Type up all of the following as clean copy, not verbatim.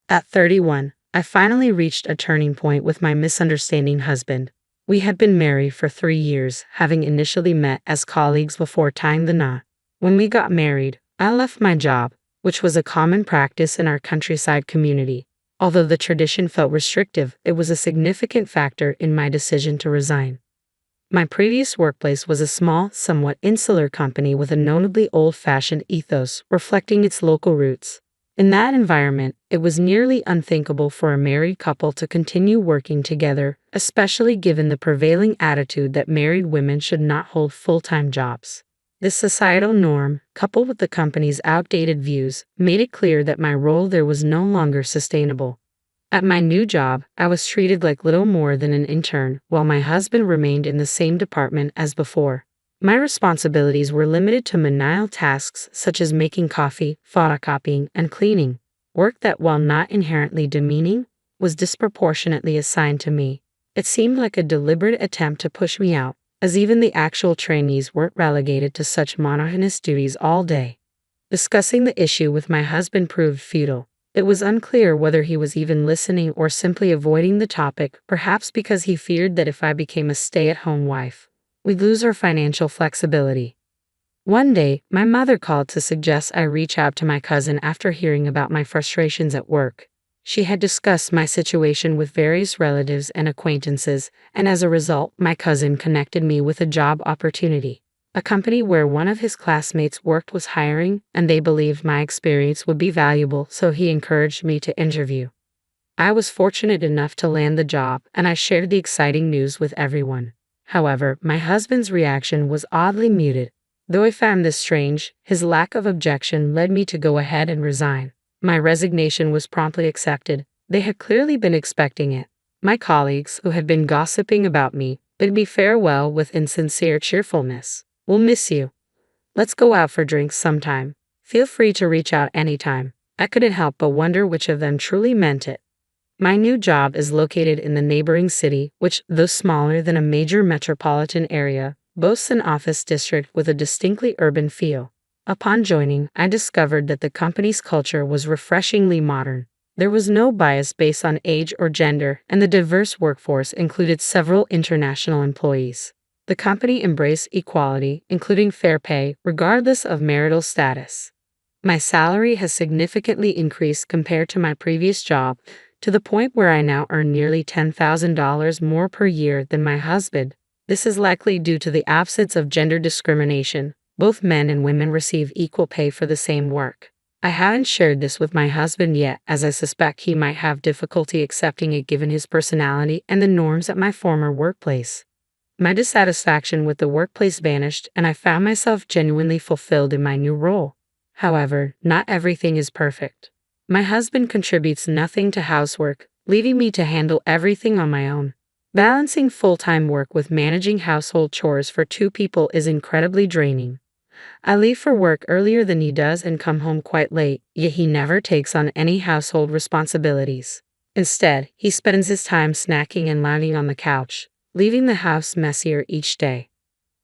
At 31, I finally reached a turning point with my misunderstanding husband. We had been married for 3 years, having initially met as colleagues before tying the knot. When we got married, I left my job, which was a common practice in our countryside community. Although the tradition felt restrictive, it was a significant factor in my decision to resign. My previous workplace was a small, somewhat insular company with a notably old-fashioned ethos reflecting its local roots. In that environment, it was nearly unthinkable for a married couple to continue working together, especially given the prevailing attitude that married women should not hold full-time jobs. This societal norm, coupled with the company's outdated views, made it clear that my role there was no longer sustainable. At my new job, I was treated like little more than an intern, while my husband remained in the same department as before. My responsibilities were limited to menial tasks such as making coffee, photocopying, and cleaning. Work that, while not inherently demeaning, was disproportionately assigned to me. It seemed like a deliberate attempt to push me out, as even the actual trainees weren't relegated to such monotonous duties all day. Discussing the issue with my husband proved futile. It was unclear whether he was even listening or simply avoiding the topic, perhaps because he feared that if I became a stay-at-home wife, we'd lose our financial flexibility. One day, my mother called to suggest I reach out to my cousin after hearing about my frustrations at work. She had discussed my situation with various relatives and acquaintances, and as a result, my cousin connected me with a job opportunity. A company where one of his classmates worked was hiring, and they believed my experience would be valuable, so he encouraged me to interview. I was fortunate enough to land the job, and I shared the exciting news with everyone. However, my husband's reaction was oddly muted. Though I found this strange, his lack of objection led me to go ahead and resign. My resignation was promptly accepted. They had clearly been expecting it. My colleagues, who had been gossiping about me, bid me farewell with insincere cheerfulness. "We'll miss you. Let's go out for drinks sometime. Feel free to reach out anytime." I couldn't help but wonder which of them truly meant it. My new job is located in the neighboring city, which, though smaller than a major metropolitan area, boasts an office district with a distinctly urban feel. Upon joining, I discovered that the company's culture was refreshingly modern. There was no bias based on age or gender, and the diverse workforce included several international employees. The company embraced equality, including fair pay, regardless of marital status. My salary has significantly increased compared to my previous job, to the point where I now earn nearly $10,000 more per year than my husband. This is likely due to the absence of gender discrimination. Both men and women receive equal pay for the same work. I haven't shared this with my husband yet, as I suspect he might have difficulty accepting it given his personality and the norms at my former workplace. My dissatisfaction with the workplace vanished, and I found myself genuinely fulfilled in my new role. However, not everything is perfect. My husband contributes nothing to housework, leaving me to handle everything on my own. Balancing full-time work with managing household chores for two people is incredibly draining. I leave for work earlier than he does and come home quite late, yet he never takes on any household responsibilities. Instead, he spends his time snacking and lounging on the couch, leaving the house messier each day.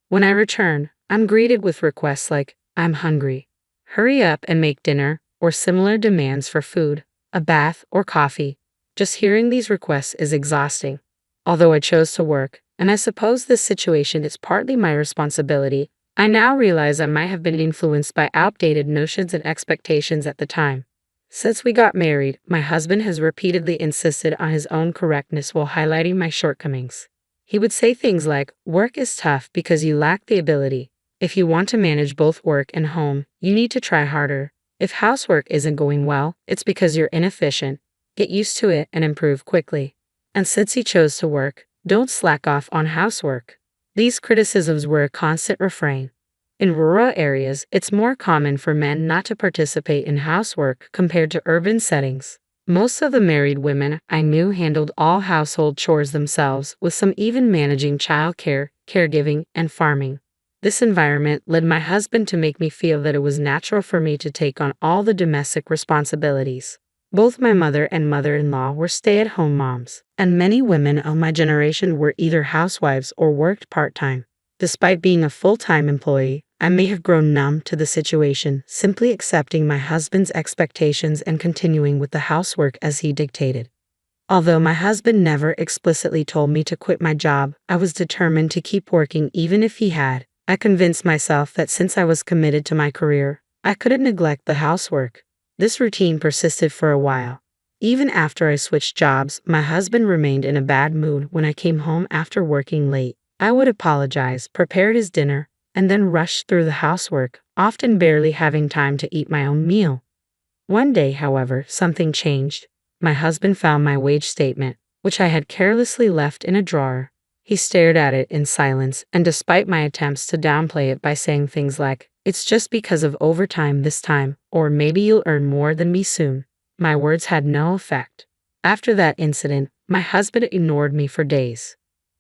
When I return, I'm greeted with requests like, "I'm hungry. Hurry up and make dinner," or similar demands for food, a bath, or coffee. Just hearing these requests is exhausting. Although I chose to work, and I suppose this situation is partly my responsibility, I now realize I might have been influenced by outdated notions and expectations at the time. Since we got married, my husband has repeatedly insisted on his own correctness while highlighting my shortcomings. He would say things like, "Work is tough because you lack the ability. If you want to manage both work and home, you need to try harder. If housework isn't going well, it's because you're inefficient. Get used to it and improve quickly. And since he chose to work, don't slack off on housework." These criticisms were a constant refrain. In rural areas, it's more common for men not to participate in housework compared to urban settings. Most of the married women I knew handled all household chores themselves, with some even managing childcare, caregiving, and farming. This environment led my husband to make me feel that it was natural for me to take on all the domestic responsibilities. Both my mother and mother-in-law were stay-at-home moms, and many women of my generation were either housewives or worked part-time. Despite being a full-time employee, I may have grown numb to the situation, simply accepting my husband's expectations and continuing with the housework as he dictated. Although my husband never explicitly told me to quit my job, I was determined to keep working even if he had. I convinced myself that since I was committed to my career, I couldn't neglect the housework. This routine persisted for a while. Even after I switched jobs, my husband remained in a bad mood when I came home after working late. I would apologize, prepare his dinner, and then rush through the housework, often barely having time to eat my own meal. One day, however, something changed. My husband found my wage statement, which I had carelessly left in a drawer. He stared at it in silence, and despite my attempts to downplay it by saying things like, "It's just because of overtime this time," or "maybe you'll earn more than me soon," my words had no effect. After that incident, my husband ignored me for days.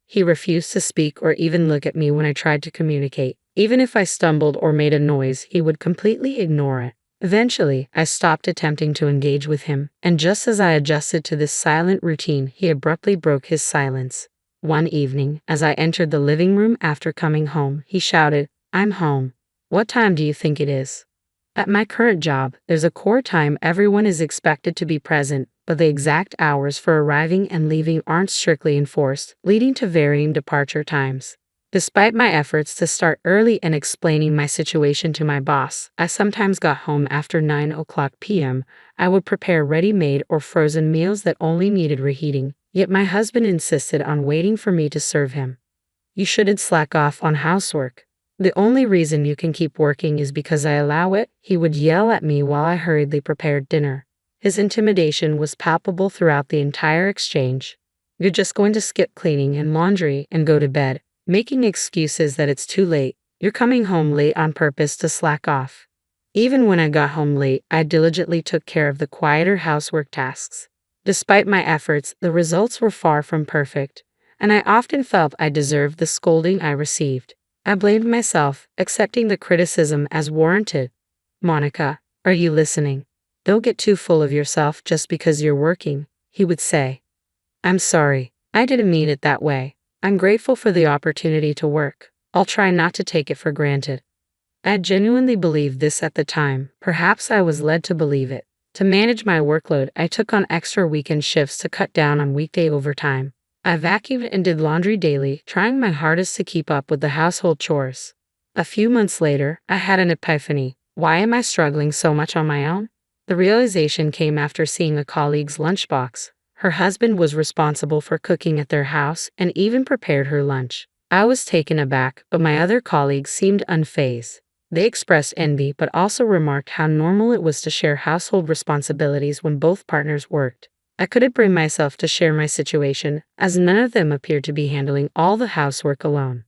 He refused to speak or even look at me when I tried to communicate. Even if I stumbled or made a noise, he would completely ignore it. Eventually, I stopped attempting to engage with him, and just as I adjusted to this silent routine, he abruptly broke his silence. One evening, as I entered the living room after coming home, he shouted, "I'm home. What time do you think it is?" At my current job, there's a core time everyone is expected to be present, but the exact hours for arriving and leaving aren't strictly enforced, leading to varying departure times. Despite my efforts to start early and explaining my situation to my boss, I sometimes got home after 9 p.m. I would prepare ready-made or frozen meals that only needed reheating, yet my husband insisted on waiting for me to serve him. "You shouldn't slack off on housework. The only reason you can keep working is because I allow it," he would yell at me while I hurriedly prepared dinner. His intimidation was palpable throughout the entire exchange. "You're just going to skip cleaning and laundry and go to bed, making excuses that it's too late. You're coming home late on purpose to slack off." Even when I got home late, I diligently took care of the quieter housework tasks. Despite my efforts, the results were far from perfect, and I often felt I deserved the scolding I received. I blamed myself, accepting the criticism as warranted. "Monica, are you listening? Don't get too full of yourself just because you're working," he would say. "I'm sorry. I didn't mean it that way. I'm grateful for the opportunity to work. I'll try not to take it for granted." I genuinely believed this at the time. Perhaps I was led to believe it. To manage my workload, I took on extra weekend shifts to cut down on weekday overtime. I vacuumed and did laundry daily, trying my hardest to keep up with the household chores. A few months later, I had an epiphany. Why am I struggling so much on my own? The realization came after seeing a colleague's lunchbox. Her husband was responsible for cooking at their house and even prepared her lunch. I was taken aback, but my other colleagues seemed unfazed. They expressed envy but also remarked how normal it was to share household responsibilities when both partners worked. I couldn't bring myself to share my situation, as none of them appeared to be handling all the housework alone.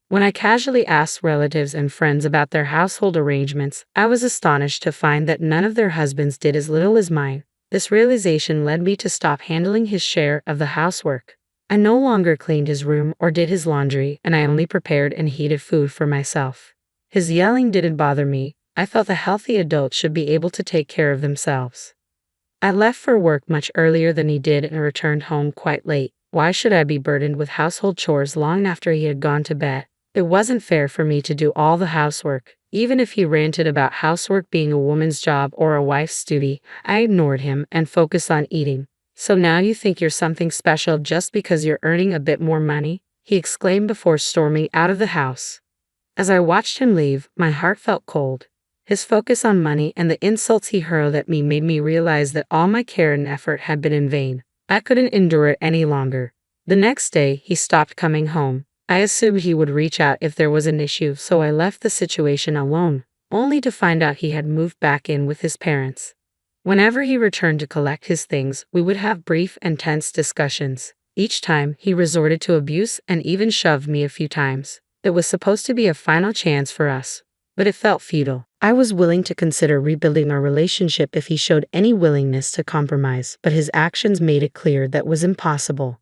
When I casually asked relatives and friends about their household arrangements, I was astonished to find that none of their husbands did as little as mine. This realization led me to stop handling his share of the housework. I no longer cleaned his room or did his laundry, and I only prepared and heated food for myself. His yelling didn't bother me. I felt a healthy adult should be able to take care of themselves. I left for work much earlier than he did and returned home quite late. Why should I be burdened with household chores long after he had gone to bed? It wasn't fair for me to do all the housework. Even if he ranted about housework being a woman's job or a wife's duty, I ignored him and focused on eating. "So now you think you're something special just because you're earning a bit more money?" he exclaimed before storming out of the house. As I watched him leave, my heart felt cold. His focus on money and the insults he hurled at me made me realize that all my care and effort had been in vain. I couldn't endure it any longer. The next day, he stopped coming home. I assumed he would reach out if there was an issue, so I left the situation alone, only to find out he had moved back in with his parents. Whenever he returned to collect his things, we would have brief and tense discussions. Each time, he resorted to abuse and even shoved me a few times. It was supposed to be a final chance for us, but it felt futile. I was willing to consider rebuilding our relationship if he showed any willingness to compromise, but his actions made it clear that was impossible.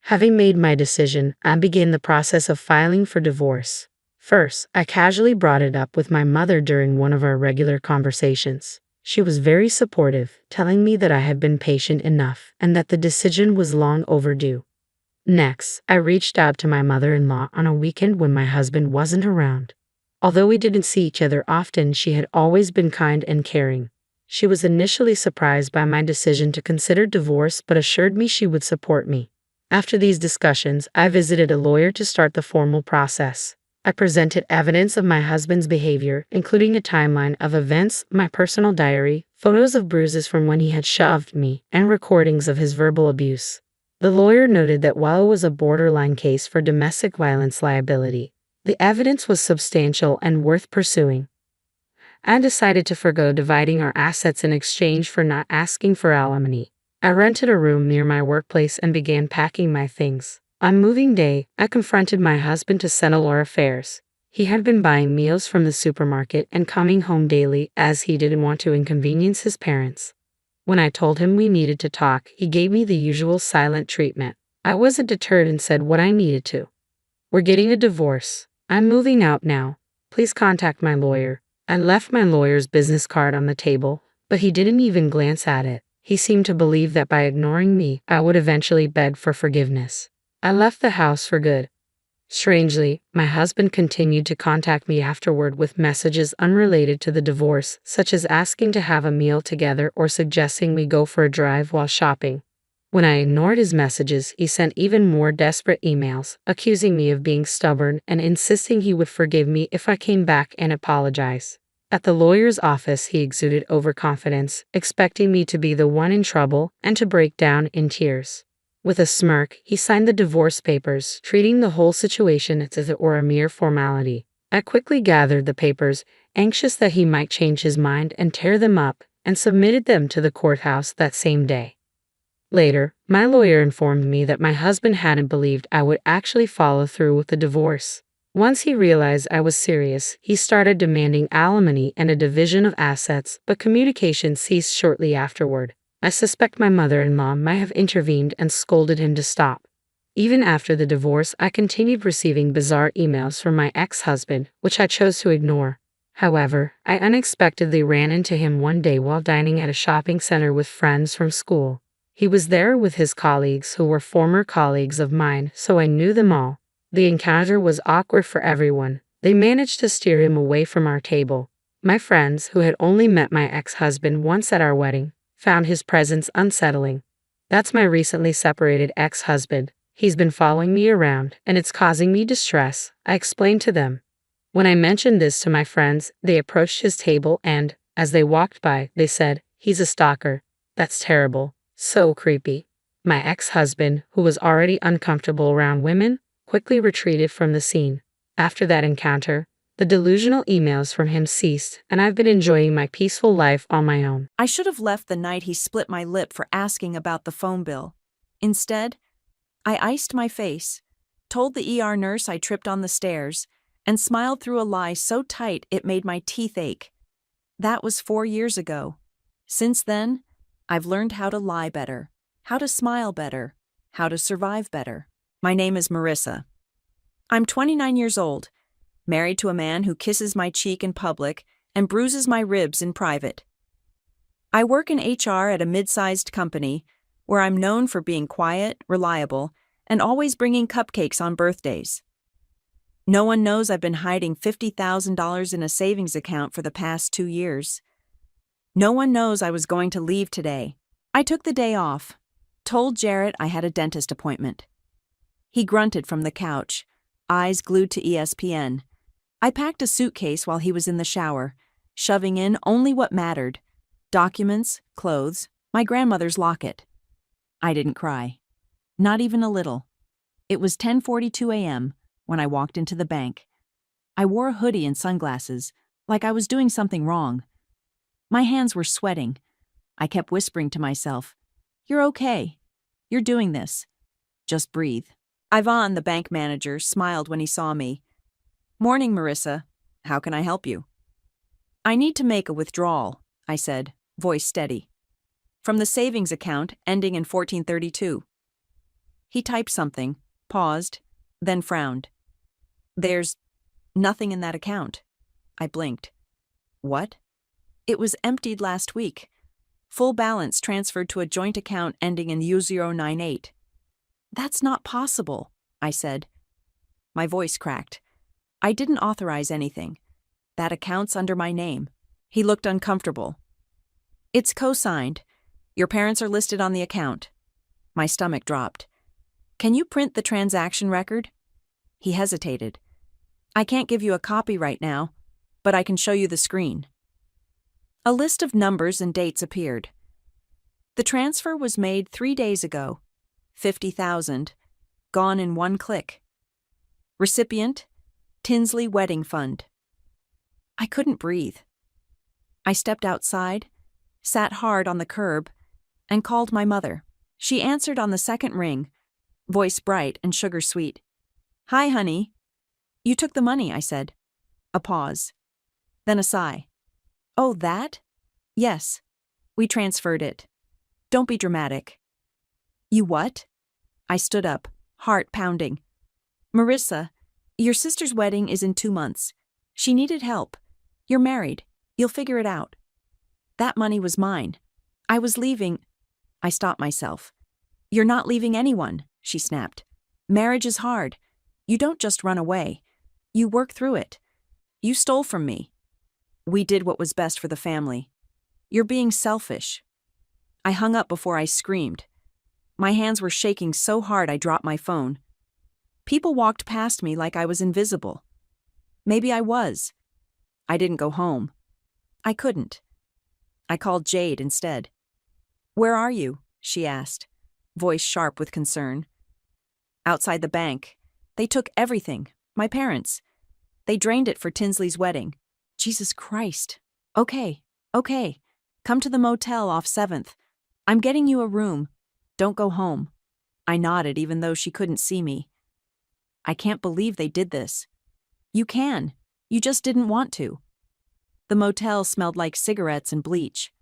Having made my decision, I began the process of filing for divorce. First, I casually brought it up with my mother during one of our regular conversations. She was very supportive, telling me that I had been patient enough and that the decision was long overdue. Next, I reached out to my mother-in-law on a weekend when my husband wasn't around. Although we didn't see each other often, she had always been kind and caring. She was initially surprised by my decision to consider divorce but assured me she would support me. After these discussions, I visited a lawyer to start the formal process. I presented evidence of my husband's behavior, including a timeline of events, my personal diary, photos of bruises from when he had shoved me, and recordings of his verbal abuse. The lawyer noted that while it was a borderline case for domestic violence liability, the evidence was substantial and worth pursuing. I decided to forgo dividing our assets in exchange for not asking for alimony. I rented a room near my workplace and began packing my things. On moving day, I confronted my husband to settle our affairs. He had been buying meals from the supermarket and coming home daily as he didn't want to inconvenience his parents. When I told him we needed to talk, he gave me the usual silent treatment. I wasn't deterred and said what I needed to. "We're getting a divorce. I'm moving out now. Please contact my lawyer." I left my lawyer's business card on the table, but he didn't even glance at it. He seemed to believe that by ignoring me, I would eventually beg for forgiveness. I left the house for good. Strangely, my husband continued to contact me afterward with messages unrelated to the divorce, such as asking to have a meal together or suggesting we go for a drive while shopping. When I ignored his messages, he sent even more desperate emails, accusing me of being stubborn and insisting he would forgive me if I came back and apologized. At the lawyer's office, he exuded overconfidence, expecting me to be the one in trouble and to break down in tears. With a smirk, he signed the divorce papers, treating the whole situation as if it were a mere formality. I quickly gathered the papers, anxious that he might change his mind and tear them up, and submitted them to the courthouse that same day. Later, my lawyer informed me that my husband hadn't believed I would actually follow through with the divorce. Once he realized I was serious, he started demanding alimony and a division of assets, but communication ceased shortly afterward. I suspect my mother-in-law might have intervened and scolded him to stop. Even after the divorce, I continued receiving bizarre emails from my ex-husband, which I chose to ignore. However, I unexpectedly ran into him one day while dining at a shopping center with friends from school. He was there with his colleagues who were former colleagues of mine, so I knew them all. The encounter was awkward for everyone. They managed to steer him away from our table. My friends, who had only met my ex-husband once at our wedding, found his presence unsettling. "That's my recently separated ex-husband. He's been following me around, and it's causing me distress," I explained to them. When I mentioned this to my friends, they approached his table and, as they walked by, they said, "He's a stalker." "That's terrible. So creepy." My ex-husband, who was already uncomfortable around women, quickly retreated from the scene. After that encounter, the delusional emails from him ceased, and I've been enjoying my peaceful life on my own. I should have left the night he split my lip for asking about the phone bill. Instead, I iced my face, told the ER nurse I tripped on the stairs, and smiled through a lie so tight it made my teeth ache. That was 4 years ago. Since then, I've learned how to lie better, how to smile better, how to survive better. My name is Marissa. I'm 29 years old, married to a man who kisses my cheek in public and bruises my ribs in private. I work in HR at a mid-sized company where I'm known for being quiet, reliable, and always bringing cupcakes on birthdays. No one knows I've been hiding $50,000 in a savings account for the past 2 years. No one knows I was going to leave today. I took the day off, told Jarrett I had a dentist appointment. He grunted from the couch, eyes glued to ESPN. I packed a suitcase while he was in the shower, shoving in only what mattered: documents, clothes, my grandmother's locket. I didn't cry. Not even a little. It was 10:42 a.m. when I walked into the bank. I wore a hoodie and sunglasses, like I was doing something wrong. My hands were sweating. I kept whispering to myself, "You're okay. You're doing this. Just breathe." Ivan, the bank manager, smiled when he saw me. "Morning, Marissa. How can I help you?" "I need to make a withdrawal," I said, voice steady. "From the savings account ending in 1432. He typed something, paused, then frowned. "There's nothing in that account." I blinked. "What?" "It was emptied last week. Full balance transferred to a joint account ending in U098. "That's not possible," I said. My voice cracked. "I didn't authorize anything. that account's under my name." He looked uncomfortable. "It's co-signed. Your parents are listed on the account." My stomach dropped. "Can you print the transaction record?" He hesitated. "I can't give you a copy right now, but I can show you the screen." A list of numbers and dates appeared. The transfer was made 3 days ago. 50,000. Gone in one click. Recipient: Tinsley Wedding Fund. I couldn't breathe. I stepped outside, sat hard on the curb, and called my mother. She answered on the second ring, voice bright and sugar-sweet. "Hi, honey." "You took the money," I said. A pause. Then a sigh. "Oh, that?" "Yes. We transferred it. Don't be dramatic." "You what?" I stood up, heart pounding. "Marissa, your sister's wedding is in 2 months. She needed help. You're married. You'll figure it out." That money was mine. I was leaving. I stopped myself. "You're not leaving anyone," she snapped. "Marriage is hard. You don't just run away. You work through it. You stole from me. We did what was best for the family. You're being selfish." I hung up before I screamed. My hands were shaking so hard I dropped my phone. People walked past me like I was invisible. Maybe I was. I didn't go home. I couldn't. I called Jade instead. "Where are you?" she asked, voice sharp with concern. "Outside the bank. They took everything. My parents. They drained it for Tinsley's wedding." Jesus Christ. Okay. Come to the motel off 7th. I'm getting you a room. Don't go home." I nodded even though she couldn't see me. "I can't believe they did this." "You can. You just didn't want to." The motel smelled like cigarettes and bleach.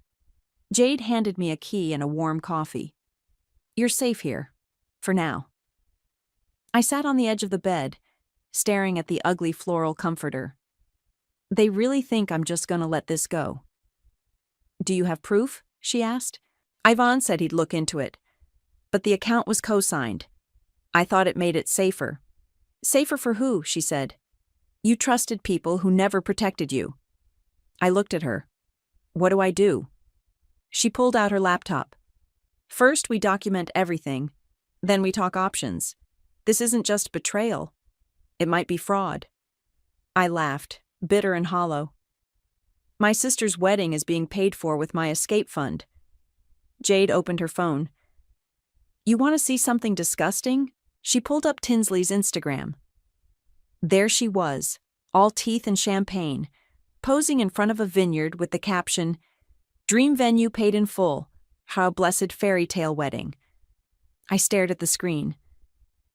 Jade handed me a key and a warm coffee. "You're safe here. For now." I sat on the edge of the bed, staring at the ugly floral comforter. They really think I'm just gonna let this go. "Do you have proof?" she asked. Ivan said he'd look into it. But the account was co-signed. I thought it made it safer. "Safer for who?" she said. "You trusted people who never protected you." I looked at her. "What do I do?" She pulled out her laptop. "First, we document everything. Then we talk options. This isn't just betrayal. It might be fraud." I laughed, bitter and hollow. "My sister's wedding is being paid for with my escape fund." Jade opened her phone. "You want to see something disgusting?" She pulled up Tinsley's Instagram. There she was, all teeth and champagne, posing in front of a vineyard with the caption, "Dream venue paid in full. How a blessed fairy tale wedding." I stared at the screen.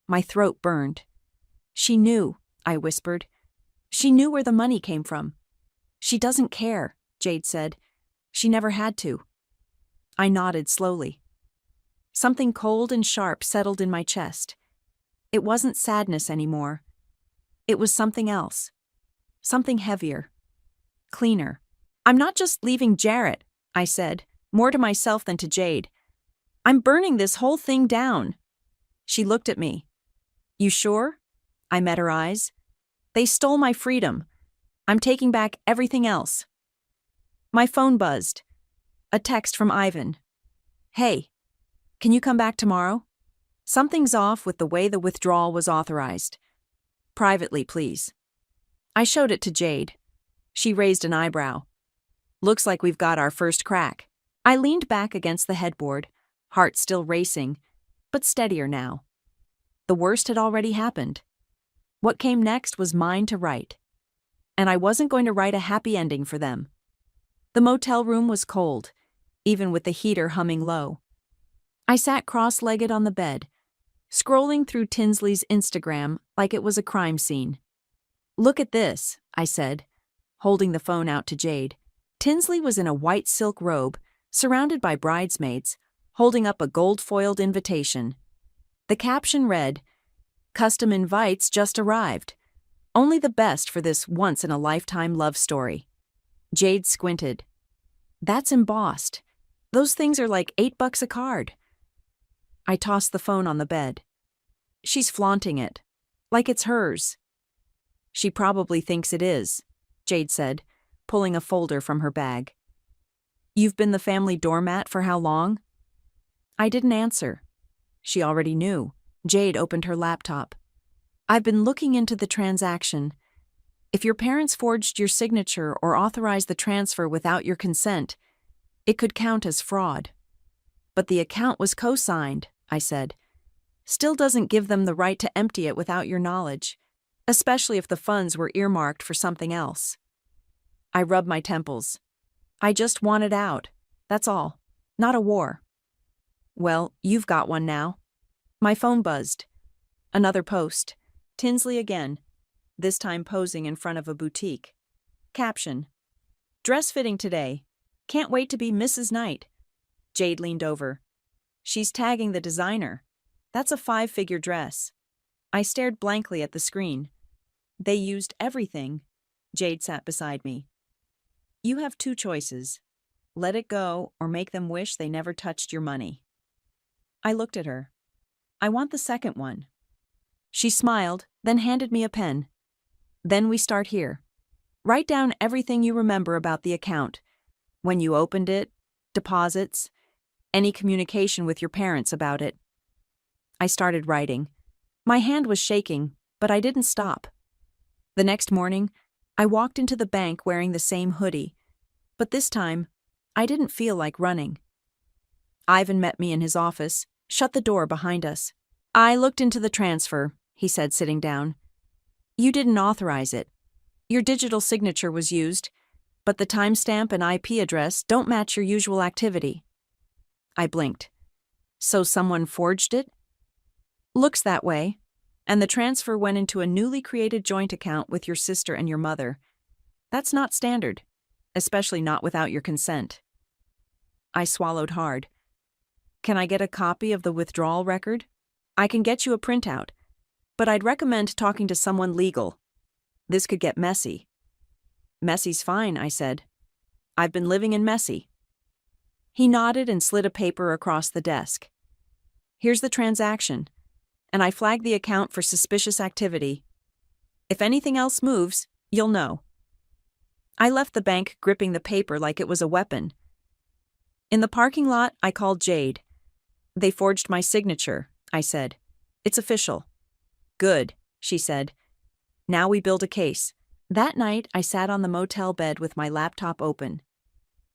My throat burned. "She knew," I whispered. "She knew where the money came from." "She doesn't care," Jade said. "She never had to." I nodded slowly. Something cold and sharp settled in my chest. It wasn't sadness anymore. It was something else. Something heavier. Cleaner. "I'm not just leaving Jarrett," I said, more to myself than to Jade. "I'm burning this whole thing down." She looked at me. "You sure?" I met her eyes. "They stole my freedom. I'm taking back everything else." My phone buzzed. A text from Ivan. "Hey, can you come back tomorrow? Something's off with the way the withdrawal was authorized. Privately, please." I showed it to Jade. She raised an eyebrow. "Looks like we've got our first crack." I leaned back against the headboard, heart still racing, but steadier now. The worst had already happened. What came next was mine to write. And I wasn't going to write a happy ending for them. The motel room was cold, even with the heater humming low. I sat cross-legged on the bed, scrolling through Tinsley's Instagram like it was a crime scene. "Look at this," I said, holding the phone out to Jade. Tinsley was in a white silk robe, surrounded by bridesmaids, holding up a gold-foiled invitation. The caption read, "Custom invites just arrived. Only the best for this once-in-a-lifetime love story." Jade squinted. "That's embossed. Those things are like $8 a card." I tossed the phone on the bed. "She's flaunting it. Like it's hers." "She probably thinks it is." Jade said, pulling a folder from her bag. You've been the family doormat for how long? I didn't answer. She already knew. Jade opened her laptop. I've been looking into the transaction. If your parents forged your signature or authorized the transfer without your consent, it could count as fraud. But the account was co-signed, I said. Still doesn't give them the right to empty it without your knowledge, especially if the funds were earmarked for something else. I rubbed my temples. I just wanted out. That's all. Not a war. Well, you've got one now. My phone buzzed. Another post. Tinsley again, this time posing in front of a boutique. Caption: dress fitting today. Can't wait to be Mrs. Knight. Jade leaned over. She's tagging the designer. That's a 5-figure dress. I stared blankly at the screen. They used everything. Jade sat beside me. You have 2 choices. Let it go or make them wish they never touched your money. I looked at her. I want the second one. She smiled, then handed me a pen. Then we start here. Write down everything you remember about the account. When you opened it, deposits, any communication with your parents about it. I started writing. My hand was shaking, but I didn't stop. The next morning, I walked into the bank wearing the same hoodie, but this time, I didn't feel like running. Ivan met me in his office, shut the door behind us. I looked into the transfer, he said, sitting down. You didn't authorize it. Your digital signature was used, but the timestamp and IP address don't match your usual activity. I blinked. So someone forged it? Looks that way. And the transfer went into a newly created joint account with your sister and your mother. That's not standard, especially not without your consent. I swallowed hard. Can I get a copy of the withdrawal record? I can get you a printout, but I'd recommend talking to someone legal. This could get messy. Messy's fine, I said. I've been living in messy. He nodded and slid a paper across the desk. Here's the transaction, and I flagged the account for suspicious activity. If anything else moves, you'll know. I left the bank gripping the paper like it was a weapon. In the parking lot, I called Jade. They forged my signature, I said. It's official. Good, she said. Now we build a case. That night, I sat on the motel bed with my laptop open.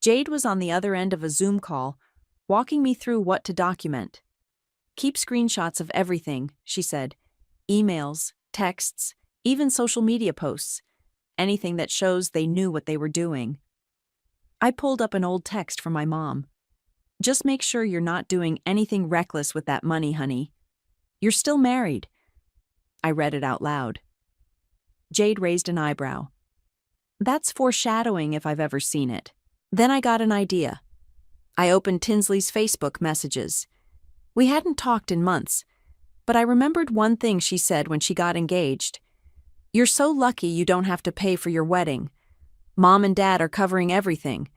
Jade was on the other end of a Zoom call, walking me through what to document. Keep screenshots of everything, she said. Emails, texts, even social media posts. Anything that shows they knew what they were doing. I pulled up an old text from my mom. Just make sure you're not doing anything reckless with that money, honey. You're still married. I read it out loud. Jade raised an eyebrow. That's foreshadowing if I've ever seen it. Then I got an idea. I opened Tinsley's Facebook messages. We hadn't talked in months, but I remembered one thing she said when she got engaged. You're so lucky you don't have to pay for your wedding. Mom and Dad are covering everything.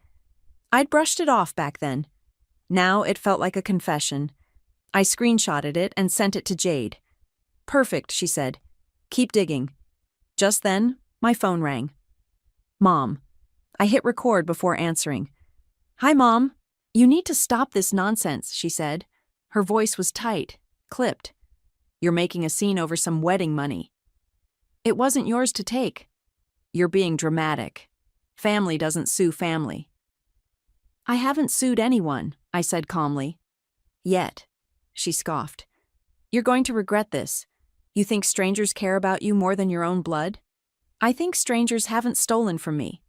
I'd brushed it off back then. Now it felt like a confession. I screenshotted it and sent it to Jade. Perfect, she said. Keep digging. Just then, my phone rang. Mom. I hit record before answering. Hi, Mom. You need to stop this nonsense, she said. Her voice was tight, clipped. You're making a scene over some wedding money. It wasn't yours to take. You're being dramatic. Family doesn't sue family. I haven't sued anyone, I said calmly. Yet, she scoffed. You're going to regret this. You think strangers care about you more than your own blood? I think strangers haven't stolen from me.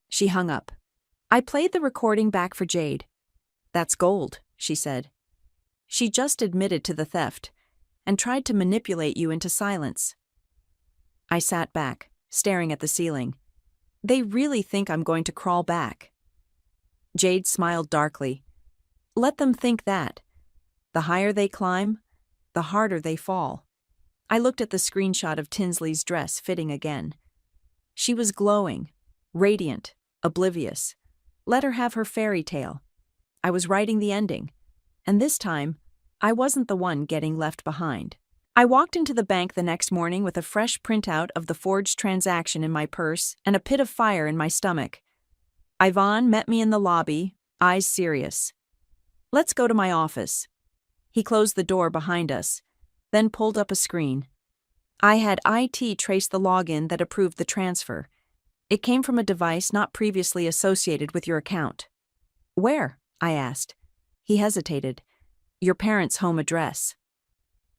She hung up. I played the recording back for Jade. That's gold, she said. She just admitted to the theft and tried to manipulate you into silence. I sat back, staring at the ceiling. They really think I'm going to crawl back. Jade smiled darkly. Let them think that. The higher they climb, the harder they fall. I looked at the screenshot of Tinsley's dress fitting again. She was glowing, radiant, oblivious. Let her have her fairy tale. I was writing the ending, and this time, I wasn't the one getting left behind. I walked into the bank the next morning with a fresh printout of the forged transaction in my purse and a pit of fire in my stomach. Ivan met me in the lobby, eyes serious. "Let's go to my office." He closed the door behind us, then pulled up a screen. I had IT trace the login that approved the transfer. It came from a device not previously associated with your account. "Where?" I asked. He hesitated. "Your parents' home address."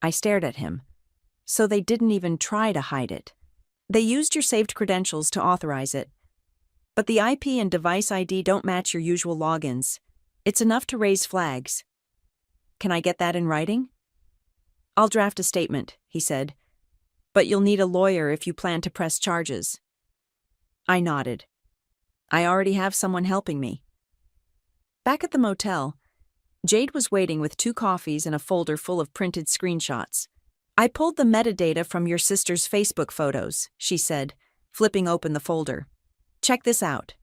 I stared at him. "So they didn't even try to hide it. They used your saved credentials to authorize it. But the IP and device ID don't match your usual logins. It's enough to raise flags." "Can I get that in writing?" "I'll draft a statement," he said. "But you'll need a lawyer if you plan to press charges." I nodded. "I already have someone helping me." Back at the motel, Jade was waiting with 2 coffees and a folder full of printed screenshots. "I pulled the metadata from your sister's Facebook photos," she said, flipping open the folder. "Check this out."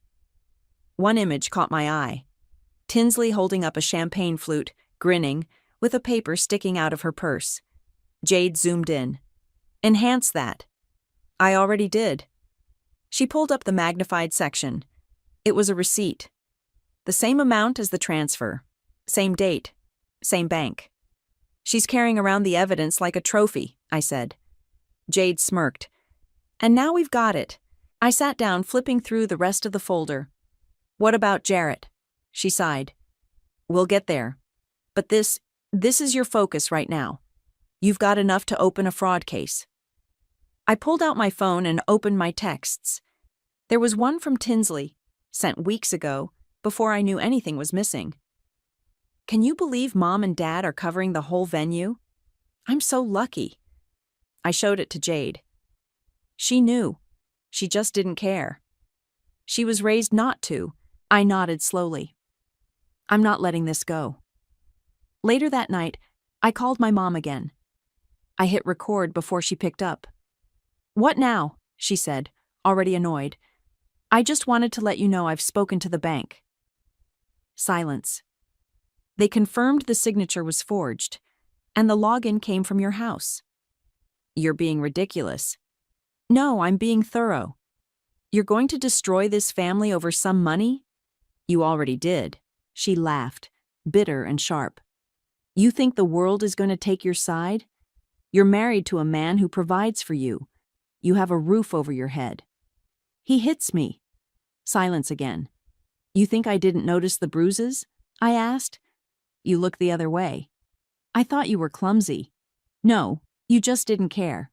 One image caught my eye. Tinsley holding up a champagne flute, grinning, with a paper sticking out of her purse. Jade zoomed in. "Enhance that." "I already did." She pulled up the magnified section. It was a receipt. The same amount as the transfer. Same date. Same bank. "She's carrying around the evidence like a trophy," I said. Jade smirked. "And now we've got it." I sat down, flipping through the rest of the folder. "What about Jarrett?" She sighed. "We'll get there. But this is your focus right now. You've got enough to open a fraud case." I pulled out my phone and opened my texts. There was one from Tinsley, sent weeks ago, before I knew anything was missing. "Can you believe Mom and Dad are covering the whole venue? I'm so lucky." I showed it to Jade. She knew. She just didn't care. She was raised not to. I nodded slowly. "I'm not letting this go." Later that night, I called my mom again. I hit record before she picked up. "What now?" she said, already annoyed. "I just wanted to let you know I've spoken to the bank." Silence. "They confirmed the signature was forged, and the login came from your house." "You're being ridiculous." "No, I'm being thorough. You're going to destroy this family over some money?" "You already did." She laughed, bitter and sharp. "You think the world is going to take your side? You're married to a man who provides for you. You have a roof over your head." "He hits me." Silence again. "You think I didn't notice the bruises?" I asked. "You looked the other way." "I thought you were clumsy." "No, you just didn't care."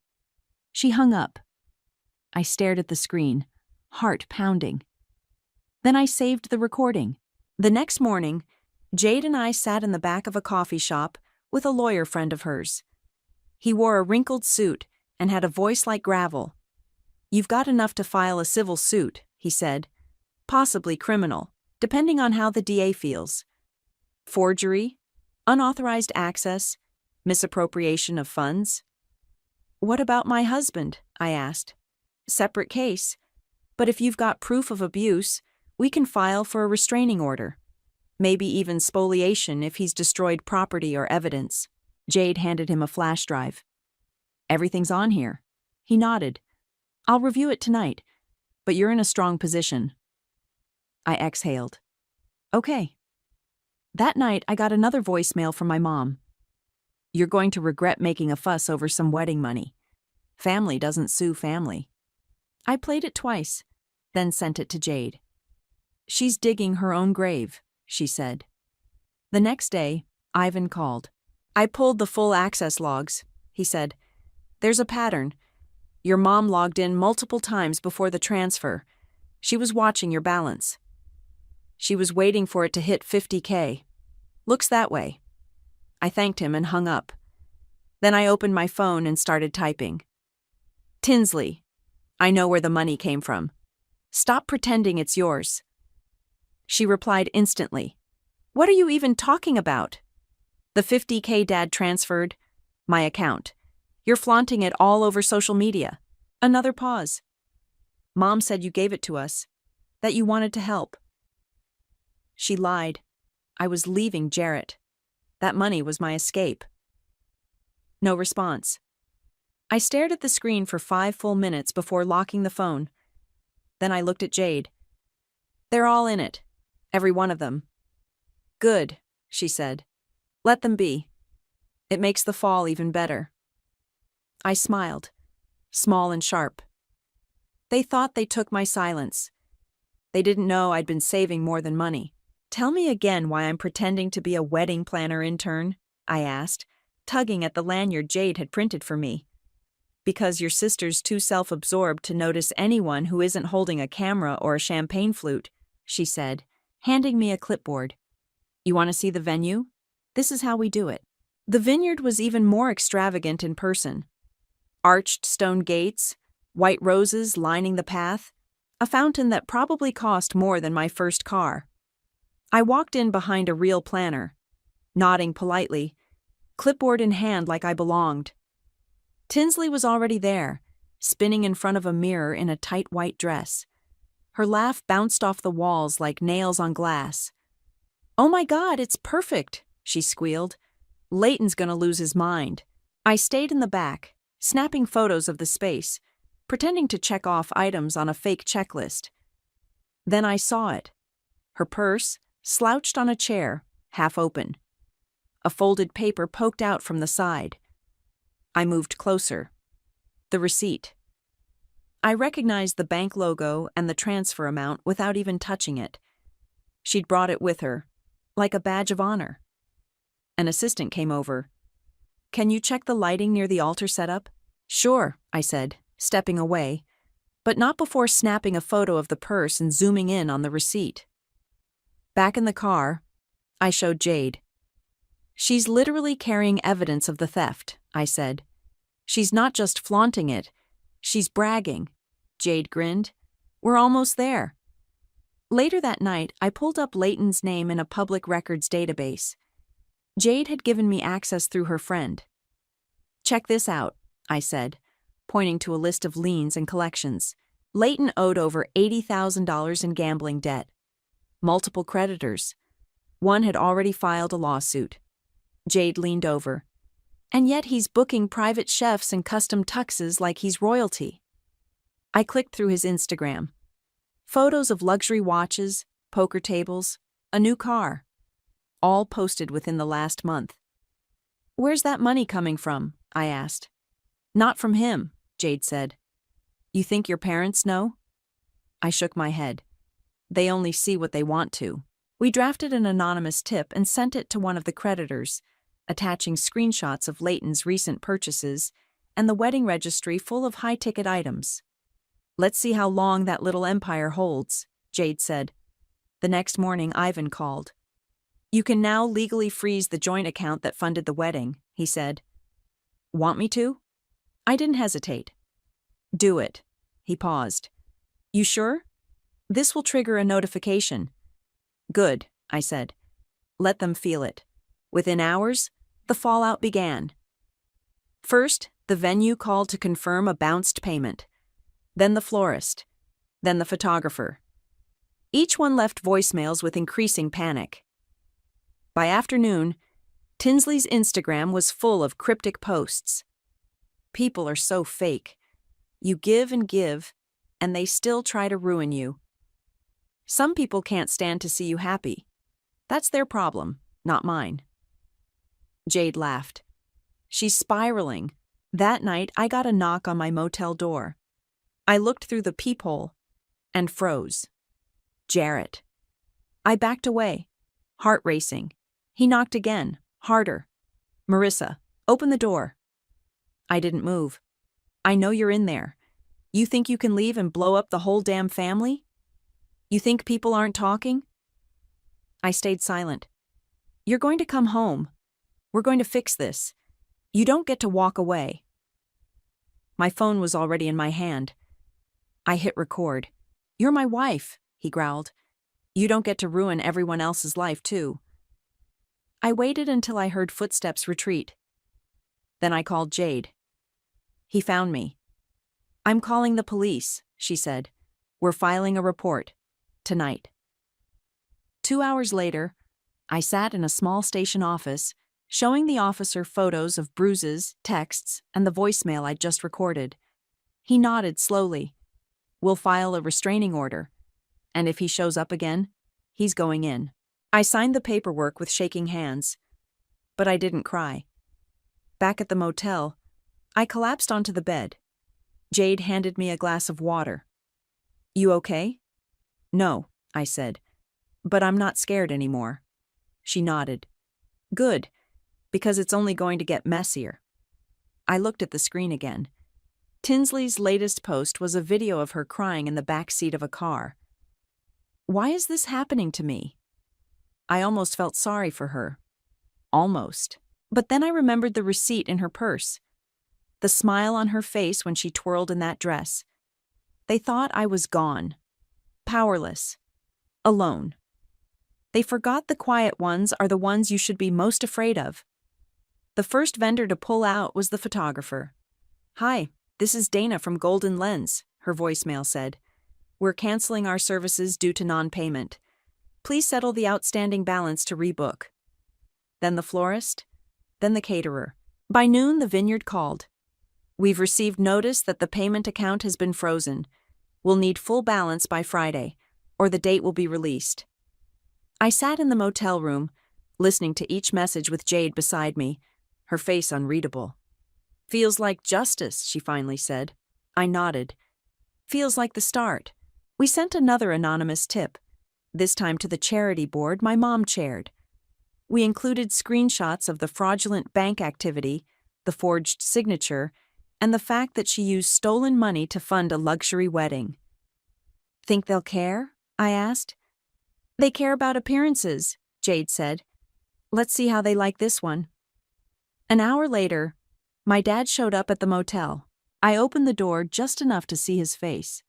She hung up. I stared at the screen, heart pounding. Then I saved the recording. The next morning, Jade and I sat in the back of a coffee shop with a lawyer friend of hers. He wore a wrinkled suit and had a voice like gravel. "You've got enough to file a civil suit," he said. "Possibly criminal, depending on how the DA feels. Forgery, unauthorized access, misappropriation of funds." "What about my husband?" I asked. "Separate case. But if you've got proof of abuse, we can file for a restraining order. Maybe even spoliation if he's destroyed property or evidence." Jade handed him a flash drive. "Everything's on here." He nodded. "I'll review it tonight, but you're in a strong position." I exhaled. "Okay." That night, I got another voicemail from my mom. "You're going to regret making a fuss over some wedding money. Family doesn't sue family." I played it twice, then sent it to Jade. "She's digging her own grave," she said. The next day, Ivan called. "I pulled the full access logs," he said. "There's a pattern. Your mom logged in multiple times before the transfer. She was watching your balance. She was waiting for it to hit 50K. Looks that way." I thanked him and hung up. Then I opened my phone and started typing. "Tinsley, I know where the money came from. Stop pretending it's yours." She replied instantly. "What are you even talking about?" "The 50K Dad transferred. My account. You're flaunting it all over social media." Another pause. "Mom said you gave it to us, that you wanted to help." She lied. I was leaving Jarrett. That money was my escape. No response. I stared at the screen for 5 full minutes before locking the phone. Then I looked at Jade. They're all in it. Every one of them. Good, she said. Let them be. It makes the fall even better. I smiled, small and sharp. They thought they took my silence. They didn't know I'd been saving more than money. Tell me again why I'm pretending to be a wedding planner intern, I asked, tugging at the lanyard Jade had printed for me. Because your sister's too self-absorbed to notice anyone who isn't holding a camera or a champagne flute, she said, handing me a clipboard. You want to see the venue? This is how we do it. The vineyard was even more extravagant in person. Arched stone gates, white roses lining the path, a fountain that probably cost more than my first car. I walked in behind a real planner, nodding politely, clipboard in hand like I belonged. Tinsley was already there, spinning in front of a mirror in a tight white dress. Her laugh bounced off the walls like nails on glass. "Oh my God, it's perfect," she squealed. "Leighton's gonna lose his mind." I stayed in the back, snapping photos of the space, pretending to check off items on a fake checklist. Then I saw it. Her purse, slouched on a chair, half open. A folded paper poked out from the side. I moved closer. The receipt. I recognized the bank logo and the transfer amount without even touching it. She'd brought it with her, like a badge of honor. An assistant came over. "Can you check the lighting near the altar setup?" "Sure," I said, stepping away, but not before snapping a photo of the purse and zooming in on the receipt. Back in the car, I showed Jade. "She's literally carrying evidence of the theft," I said. "She's not just flaunting it, she's bragging." Jade grinned. "We're almost there." Later that night, I pulled up Leighton's name in a public records database. Jade had given me access through her friend. "Check this out," I said, pointing to a list of liens and collections. Leighton owed over $80,000 in gambling debt. Multiple creditors. One had already filed a lawsuit. Jade leaned over. "And yet he's booking private chefs and custom tuxes like he's royalty." I clicked through his Instagram. Photos of luxury watches, poker tables, a new car. All posted within the last month. "Where's that money coming from?" I asked. "Not from him," Jade said. "You think your parents know?" I shook my head. "They only see what they want to." We drafted an anonymous tip and sent it to one of the creditors, attaching screenshots of Leighton's recent purchases and the wedding registry full of high-ticket items. "Let's see how long that little empire holds," Jade said. The next morning, Ivan called. "You can now legally freeze the joint account that funded the wedding," he said. "Want me to?" I didn't hesitate. "Do it." He paused. "You sure? This will trigger a notification." "Good," I said. "Let them feel it." Within hours, the fallout began. First, the venue called to confirm a bounced payment. Then the florist. Then the photographer. Each one left voicemails with increasing panic. By afternoon, Tinsley's Instagram was full of cryptic posts. People are so fake. You give, and they still try to ruin you. Some people can't stand to see you happy. That's their problem, not mine. Jade laughed. "She's spiraling." That night, I got a knock on my motel door. I looked through the peephole and froze. Jarrett. I backed away, heart racing. He knocked again, harder. "Marissa, open the door." I didn't move. "I know you're in there. You think you can leave and blow up the whole damn family? You think people aren't talking?" I stayed silent. "You're going to come home. We're going to fix this. You don't get to walk away." My phone was already in my hand. I hit record. "You're my wife," he growled. "You don't get to ruin everyone else's life, too." I waited until I heard footsteps retreat. Then I called Jade. He found me. "I'm calling the police," she said. "We're filing a report. Tonight." 2 hours later, I sat in a small station office, showing the officer photos of bruises, texts, and the voicemail I'd just recorded. He nodded slowly. "We'll file a restraining order. And if he shows up again, he's going in." I signed the paperwork with shaking hands. But I didn't cry. Back at the motel, I collapsed onto the bed. Jade handed me a glass of water. "You okay?" "No," I said. "But I'm not scared anymore." She nodded. "Good, because it's only going to get messier." I looked at the screen again. Tinsley's latest post was a video of her crying in the back seat of a car. Why is this happening to me? I almost felt sorry for her. Almost. But then I remembered the receipt in her purse. The smile on her face when she twirled in that dress. They thought I was gone. Powerless. Alone. They forgot the quiet ones are the ones you should be most afraid of. The first vendor to pull out was the photographer. "Hi, this is Dana from Golden Lens," her voicemail said. "We're canceling our services due to non-payment. Please settle the outstanding balance to rebook." Then the florist. Then the caterer. By noon, the vineyard called. "We've received notice that the payment account has been frozen. We'll need full balance by Friday, or the date will be released." I sat in the motel room, listening to each message with Jade beside me, her face unreadable. "Feels like justice," she finally said. I nodded. "Feels like the start." We sent another anonymous tip, this time to the charity board my mom chaired. We included screenshots of the fraudulent bank activity, the forged signature, and the fact that she used stolen money to fund a luxury wedding. "Think they'll care?" I asked. "They care about appearances," Jade said. "Let's see how they like this one." An hour later, my dad showed up at the motel. I opened the door just enough to see his face.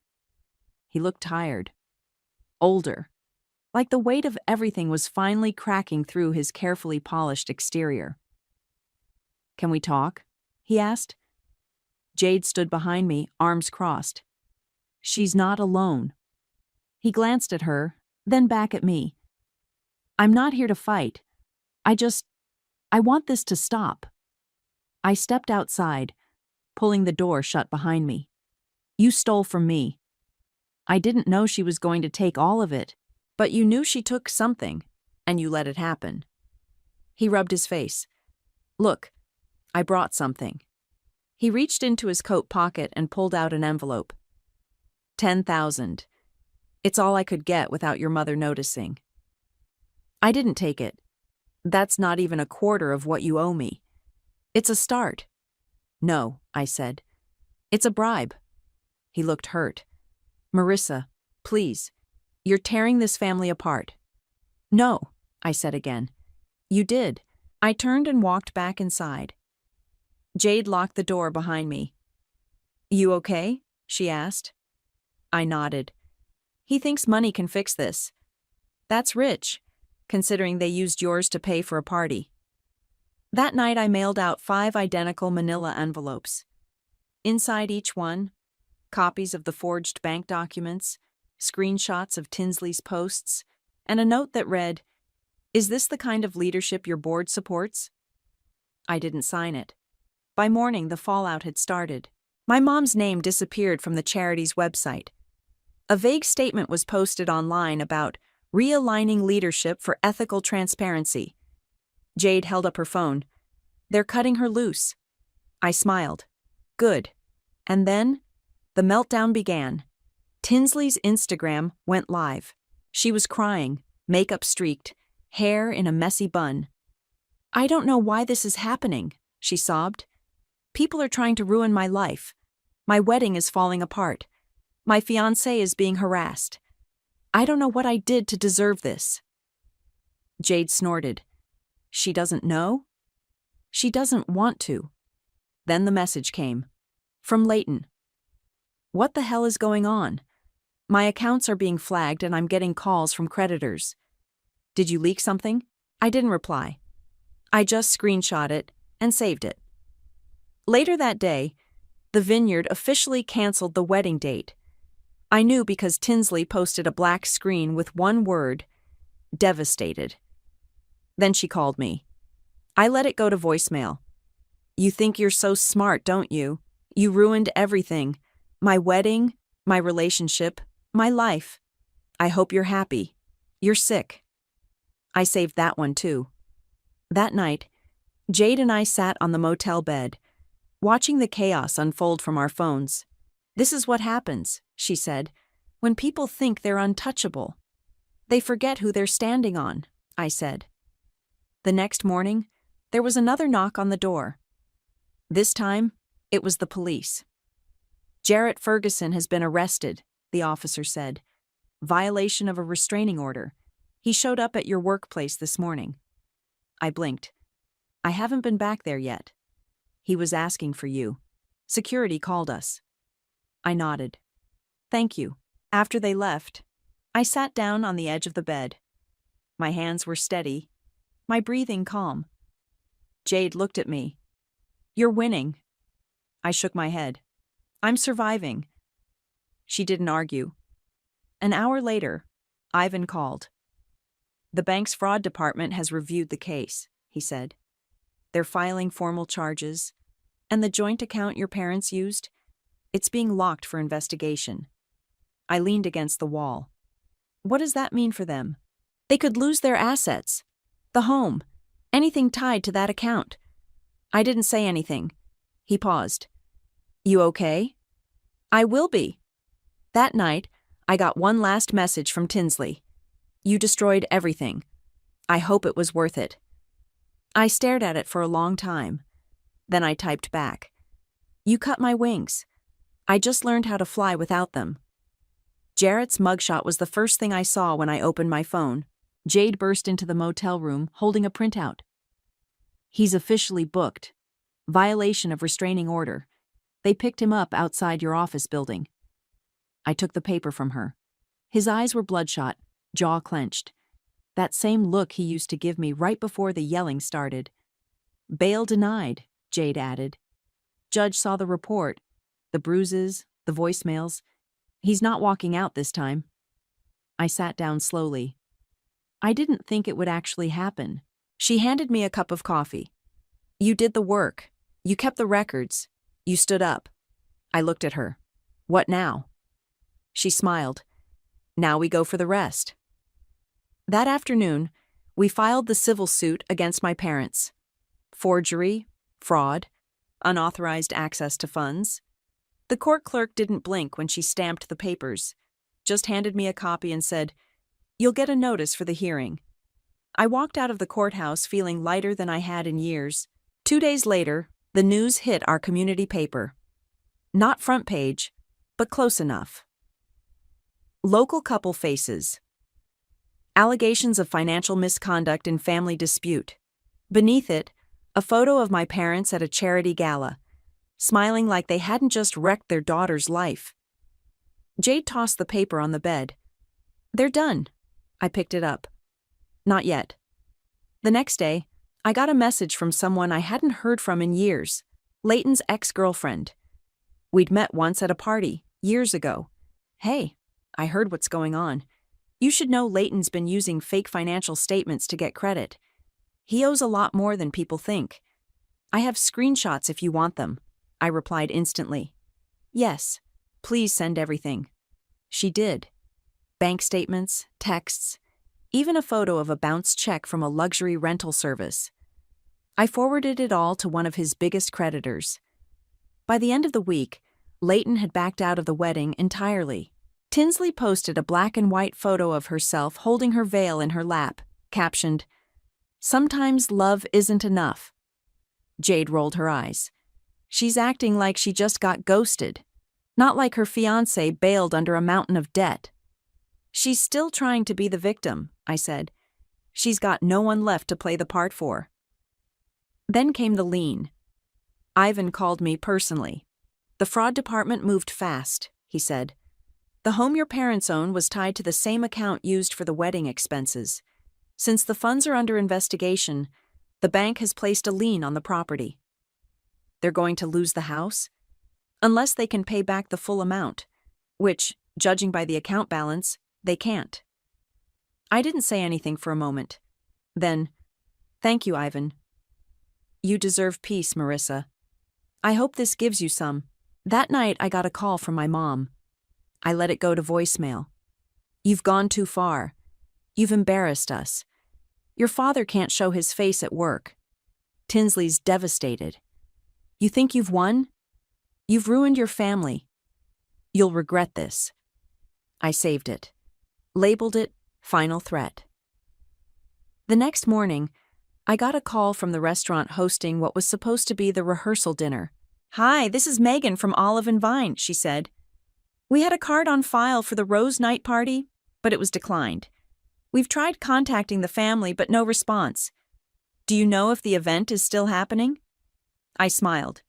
He looked tired. Older. Like the weight of everything was finally cracking through his carefully polished exterior. "Can we talk?" he asked. Jade stood behind me, arms crossed. "She's not alone." He glanced at her, then back at me. "I'm not here to fight. I want this to stop." I stepped outside, pulling the door shut behind me. "You stole from me. I didn't know she was going to take all of it, but you knew she took something, and you let it happen." He rubbed his face. "Look, I brought something." He reached into his coat pocket and pulled out an envelope. 10,000. It's all I could get without your mother noticing." I didn't take it. "That's not even a quarter of what you owe me. It's a start." "No," I said. "It's a bribe." He looked hurt. "Marissa, please. You're tearing this family apart." "No," I said again. "You did." I turned and walked back inside. Jade locked the door behind me. "You okay?" she asked. I nodded. "He thinks money can fix this. That's rich, considering they used yours to pay for a party." That night I mailed out 5 identical manila envelopes. Inside each one, copies of the forged bank documents, screenshots of Tinsley's posts, and a note that read, "Is this the kind of leadership your board supports?" I didn't sign it. By morning, the fallout had started. My mom's name disappeared from the charity's website. A vague statement was posted online about realigning leadership for ethical transparency. Jade held up her phone. "They're cutting her loose." I smiled. Good. And then, the meltdown began. Tinsley's Instagram went live. She was crying, makeup streaked, hair in a messy bun. "I don't know why this is happening," she sobbed. "People are trying to ruin my life. My wedding is falling apart. My fiancé is being harassed. I don't know what I did to deserve this." Jade snorted. "She doesn't know? She doesn't want to." Then the message came. From Leighton. "What the hell is going on? My accounts are being flagged and I'm getting calls from creditors. Did you leak something?" I didn't reply. I just screenshot it and saved it. Later that day, the vineyard officially canceled the wedding date. I knew because Tinsley posted a black screen with one word, devastated. Then she called me. I let it go to voicemail. You think you're so smart, don't you? You ruined everything. My wedding, my relationship, my life. I hope you're happy. You're sick. I saved that one too. That night, Jade and I sat on the motel bed, watching the chaos unfold from our phones. This is what happens, she said, when people think they're untouchable. They forget who they're standing on, I said. The next morning, there was another knock on the door. This time, it was the police. Jarrett Ferguson has been arrested, the officer said. Violation of a restraining order. He showed up at your workplace this morning. I blinked. I haven't been back there yet. He was asking for you. Security called us. I nodded. Thank you. After they left, I sat down on the edge of the bed. My hands were steady, my breathing calm. Jade looked at me. You're winning. I shook my head. I'm surviving. She didn't argue. An hour later, Ivan called. The bank's fraud department has reviewed the case, he said. They're filing formal charges, and the joint account your parents used, it's being locked for investigation. I leaned against the wall. What does that mean for them? They could lose their assets, the home, anything tied to that account. I didn't say anything. He paused. You okay? I will be. That night, I got one last message from Tinsley. You destroyed everything. I hope it was worth it. I stared at it for a long time. Then I typed back. You cut my wings. I just learned how to fly without them. Jarrett's mugshot was the first thing I saw when I opened my phone. Jade burst into the motel room, holding a printout. He's officially booked. Violation of restraining order. They picked him up outside your office building. I took the paper from her. His eyes were bloodshot, jaw clenched. That same look he used to give me right before the yelling started. Bail denied, Jade added. Judge saw the report, the bruises, the voicemails. He's not walking out this time. I sat down slowly. I didn't think it would actually happen. She handed me a cup of coffee. You did the work. You kept the records. You stood up. I looked at her. What now? She smiled. Now we go for the rest. That afternoon, we filed the civil suit against my parents. Forgery, fraud, unauthorized access to funds. The court clerk didn't blink when she stamped the papers, just handed me a copy and said, You'll get a notice for the hearing. I walked out of the courthouse feeling lighter than I had in years. 2 days later, the news hit our community paper. Not front page, but close enough. Local couple faces. Allegations of financial misconduct in family dispute. Beneath it, a photo of my parents at a charity gala, smiling like they hadn't just wrecked their daughter's life. Jade tossed the paper on the bed. They're done. I picked it up. Not yet. The next day, I got a message from someone I hadn't heard from in years, Leighton's ex-girlfriend. We'd met once at a party, years ago. Hey, I heard what's going on. You should know Leighton's been using fake financial statements to get credit. He owes a lot more than people think. I have screenshots if you want them. I replied instantly. Yes, please send everything. She did. Bank statements, texts, even a photo of a bounced check from a luxury rental service. I forwarded it all to one of his biggest creditors. By the end of the week, Leighton had backed out of the wedding entirely. Tinsley posted a black and white photo of herself holding her veil in her lap, captioned, Sometimes love isn't enough. Jade rolled her eyes. She's acting like she just got ghosted, not like her fiancé bailed under a mountain of debt. She's still trying to be the victim, I said. She's got no one left to play the part for. Then came the lien. Ivan called me personally. The fraud department moved fast, he said. The home your parents own was tied to the same account used for the wedding expenses. Since the funds are under investigation, the bank has placed a lien on the property. They're going to lose the house? Unless they can pay back the full amount, which, judging by the account balance, they can't. I didn't say anything for a moment. Then, thank you, Ivan. You deserve peace, Marissa. I hope this gives you some. That night, I got a call from my mom. I let it go to voicemail. You've gone too far. You've embarrassed us. Your father can't show his face at work. Tinsley's devastated. You think you've won? You've ruined your family. You'll regret this. I saved it. Labeled it Final Threat. The next morning, I got a call from the restaurant hosting what was supposed to be the rehearsal dinner. "Hi, this is Megan from Olive and Vine," she said. "We had a card on file for the Rose Night party, but it was declined. We've tried contacting the family, but no response. Do you know if the event is still happening?" I smiled.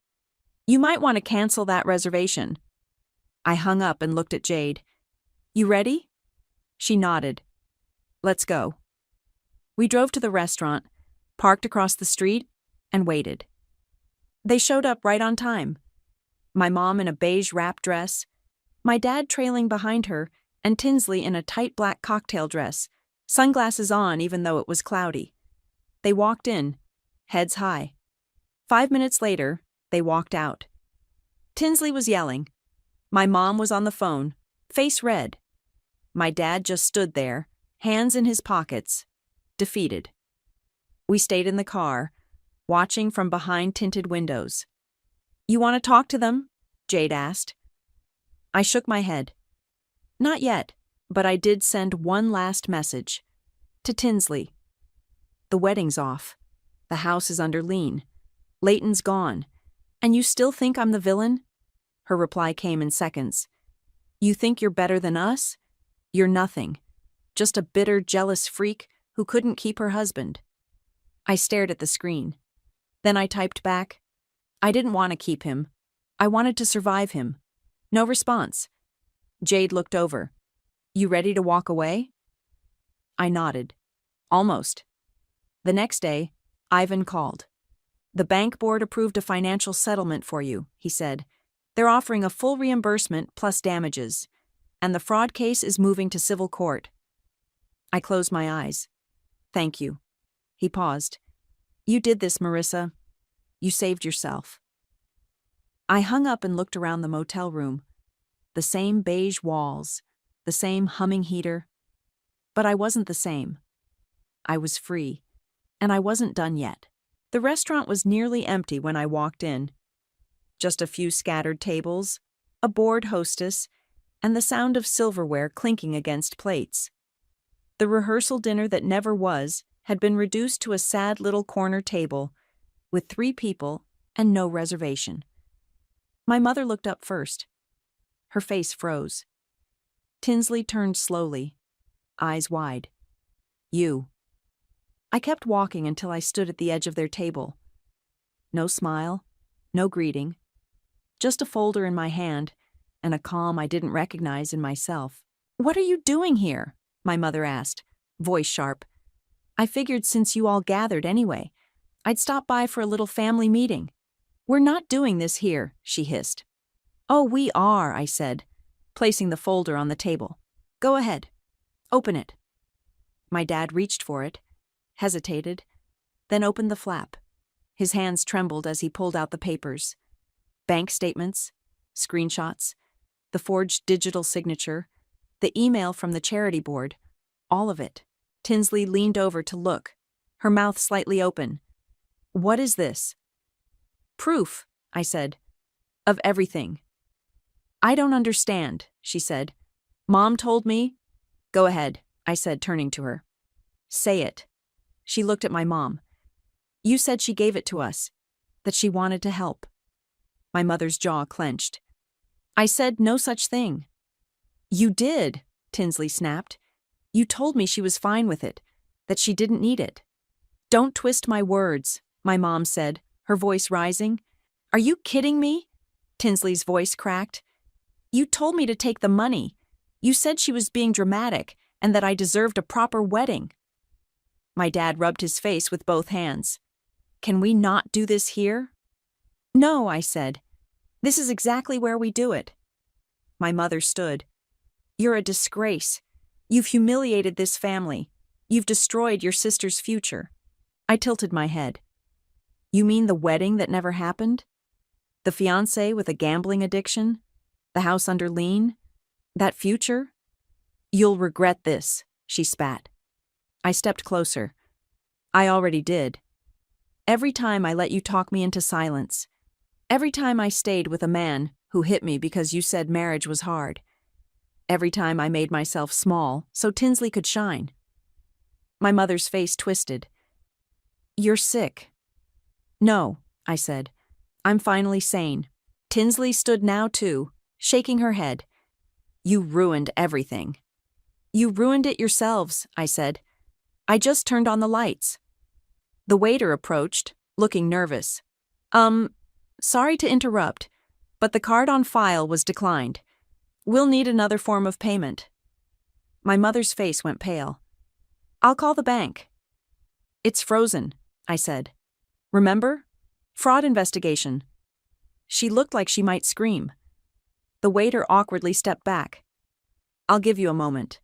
"You might want to cancel that reservation." I hung up and looked at Jade. "You ready?" She nodded. "Let's go." We drove to the restaurant, parked across the street, and waited. They showed up right on time. My mom in a beige wrap dress, my dad trailing behind her, and Tinsley in a tight black cocktail dress, sunglasses on even though it was cloudy. They walked in, heads high. 5 minutes later, they walked out. Tinsley was yelling. My mom was on the phone, face red. My dad just stood there, hands in his pockets, defeated. We stayed in the car, watching from behind tinted windows. "You want to talk to them?" Jade asked. I shook my head. "Not yet, but I did send one last message. To Tinsley. The wedding's off. The house is under lien. Leighton's gone. And you still think I'm the villain?" Her reply came in seconds. "You think you're better than us? You're nothing. Just a bitter, jealous freak who couldn't keep her husband." I stared at the screen. Then I typed back, "I didn't want to keep him. I wanted to survive him." No response. Jade looked over. "You ready to walk away?" I nodded. "Almost." The next day, Ivan called. "The bank board approved a financial settlement for you," he said. "They're offering a full reimbursement plus damages. And the fraud case is moving to civil court." I closed my eyes. "Thank you." He paused. "You did this, Marissa. You saved yourself." I hung up and looked around the motel room. The same beige walls, the same humming heater. But I wasn't the same. I was free, and I wasn't done yet. The restaurant was nearly empty when I walked in. Just a few scattered tables, a bored hostess, and the sound of silverware clinking against plates. The rehearsal dinner that never was had been reduced to a sad little corner table with 3 people and no reservation. My mother looked up first. Her face froze. Tinsley turned slowly, eyes wide. "You." I kept walking until I stood at the edge of their table. No smile, no greeting, just a folder in my hand and a calm I didn't recognize in myself. "What are you doing here?" my mother asked, voice sharp. "I figured since you all gathered anyway, I'd stop by for a little family meeting." "We're not doing this here," she hissed. "Oh, we are," I said, placing the folder on the table. "Go ahead. Open it." My dad reached for it, hesitated, then opened the flap. His hands trembled as he pulled out the papers. Bank statements, screenshots, the forged digital signature, the email from the charity board, all of it. Tinsley leaned over to look, her mouth slightly open. "What is this?" "Proof," I said, "of everything." "I don't understand," she said. "Mom told me—" "Go ahead," I said, turning to her. "Say it." She looked at my mom. "You said she gave it to us, that she wanted to help." My mother's jaw clenched. "I said no such thing." "You did," Tinsley snapped. "You told me she was fine with it, that she didn't need it." "Don't twist my words," my mom said, her voice rising. "Are you kidding me?" Tinsley's voice cracked. "You told me to take the money. You said she was being dramatic and that I deserved a proper wedding." My dad rubbed his face with both hands. "Can we not do this here?" "No," I said. "This is exactly where we do it." My mother stood. "You're a disgrace. You've humiliated this family. You've destroyed your sister's future." I tilted my head. You mean the wedding that never happened? The fiancé with a gambling addiction? The house under lien? That future? You'll regret this, she spat. I stepped closer. I already did. Every time I let you talk me into silence. Every time I stayed with a man who hit me because you said marriage was hard. Every time I made myself small so Tinsley could shine. My mother's face twisted. You're sick. No, I said. I'm finally sane. Tinsley stood now too, shaking her head. You ruined everything. You ruined it yourselves, I said. I just turned on the lights. The waiter approached, looking nervous. Sorry to interrupt, but the card on file was declined. We'll need another form of payment. My mother's face went pale. I'll call the bank. It's frozen, I said. Remember? Fraud investigation. She looked like she might scream. The waiter awkwardly stepped back. I'll give you a moment.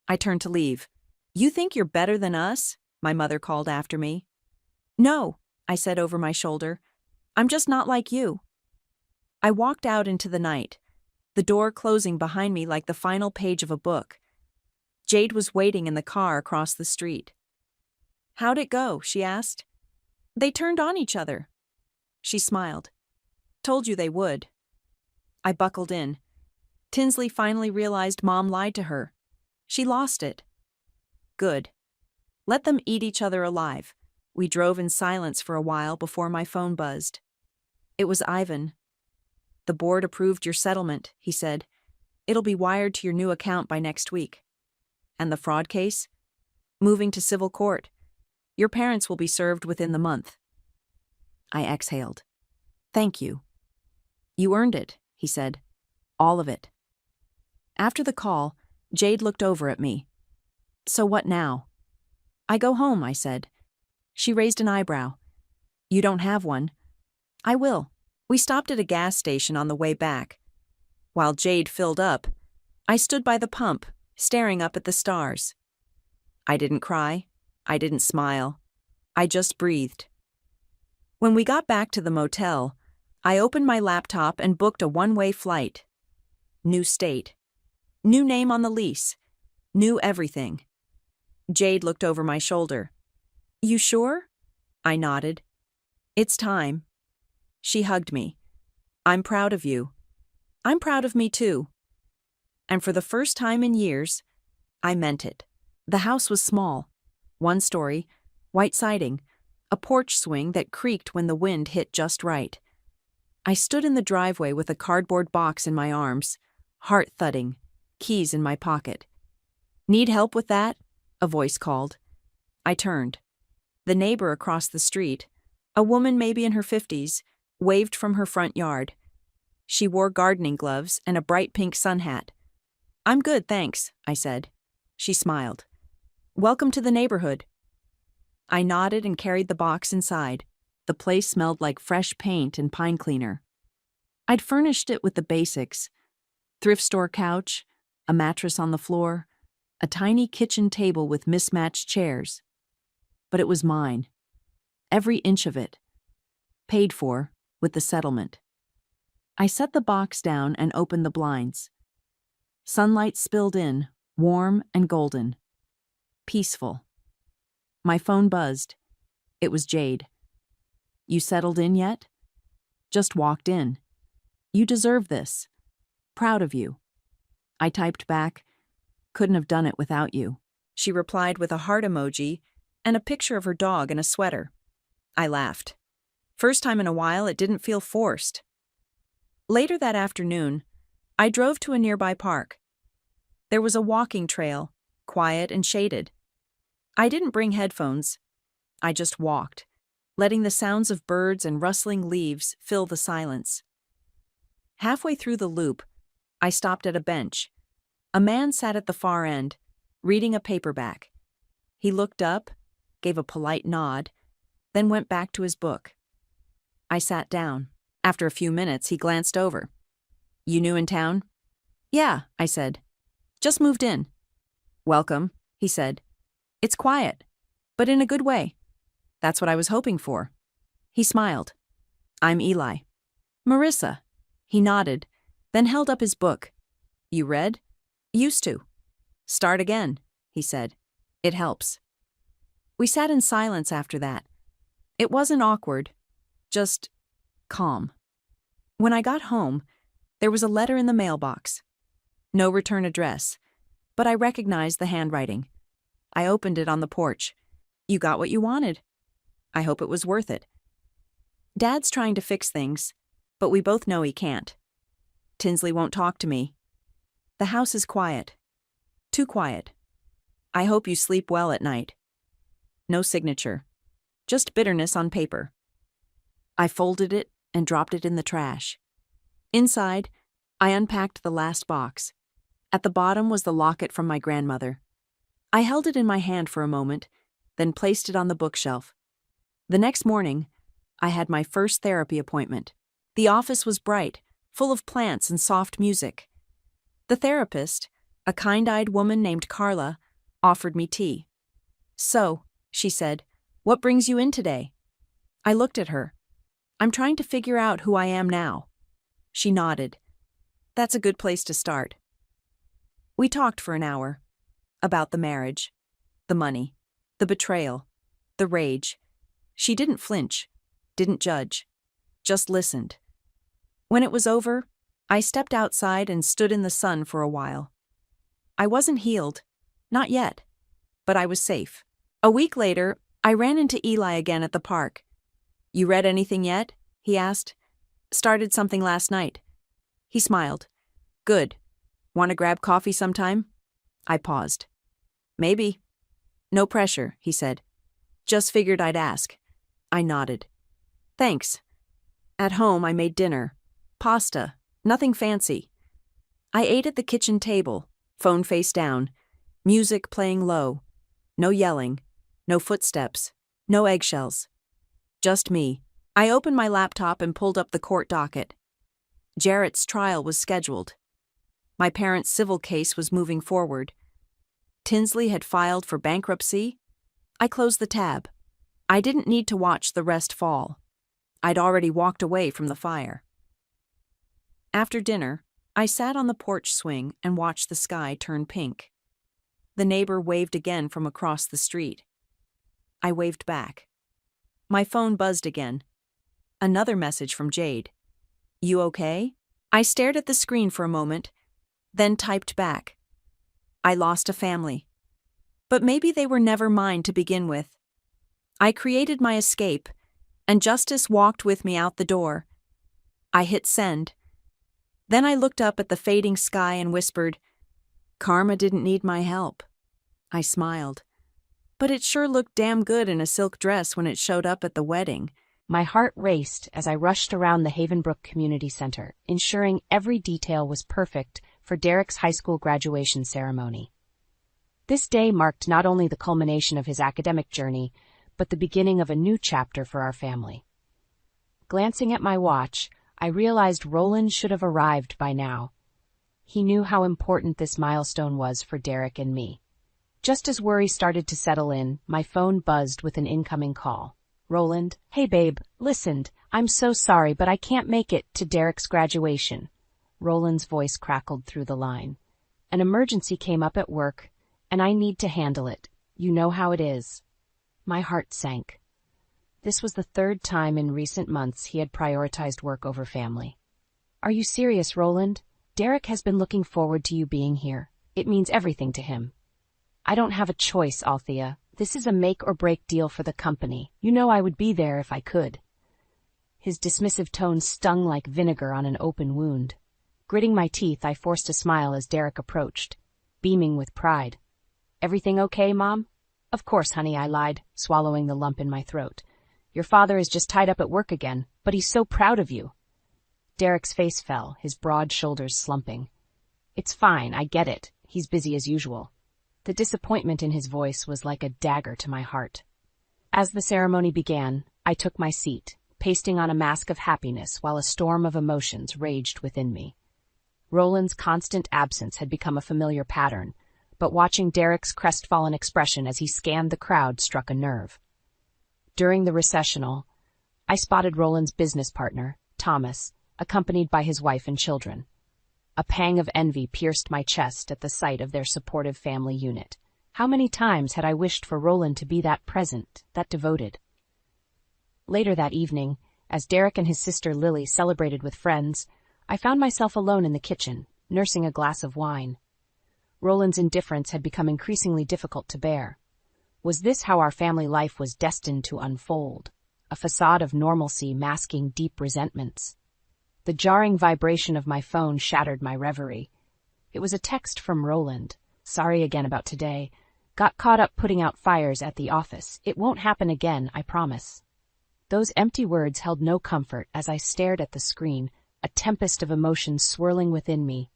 I turned to leave. You think you're better than us? My mother called after me. No, I said over my shoulder. I'm just not like you. I walked out into the night, the door closing behind me like the final page of a book. Jade was waiting in the car across the street. How'd it go? She asked. They turned on each other. She smiled. Told you they would. I buckled in. Tinsley finally realized Mom lied to her. She lost it. Good. Let them eat each other alive. We drove in silence for a while before my phone buzzed. It was Ivan. The board approved your settlement, he said. It'll be wired to your new account by next week. And the fraud case? Moving to civil court. Your parents will be served within the month. I exhaled. Thank you. You earned it, he said. All of it. After the call, Jade looked over at me. So what now? I go home, I said. She raised an eyebrow. You don't have one. I will. We stopped at a gas station on the way back. While Jade filled up, I stood by the pump, staring up at the stars. I didn't cry. I didn't smile. I just breathed. When we got back to the motel, I opened my laptop and booked a one-way flight. New state. New name on the lease. New everything. Jade looked over my shoulder. You sure? I nodded. It's time. She hugged me. I'm proud of you. I'm proud of me too. And for the first time in years, I meant it. The house was small. One story, white siding, a porch swing that creaked when the wind hit just right. I stood in the driveway with a cardboard box in my arms, heart thudding, keys in my pocket. Need help with that? A voice called. I turned. The neighbor across the street, a woman maybe in her 50s, waved from her front yard. She wore gardening gloves and a bright pink sun hat. I'm good, thanks, I said. She smiled. Welcome to the neighborhood. I nodded and carried the box inside. The place smelled like fresh paint and pine cleaner. I'd furnished it with the basics. Thrift store couch, a mattress on the floor, a tiny kitchen table with mismatched chairs. But it was mine. Every inch of it. Paid for with the settlement. I set the box down and opened the blinds. Sunlight spilled in, warm and golden. Peaceful. My phone buzzed. It was Jade. You settled in yet? Just walked in. You deserve this. Proud of you. I typed back, couldn't have done it without you. She replied with a heart emoji and a picture of her dog in a sweater. I laughed. First time in a while, it didn't feel forced. Later that afternoon, I drove to a nearby park. There was a walking trail, quiet and shaded. I didn't bring headphones. I just walked, letting the sounds of birds and rustling leaves fill the silence. Halfway through the loop, I stopped at a bench. A man sat at the far end, reading a paperback. He looked up, gave a polite nod, then went back to his book. I sat down. After a few minutes, he glanced over. You new in town? Yeah, I said. Just moved in. Welcome, he said. It's quiet, but in a good way. That's what I was hoping for. He smiled. I'm Eli. Marissa. He nodded, then held up his book. You read? Used to. Start again, he said. It helps. We sat in silence after that. It wasn't awkward, just calm. When I got home, there was a letter in the mailbox. No return address, but I recognized the handwriting. I opened it on the porch. You got what you wanted. I hope it was worth it. Dad's trying to fix things, but we both know he can't. Tinsley won't talk to me. The house is quiet. Too quiet. I hope you sleep well at night. No signature. Just bitterness on paper. I folded it and dropped it in the trash. Inside, I unpacked the last box. At the bottom was the locket from my grandmother. I held it in my hand for a moment, then placed it on the bookshelf. The next morning, I had my first therapy appointment. The office was bright, full of plants and soft music. The therapist, a kind-eyed woman named Carla, offered me tea. So, she said, what brings you in today? I looked at her. I'm trying to figure out who I am now. She nodded. That's a good place to start. We talked for an hour. About the marriage, the money, the betrayal, the rage. She didn't flinch, didn't judge, just listened. When it was over, I stepped outside and stood in the sun for a while. I wasn't healed, not yet, but I was safe. A week later, I ran into Eli again at the park. You read anything yet? He asked. Started something last night. He smiled. Good. Want to grab coffee sometime? I paused. Maybe. No pressure, he said. Just figured I'd ask. I nodded. Thanks. At home, I made dinner. Pasta. Nothing fancy. I ate at the kitchen table, phone face down, music playing low. No yelling. No footsteps. No eggshells. Just me. I opened my laptop and pulled up the court docket. Jarrett's trial was scheduled. My parents' civil case was moving forward. Tinsley had filed for bankruptcy. I closed the tab. I didn't need to watch the rest fall. I'd already walked away from the fire. After dinner, I sat on the porch swing and watched the sky turn pink. The neighbor waved again from across the street. I waved back. My phone buzzed again. Another message from Jade. You okay? I stared at the screen for a moment, then typed back. I lost a family. But maybe they were never mine to begin with. I created my escape, and justice walked with me out the door. I hit send. Then I looked up at the fading sky and whispered, Karma didn't need my help. I smiled. But it sure looked damn good in a silk dress when it showed up at the wedding. My heart raced as I rushed around the Havenbrook Community Center, ensuring every detail was perfect for Derek's high school graduation ceremony. This day marked not only the culmination of his academic journey, but the beginning of a new chapter for our family. Glancing at my watch, I realized Roland should have arrived by now. He knew how important this milestone was for Derek and me. Just as worry started to settle in, my phone buzzed with an incoming call. Roland, hey babe, listened, I'm so sorry, but I can't make it to Derek's graduation. Roland's voice crackled through the line. An emergency came up at work, and I need to handle it. You know how it is. My heart sank. This was the third time in recent months he had prioritized work over family. Are you serious, Roland? Derek has been looking forward to you being here. It means everything to him. I don't have a choice, Althea. This is a make-or-break deal for the company. You know I would be there if I could. His dismissive tone stung like vinegar on an open wound. Gritting my teeth, I forced a smile as Derek approached, beaming with pride. Everything okay, Mom? Of course, honey, I lied, swallowing the lump in my throat. Your father is just tied up at work again, but he's so proud of you. Derek's face fell, his broad shoulders slumping. It's fine, I get it. He's busy as usual. The disappointment in his voice was like a dagger to my heart. As the ceremony began, I took my seat, pasting on a mask of happiness while a storm of emotions raged within me. Roland's constant absence had become a familiar pattern, but watching Derek's crestfallen expression as he scanned the crowd struck a nerve. During the recessional, I spotted Roland's business partner, Thomas, accompanied by his wife and children. A pang of envy pierced my chest at the sight of their supportive family unit. How many times had I wished for Roland to be that present, that devoted? Later that evening, as Derek and his sister Lily celebrated with friends, I found myself alone in the kitchen, nursing a glass of wine. Roland's indifference had become increasingly difficult to bear. Was this how our family life was destined to unfold? A facade of normalcy masking deep resentments. The jarring vibration of my phone shattered my reverie. It was a text from Roland. Sorry again about today. Got caught up putting out fires at the office. It won't happen again, I promise. Those empty words held no comfort as I stared at the screen, a tempest of emotions swirling within me.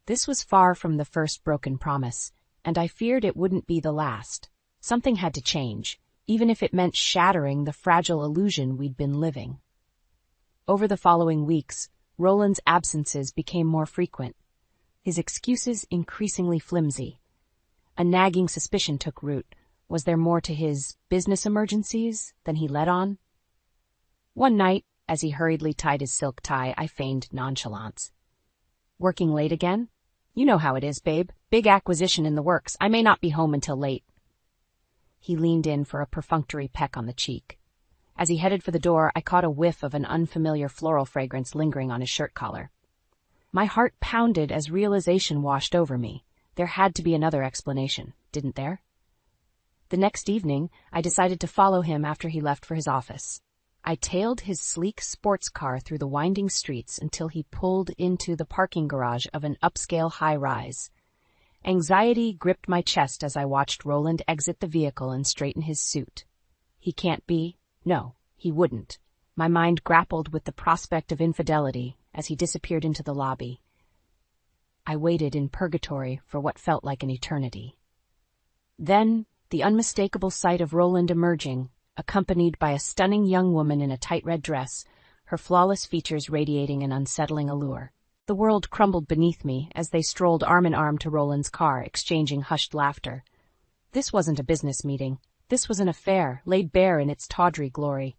This was far from the first broken promise, and I feared it wouldn't be the last. Something had to change, even if it meant shattering the fragile illusion we'd been living. Over the following weeks, Roland's absences became more frequent, his excuses increasingly flimsy. A nagging suspicion took root. Was there more to his business emergencies than he let on? One night, as he hurriedly tied his silk tie, I feigned nonchalance. Working late again? You know how it is, babe. Big acquisition in the works. I may not be home until late. He leaned in for a perfunctory peck on the cheek. As he headed for the door, I caught a whiff of an unfamiliar floral fragrance lingering on his shirt collar. My heart pounded as realization washed over me. There had to be another explanation, didn't there? The next evening, I decided to follow him after he left for his office. I tailed his sleek sports car through the winding streets until he pulled into the parking garage of an upscale high-rise. Anxiety gripped my chest as I watched Roland exit the vehicle and straighten his suit. He can't be. No, he wouldn't. My mind grappled with the prospect of infidelity as he disappeared into the lobby. I waited in purgatory for what felt like an eternity. Then, the unmistakable sight of Roland emerging, accompanied by a stunning young woman in a tight red dress, her flawless features radiating an unsettling allure. The world crumbled beneath me as they strolled arm in arm to Roland's car, exchanging hushed laughter. This wasn't a business meeting. This was an affair, laid bare in its tawdry glory.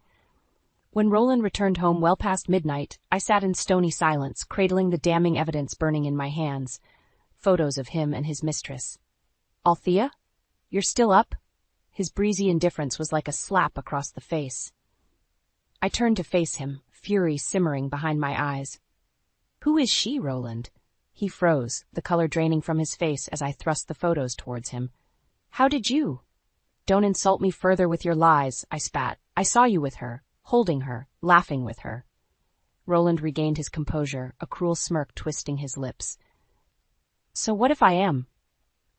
When Roland returned home well past midnight, I sat in stony silence, cradling the damning evidence burning in my hands. Photos of him and his mistress. Althea? You're still up? His breezy indifference was like a slap across the face. I turned to face him, fury simmering behind my eyes. Who is she, Roland? He froze, the color draining from his face as I thrust the photos towards him. How did you? Don't insult me further with your lies, I spat. I saw you with her, holding her, laughing with her. Roland regained his composure, a cruel smirk twisting his lips. So what if I am?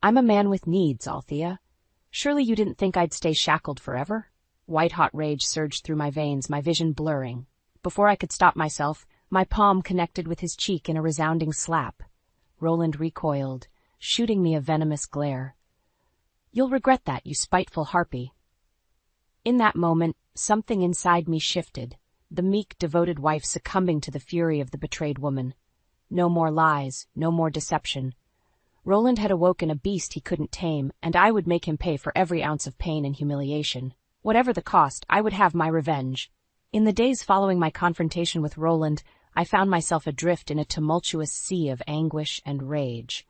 I'm a man with needs, Althea. Surely you didn't think I'd stay shackled forever? White-hot rage surged through my veins, my vision blurring. Before I could stop myself, my palm connected with his cheek in a resounding slap. Roland recoiled, shooting me a venomous glare. You'll regret that, you spiteful harpy. In that moment, something inside me shifted, the meek, devoted wife succumbing to the fury of the betrayed woman. No more lies, no more deception. Roland had awoken a beast he couldn't tame, and I would make him pay for every ounce of pain and humiliation. Whatever the cost, I would have my revenge. In the days following my confrontation with Roland, I found myself adrift in a tumultuous sea of anguish and rage.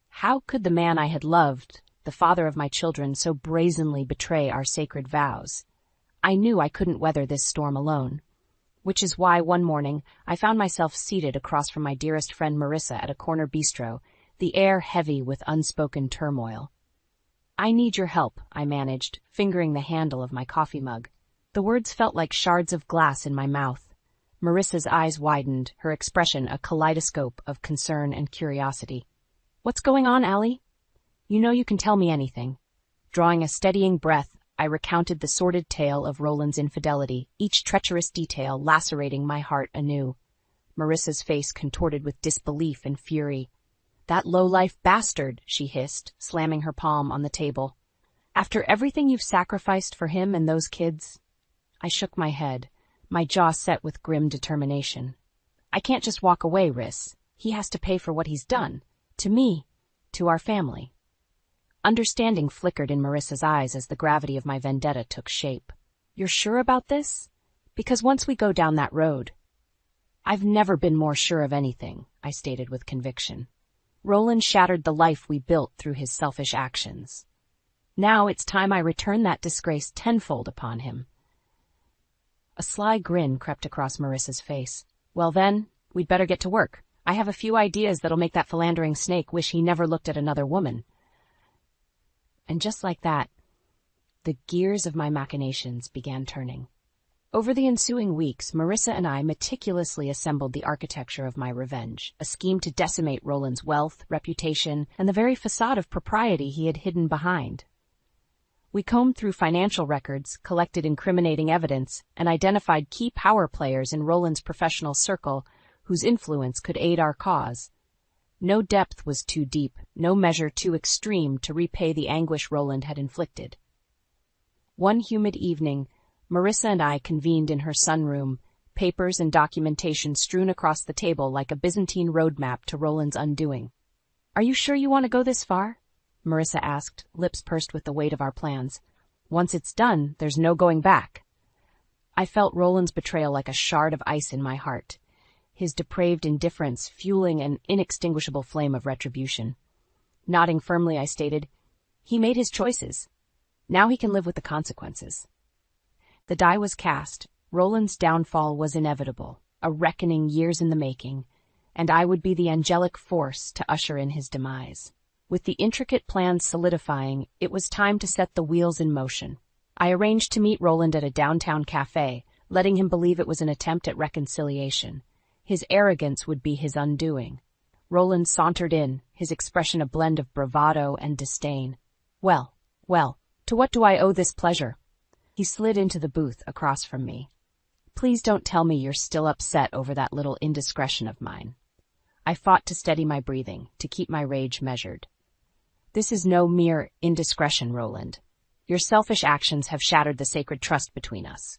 How could the man I had loved, the father of my children, so brazenly betray our sacred vows? I knew I couldn't weather this storm alone. Which is why one morning I found myself seated across from my dearest friend Marissa at a corner bistro, the air heavy with unspoken turmoil. I need your help, I managed, fingering the handle of my coffee mug. The words felt like shards of glass in my mouth. Marissa's eyes widened, her expression a kaleidoscope of concern and curiosity. What's going on, Allie? You know you can tell me anything. Drawing a steadying breath, I recounted the sordid tale of Roland's infidelity, each treacherous detail lacerating my heart anew. Marissa's face contorted with disbelief and fury. That low-life bastard, she hissed, slamming her palm on the table. After everything you've sacrificed for him and those kids? I shook my head, my jaw set with grim determination. I can't just walk away, Riss. He has to pay for what he's done. To me. To our family. Understanding flickered in Marissa's eyes as the gravity of my vendetta took shape. You're sure about this? Because once we go down that road, I've never been more sure of anything, I stated with conviction. Roland shattered the life we built through his selfish actions. Now it's time I return that disgrace tenfold upon him. A sly grin crept across Marissa's face. Well then, we'd better get to work. I have a few ideas that'll make that philandering snake wish he never looked at another woman. And just like that, the gears of my machinations began turning. Over the ensuing weeks, Marissa and I meticulously assembled the architecture of my revenge, a scheme to decimate Roland's wealth, reputation, and the very facade of propriety he had hidden behind. We combed through financial records, collected incriminating evidence, and identified key power players in Roland's professional circle whose influence could aid our cause. No depth was too deep, no measure too extreme to repay the anguish Roland had inflicted. One humid evening, Marissa and I convened in her sunroom, papers and documentation strewn across the table like a Byzantine roadmap to Roland's undoing. "Are you sure you want to go this far?" Marissa asked, lips pursed with the weight of our plans. "Once it's done, there's no going back." I felt Roland's betrayal like a shard of ice in my heart, his depraved indifference fueling an inextinguishable flame of retribution. Nodding firmly, I stated, "He made his choices. Now he can live with the consequences." The die was cast. Roland's downfall was inevitable, a reckoning years in the making, and I would be the angelic force to usher in his demise. With the intricate plans solidifying, it was time to set the wheels in motion. I arranged to meet Roland at a downtown cafe, letting him believe it was an attempt at reconciliation. His arrogance would be his undoing. Roland sauntered in, his expression a blend of bravado and disdain. Well, to what do I owe this pleasure?" He slid into the booth across from me. "Please don't tell me you're still upset over that little indiscretion of mine." I fought to steady my breathing, to keep my rage measured. "This is no mere indiscretion, Roland. Your selfish actions have shattered the sacred trust between us."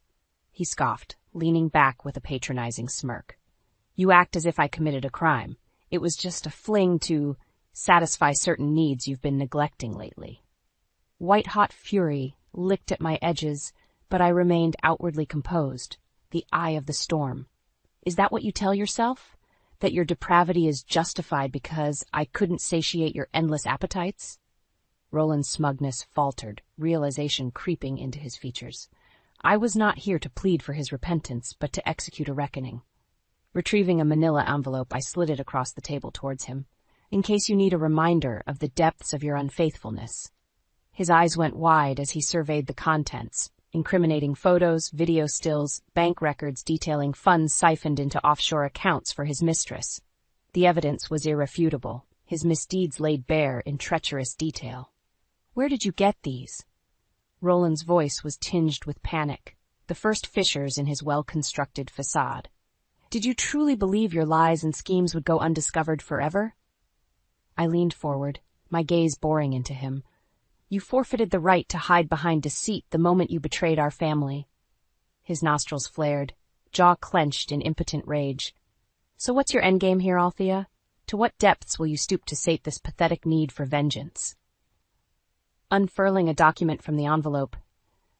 He scoffed, leaning back with a patronizing smirk. "You act as if I committed a crime. It was just a fling to satisfy certain needs you've been neglecting lately." White-hot fury licked at my edges, but I remained outwardly composed, the eye of the storm. "Is that what you tell yourself? That your depravity is justified because I couldn't satiate your endless appetites?" Roland's smugness faltered, realization creeping into his features. I was not here to plead for his repentance, but to execute a reckoning. Retrieving a manila envelope, I slid it across the table towards him. "In case you need a reminder of the depths of your unfaithfulness." His eyes went wide as he surveyed the contents, incriminating photos, video stills, bank records detailing funds siphoned into offshore accounts for his mistress. The evidence was irrefutable, his misdeeds laid bare in treacherous detail. "Where did you get these?" Roland's voice was tinged with panic, the first fissures in his well-constructed facade. "Did you truly believe your lies and schemes would go undiscovered forever?" I leaned forward, my gaze boring into him. "You forfeited the right to hide behind deceit the moment you betrayed our family." His nostrils flared, jaw clenched in impotent rage. "So what's your endgame here, Althea? To what depths will you stoop to sate this pathetic need for vengeance?" Unfurling a document from the envelope,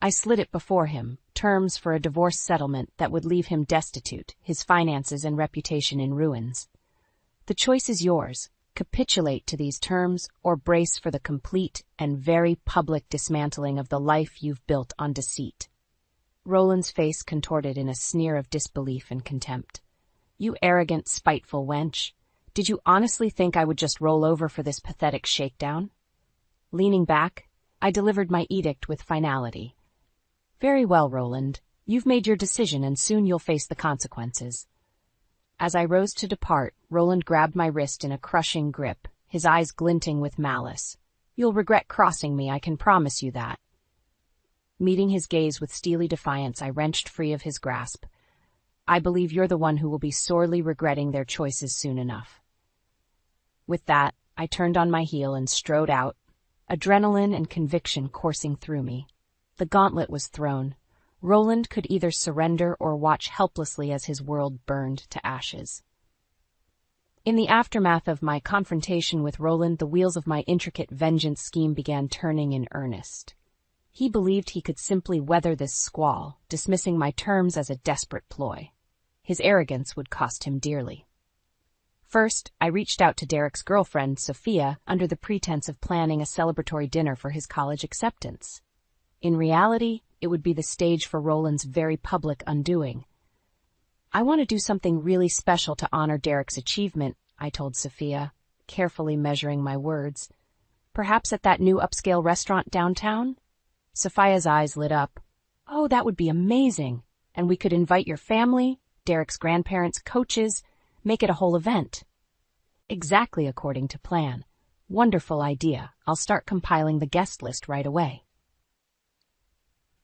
I slid it before him, terms for a divorce settlement that would leave him destitute, his finances and reputation in ruins. "The choice is yours. Capitulate to these terms or brace for the complete and very public dismantling of the life you've built on deceit." Roland's face contorted in a sneer of disbelief and contempt. "You arrogant, spiteful wench. Did you honestly think I would just roll over for this pathetic shakedown?" Leaning back, I delivered my edict with finality. "Very well, Roland. You've made your decision and soon you'll face the consequences." As I rose to depart, Roland grabbed my wrist in a crushing grip, his eyes glinting with malice. "You'll regret crossing me, I can promise you that." Meeting his gaze with steely defiance, I wrenched free of his grasp. "I believe you're the one who will be sorely regretting their choices soon enough." With that, I turned on my heel and strode out, adrenaline and conviction coursing through me. The gauntlet was thrown. Roland could either surrender or watch helplessly as his world burned to ashes. In the aftermath of my confrontation with Roland, the wheels of my intricate vengeance scheme began turning in earnest. He believed he could simply weather this squall, dismissing my terms as a desperate ploy. His arrogance would cost him dearly. First, I reached out to Derek's girlfriend, Sophia, under the pretense of planning a celebratory dinner for his college acceptance. In reality, it would be the stage for Roland's very public undoing. "I want to do something really special to honor Derek's achievement," I told Sophia, carefully measuring my words. "Perhaps at that new upscale restaurant downtown?" Sophia's eyes lit up. "Oh, that would be amazing. And we could invite your family, Derek's grandparents, coaches, make it a whole event." Exactly according to plan. Wonderful idea. I'll start compiling the guest list right away.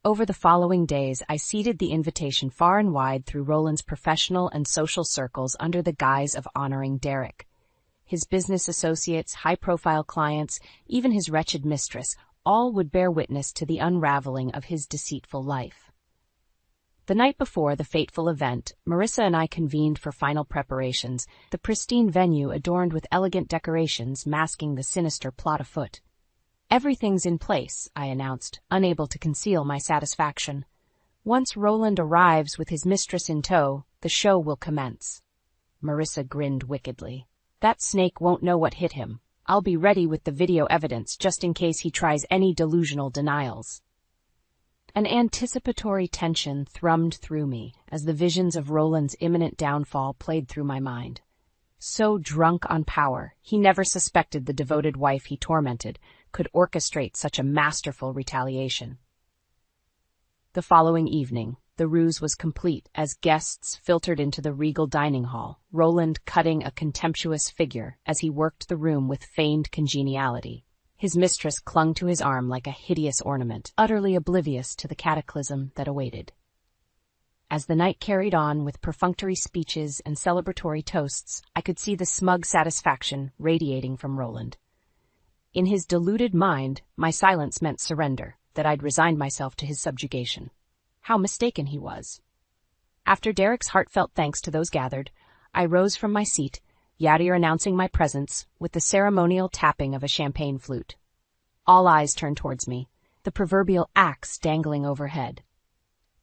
Over the following days, I seeded the invitation far and wide through Roland's professional and social circles under the guise of honoring Derek. His business associates, high-profile clients, even his wretched mistress, all would bear witness to the unraveling of his deceitful life. The night before the fateful event, Marissa and I convened for final preparations, the pristine venue adorned with elegant decorations masking the sinister plot afoot. "Everything's in place," I announced, unable to conceal my satisfaction. "Once Roland arrives with his mistress in tow, the show will commence." Marissa grinned wickedly. "That snake won't know what hit him. I'll be ready with the video evidence just in case he tries any delusional denials." An anticipatory tension thrummed through me as the visions of Roland's imminent downfall played through my mind. So drunk on power, he never suspected the devoted wife he tormented could orchestrate such a masterful retaliation. The following evening, the ruse was complete as guests filtered into the regal dining hall, Roland cutting a contemptuous figure as he worked the room with feigned congeniality. His mistress clung to his arm like a hideous ornament, utterly oblivious to the cataclysm that awaited. As the night carried on with perfunctory speeches and celebratory toasts, I could see the smug satisfaction radiating from Roland. In his deluded mind, my silence meant surrender, that I'd resigned myself to his subjugation. How mistaken he was. After Derek's heartfelt thanks to those gathered, I rose from my seat, Yadier announcing my presence with the ceremonial tapping of a champagne flute. All eyes turned towards me, the proverbial axe dangling overhead.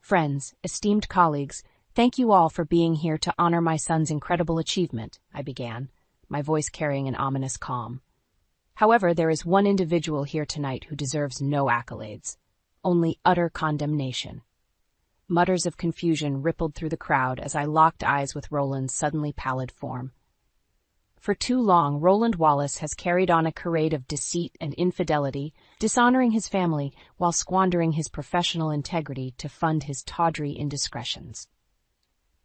"Friends, esteemed colleagues, thank you all for being here to honor my son's incredible achievement," I began, my voice carrying an ominous calm. "However, there is one individual here tonight who deserves no accolades, only utter condemnation." Mutters of confusion rippled through the crowd as I locked eyes with Roland's suddenly pallid form. For too long, Roland Wallace has carried on a charade of deceit and infidelity, dishonoring his family while squandering his professional integrity to fund his tawdry indiscretions.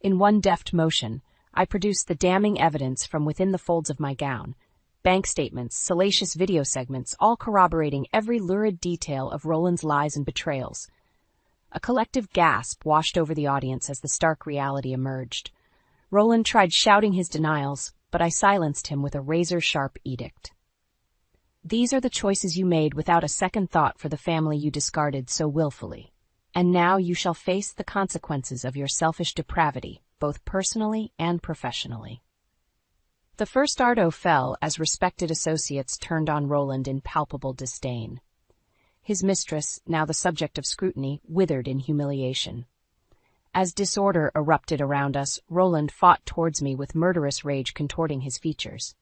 In one deft motion, I produced the damning evidence from within the folds of my gown, bank statements, salacious video segments, all corroborating every lurid detail of Roland's lies and betrayals. A collective gasp washed over the audience as the stark reality emerged. Roland tried shouting his denials, but I silenced him with a razor-sharp edict. "These are the choices you made without a second thought for the family you discarded so willfully. And now you shall face the consequences of your selfish depravity, both personally and professionally." The first ardo fell as respected associates turned on Roland in palpable disdain. His mistress, now the subject of scrutiny, withered in humiliation. As disorder erupted around us, Roland fought towards me with murderous rage contorting his features.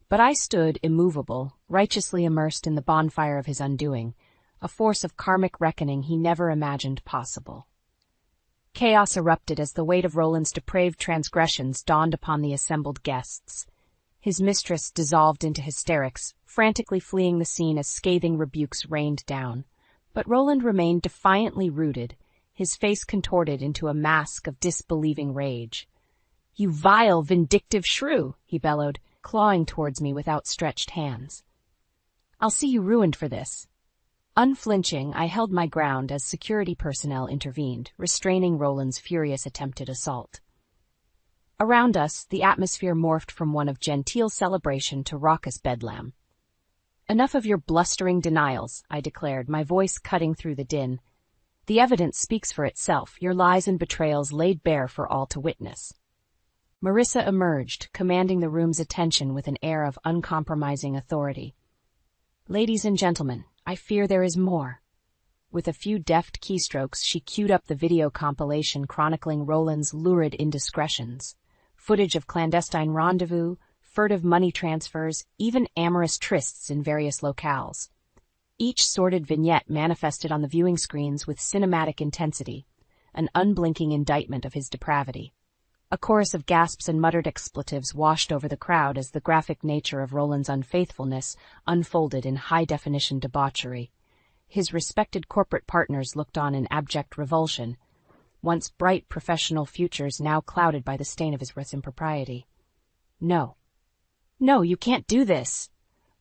But I stood immovable, righteously immersed in the bonfire of his undoing, a force of karmic reckoning he never imagined possible. Chaos erupted as the weight of Roland's depraved transgressions dawned upon the assembled guests. His mistress dissolved into hysterics, frantically fleeing the scene as scathing rebukes rained down. But Roland remained defiantly rooted, his face contorted into a mask of disbelieving rage. "You vile, vindictive shrew!" he bellowed, clawing towards me with outstretched hands. "I'll see you ruined for this." Unflinching, I held my ground as security personnel intervened, restraining Roland's furious attempted assault. Around us, the atmosphere morphed from one of genteel celebration to raucous bedlam. "Enough of your blustering denials," I declared, my voice cutting through the din. "The evidence speaks for itself, your lies and betrayals laid bare for all to witness." Marissa emerged, commanding the room's attention with an air of uncompromising authority. "Ladies and gentlemen, I fear there is more." With a few deft keystrokes, she queued up the video compilation chronicling Roland's lurid indiscretions. Footage of clandestine rendezvous, furtive money transfers, even amorous trysts in various locales. Each sordid vignette manifested on the viewing screens with cinematic intensity, an unblinking indictment of his depravity. A chorus of gasps and muttered expletives washed over the crowd as the graphic nature of Roland's unfaithfulness unfolded in high-definition debauchery. His respected corporate partners looked on in abject revulsion, once bright professional futures now clouded by the stain of his impropriety. No. No, you can't do this!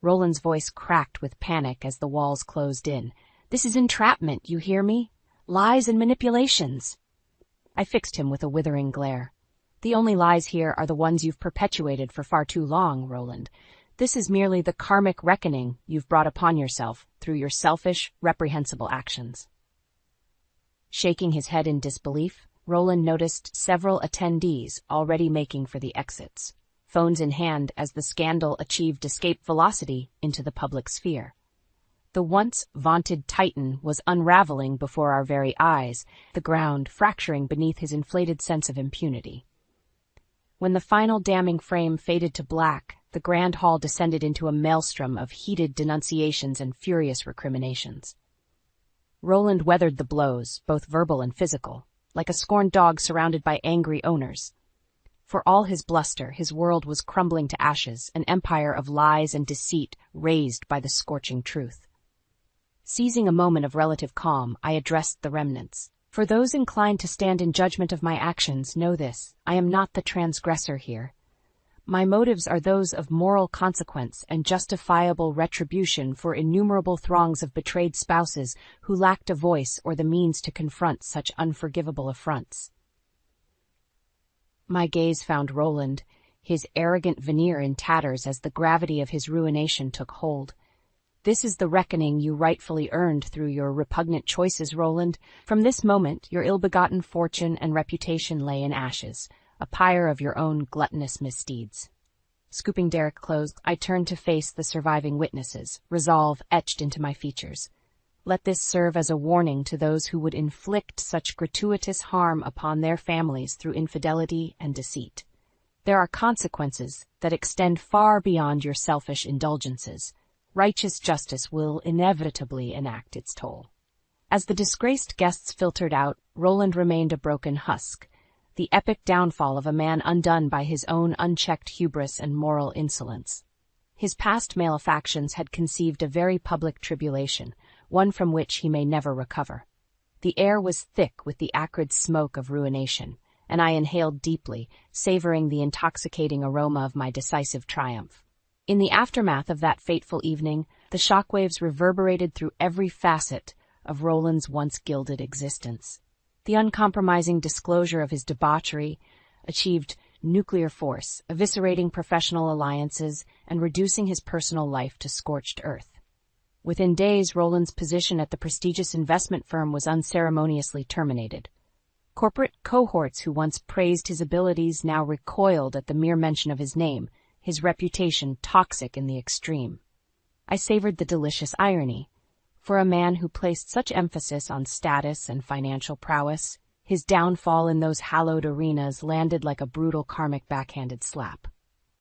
Roland's voice cracked with panic as the walls closed in. This is entrapment, you hear me? Lies and manipulations. I fixed him with a withering glare. The only lies here are the ones you've perpetuated for far too long, Roland. This is merely the karmic reckoning you've brought upon yourself through your selfish, reprehensible actions. Shaking his head in disbelief, Roland noticed several attendees already making for the exits, phones in hand as the scandal achieved escape velocity into the public sphere. The once vaunted Titan was unraveling before our very eyes, the ground fracturing beneath his inflated sense of impunity. When the final damning frame faded to black, the grand hall descended into a maelstrom of heated denunciations and furious recriminations. Roland weathered the blows, both verbal and physical, like a scorned dog surrounded by angry owners. For all his bluster, his world was crumbling to ashes, an empire of lies and deceit razed by the scorching truth. Seizing a moment of relative calm, I addressed the remnants. For those inclined to stand in judgment of my actions, know this: I am not the transgressor here. My motives are those of moral consequence and justifiable retribution for innumerable throngs of betrayed spouses who lacked a voice or the means to confront such unforgivable affronts. My gaze found Roland, his arrogant veneer in tatters as the gravity of his ruination took hold. This is the reckoning you rightfully earned through your repugnant choices, Roland. From this moment, your ill-begotten fortune and reputation lay in ashes, a pyre of your own gluttonous misdeeds. Scooping Derek close, I turned to face the surviving witnesses, resolve etched into my features. Let this serve as a warning to those who would inflict such gratuitous harm upon their families through infidelity and deceit. There are consequences that extend far beyond your selfish indulgences. Righteous justice will inevitably enact its toll. As the disgraced guests filtered out, Roland remained a broken husk, the epic downfall of a man undone by his own unchecked hubris and moral insolence. His past malefactions had conceived a very public tribulation, one from which he may never recover. The air was thick with the acrid smoke of ruination, and I inhaled deeply, savoring the intoxicating aroma of my decisive triumph. In the aftermath of that fateful evening, the shockwaves reverberated through every facet of Roland's once gilded existence. The uncompromising disclosure of his debauchery achieved nuclear force, eviscerating professional alliances and reducing his personal life to scorched earth. Within days, Roland's position at the prestigious investment firm was unceremoniously terminated. Corporate cohorts who once praised his abilities now recoiled at the mere mention of his name, his reputation toxic in the extreme. I savored the delicious irony. For a man who placed such emphasis on status and financial prowess, his downfall in those hallowed arenas landed like a brutal karmic backhanded slap.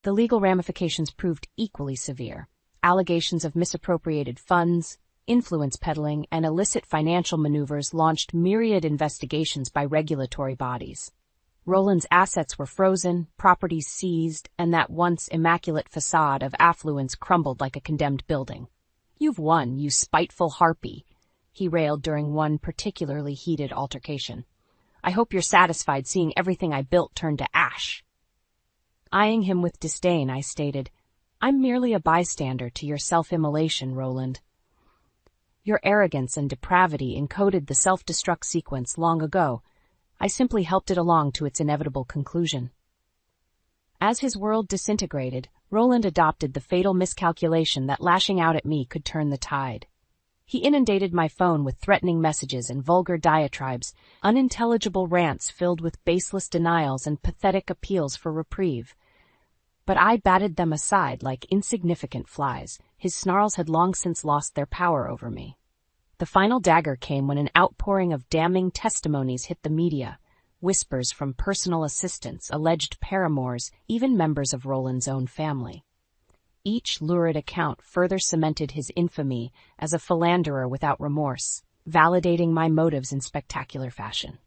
The legal ramifications proved equally severe. Allegations of misappropriated funds, influence peddling, and illicit financial maneuvers launched myriad investigations by regulatory bodies. Roland's assets were frozen, properties seized, and that once immaculate facade of affluence crumbled like a condemned building. "You've won, you spiteful harpy," he railed during one particularly heated altercation. "I hope you're satisfied seeing everything I built turn to ash." Eyeing him with disdain, I stated, "I'm merely a bystander to your self-immolation, Roland. Your arrogance and depravity encoded the self-destruct sequence long ago. I simply helped it along to its inevitable conclusion." As his world disintegrated, Roland adopted the fatal miscalculation that lashing out at me could turn the tide. He inundated my phone with threatening messages and vulgar diatribes, unintelligible rants filled with baseless denials and pathetic appeals for reprieve. But I batted them aside like insignificant flies. His snarls had long since lost their power over me. The final dagger came when an outpouring of damning testimonies hit the media. Whispers from personal assistants, alleged paramours, even members of Roland's own family. Each lurid account further cemented his infamy as a philanderer without remorse, validating my motives in spectacular fashion.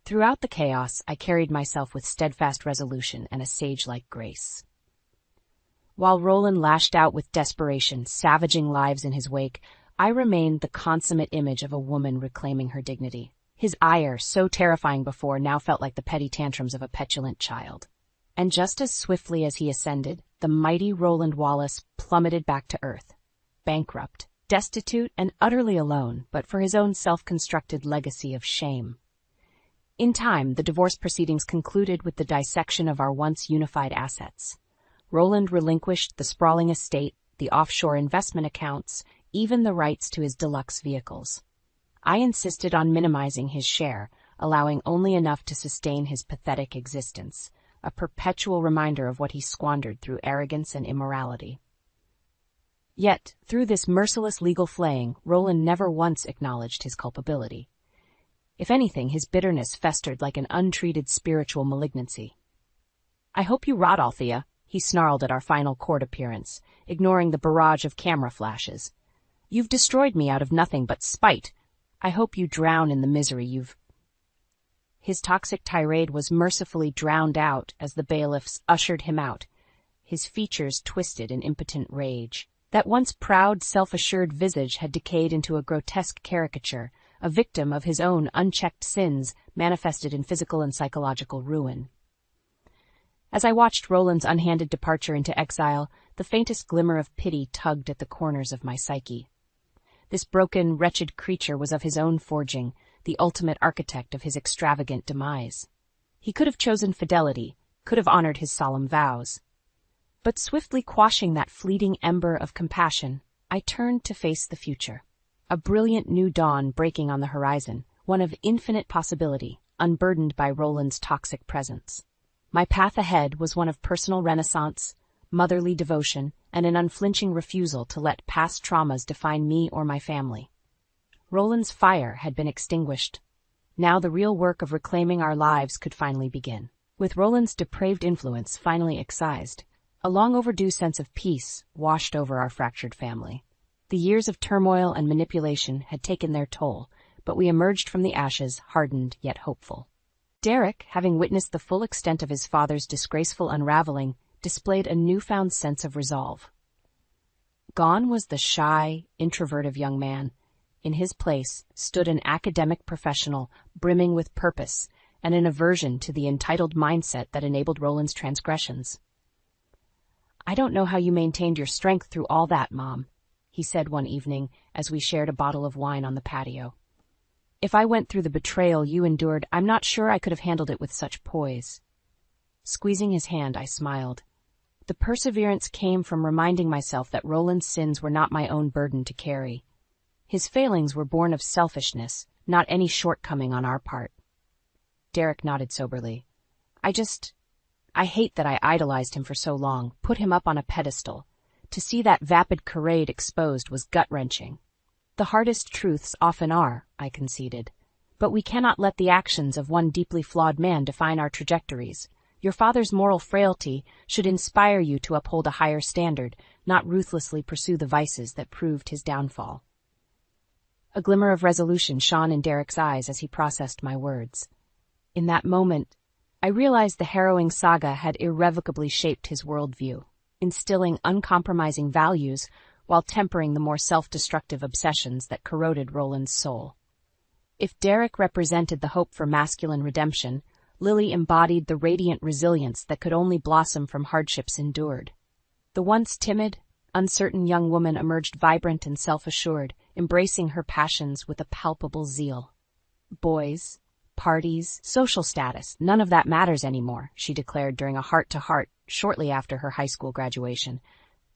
Throughout the chaos, I carried myself with steadfast resolution and a sage-like grace. While Roland lashed out with desperation, savaging lives in his wake, I remained the consummate image of a woman reclaiming her dignity. His ire, so terrifying before, now felt like the petty tantrums of a petulant child. And just as swiftly as he ascended, the mighty Roland Wallace plummeted back to earth, bankrupt, destitute, and utterly alone, but for his own self-constructed legacy of shame. In time, the divorce proceedings concluded with the dissection of our once unified assets. Roland relinquished the sprawling estate, the offshore investment accounts, even the rights to his deluxe vehicles. I insisted on minimizing his share, allowing only enough to sustain his pathetic existence, a perpetual reminder of what he squandered through arrogance and immorality. Yet, through this merciless legal flaying, Roland never once acknowledged his culpability. If anything, his bitterness festered like an untreated spiritual malignancy. "I hope you rot, Althea," he snarled at our final court appearance, ignoring the barrage of camera flashes. "You've destroyed me out of nothing but spite. I hope you drown in the misery you've—" His toxic tirade was mercifully drowned out as the bailiffs ushered him out, his features twisted in impotent rage. That once proud, self-assured visage had decayed into a grotesque caricature, a victim of his own unchecked sins manifested in physical and psychological ruin. As I watched Roland's unhanded departure into exile, the faintest glimmer of pity tugged at the corners of my psyche. This broken, wretched creature was of his own forging, the ultimate architect of his extravagant demise. He could have chosen fidelity, could have honored his solemn vows. But swiftly quashing that fleeting ember of compassion, I turned to face the future. A brilliant new dawn breaking on the horizon, one of infinite possibility, unburdened by Roland's toxic presence. My path ahead was one of personal renaissance, motherly devotion, and an unflinching refusal to let past traumas define me or my family. Roland's fire had been extinguished. Now the real work of reclaiming our lives could finally begin. With Roland's depraved influence finally excised, a long-overdue sense of peace washed over our fractured family. The years of turmoil and manipulation had taken their toll, but we emerged from the ashes hardened yet hopeful. Derek, having witnessed the full extent of his father's disgraceful unraveling, displayed a newfound sense of resolve. Gone was the shy, introverted young man. In his place stood an academic professional brimming with purpose and an aversion to the entitled mindset that enabled Roland's transgressions. "I don't know how you maintained your strength through all that, Mom," he said one evening as we shared a bottle of wine on the patio. "If I went through the betrayal you endured, I'm not sure I could have handled it with such poise." Squeezing his hand, I smiled. The perseverance came from reminding myself that Roland's sins were not my own burden to carry. His failings were born of selfishness, not any shortcoming on our part. Derek nodded soberly. I hate that I idolized him for so long, put him up on a pedestal. To see that vapid charade exposed was gut-wrenching. The hardest truths often are, I conceded. But we cannot let the actions of one deeply flawed man define our trajectories. Your father's moral frailty should inspire you to uphold a higher standard, not ruthlessly pursue the vices that proved his downfall. A glimmer of resolution shone in Derek's eyes as he processed my words. In that moment, I realized the harrowing saga had irrevocably shaped his worldview, instilling uncompromising values while tempering the more self-destructive obsessions that corroded Roland's soul. If Derek represented the hope for masculine redemption, Lily embodied the radiant resilience that could only blossom from hardships endured. The once timid, uncertain young woman emerged vibrant and self-assured, embracing her passions with a palpable zeal. "Boys, parties, social status, none of that matters anymore," she declared during a heart-to-heart shortly after her high school graduation.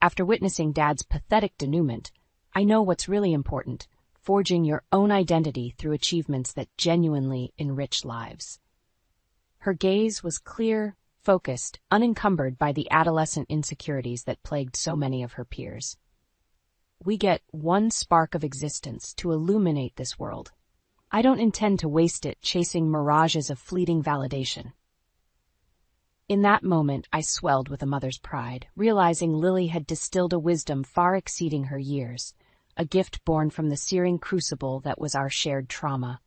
"After witnessing Dad's pathetic denouement, I know what's really important, forging your own identity through achievements that genuinely enrich lives." Her gaze was clear, focused, unencumbered by the adolescent insecurities that plagued so many of her peers. we get one spark of existence to illuminate this world. I don't intend to waste it chasing mirages of fleeting validation. In that moment, I swelled with a mother's pride, realizing Lily had distilled a wisdom far exceeding her years, a gift born from the searing crucible that was our shared trauma.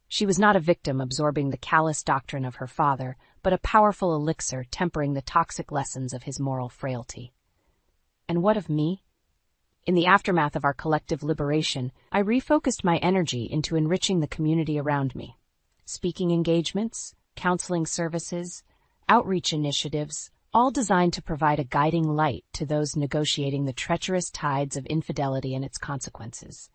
She was not a victim absorbing the callous doctrine of her father, but a powerful elixir tempering the toxic lessons of his moral frailty. And what of me? In the aftermath of our collective liberation, I refocused my energy into enriching the community around me. Speaking engagements, counseling services, outreach initiatives, all designed to provide a guiding light to those negotiating the treacherous tides of infidelity and its consequences.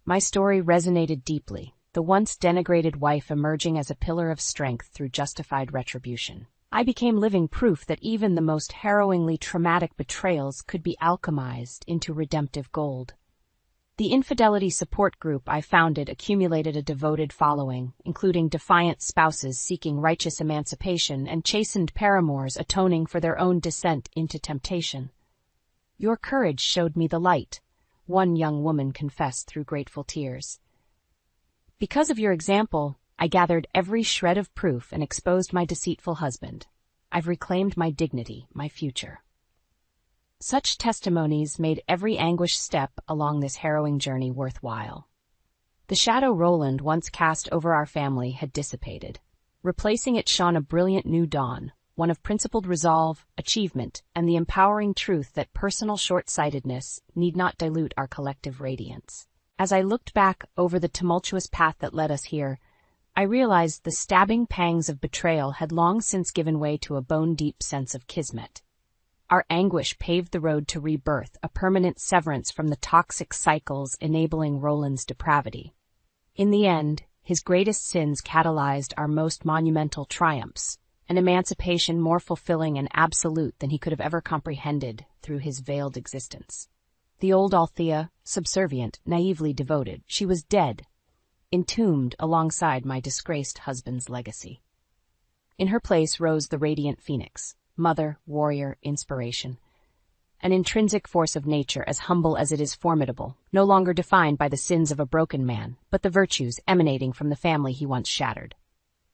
My story resonated deeply, the once denigrated wife emerging as a pillar of strength through justified retribution. I became living proof that even the most harrowingly traumatic betrayals could be alchemized into redemptive gold. The infidelity support group I founded accumulated a devoted following, including defiant spouses seeking righteous emancipation and chastened paramours atoning for their own descent into temptation. "Your courage showed me the light," one young woman confessed through grateful tears. "Because of your example, I gathered every shred of proof and exposed my deceitful husband. I've reclaimed my dignity, my future." Such testimonies made every anguished step along this harrowing journey worthwhile. The shadow Roland once cast over our family had dissipated. Replacing it shone a brilliant new dawn, one of principled resolve, achievement, and the empowering truth that personal short-sightedness need not dilute our collective radiance. As I looked back over the tumultuous path that led us here, I realized the stabbing pangs of betrayal had long since given way to a bone-deep sense of kismet. Our anguish paved the road to rebirth, a permanent severance from the toxic cycles enabling Roland's depravity. In the end, his greatest sins catalyzed our most monumental triumphs, an emancipation more fulfilling and absolute than he could have ever comprehended through his veiled existence. The old Althea, subservient, naively devoted, she was dead, entombed alongside my disgraced husband's legacy. In her place rose the radiant phoenix, mother, warrior, inspiration. An intrinsic force of nature as humble as it is formidable, no longer defined by the sins of a broken man, but the virtues emanating from the family he once shattered.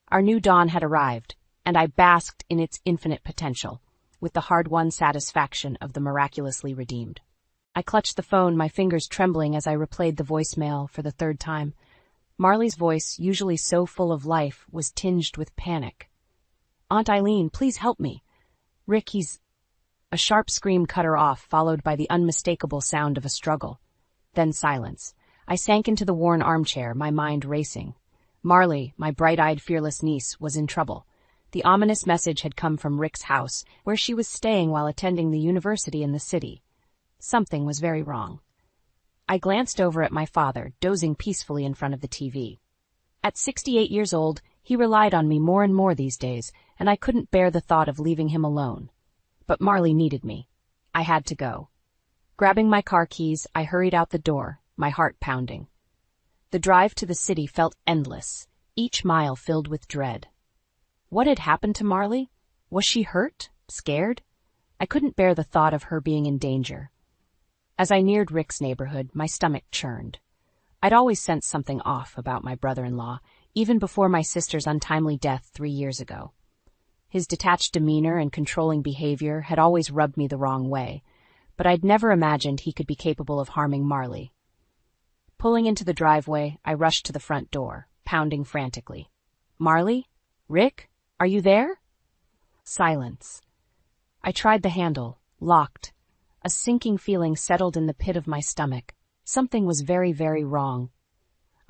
Our new dawn had arrived, and I basked in its infinite potential, with the hard-won satisfaction of the miraculously redeemed. I clutched the phone, my fingers trembling as I replayed the voicemail for the third time. Marley's voice, usually so full of life, was tinged with panic. "Aunt Eileen, please help me. Rick, he's—" A sharp scream cut her off, followed by the unmistakable sound of a struggle. Then silence. I sank into the worn armchair, my mind racing. Marley, my bright-eyed, fearless niece, was in trouble. The ominous message had come from Rick's house, where she was staying while attending the university in the city. Something was very wrong. I glanced over at my father, dozing peacefully in front of the TV. At 68 years old, he relied on me more and more these days, and I couldn't bear the thought of leaving him alone. But Marley needed me. I had to go. Grabbing my car keys, I hurried out the door, my heart pounding. The drive to the city felt endless, each mile filled with dread. What had happened to Marley? Was she hurt? Scared? I couldn't bear the thought of her being in danger. As I neared Rick's neighborhood, my stomach churned. I'd always sensed something off about my brother-in-law, even before my sister's untimely death 3 years ago. His detached demeanor and controlling behavior had always rubbed me the wrong way, but I'd never imagined he could be capable of harming Marley. Pulling into the driveway, I rushed to the front door, pounding frantically. "Marley? Rick? Are you there?" Silence. I tried the handle, locked. A sinking feeling settled in the pit of my stomach. Something was very, very wrong.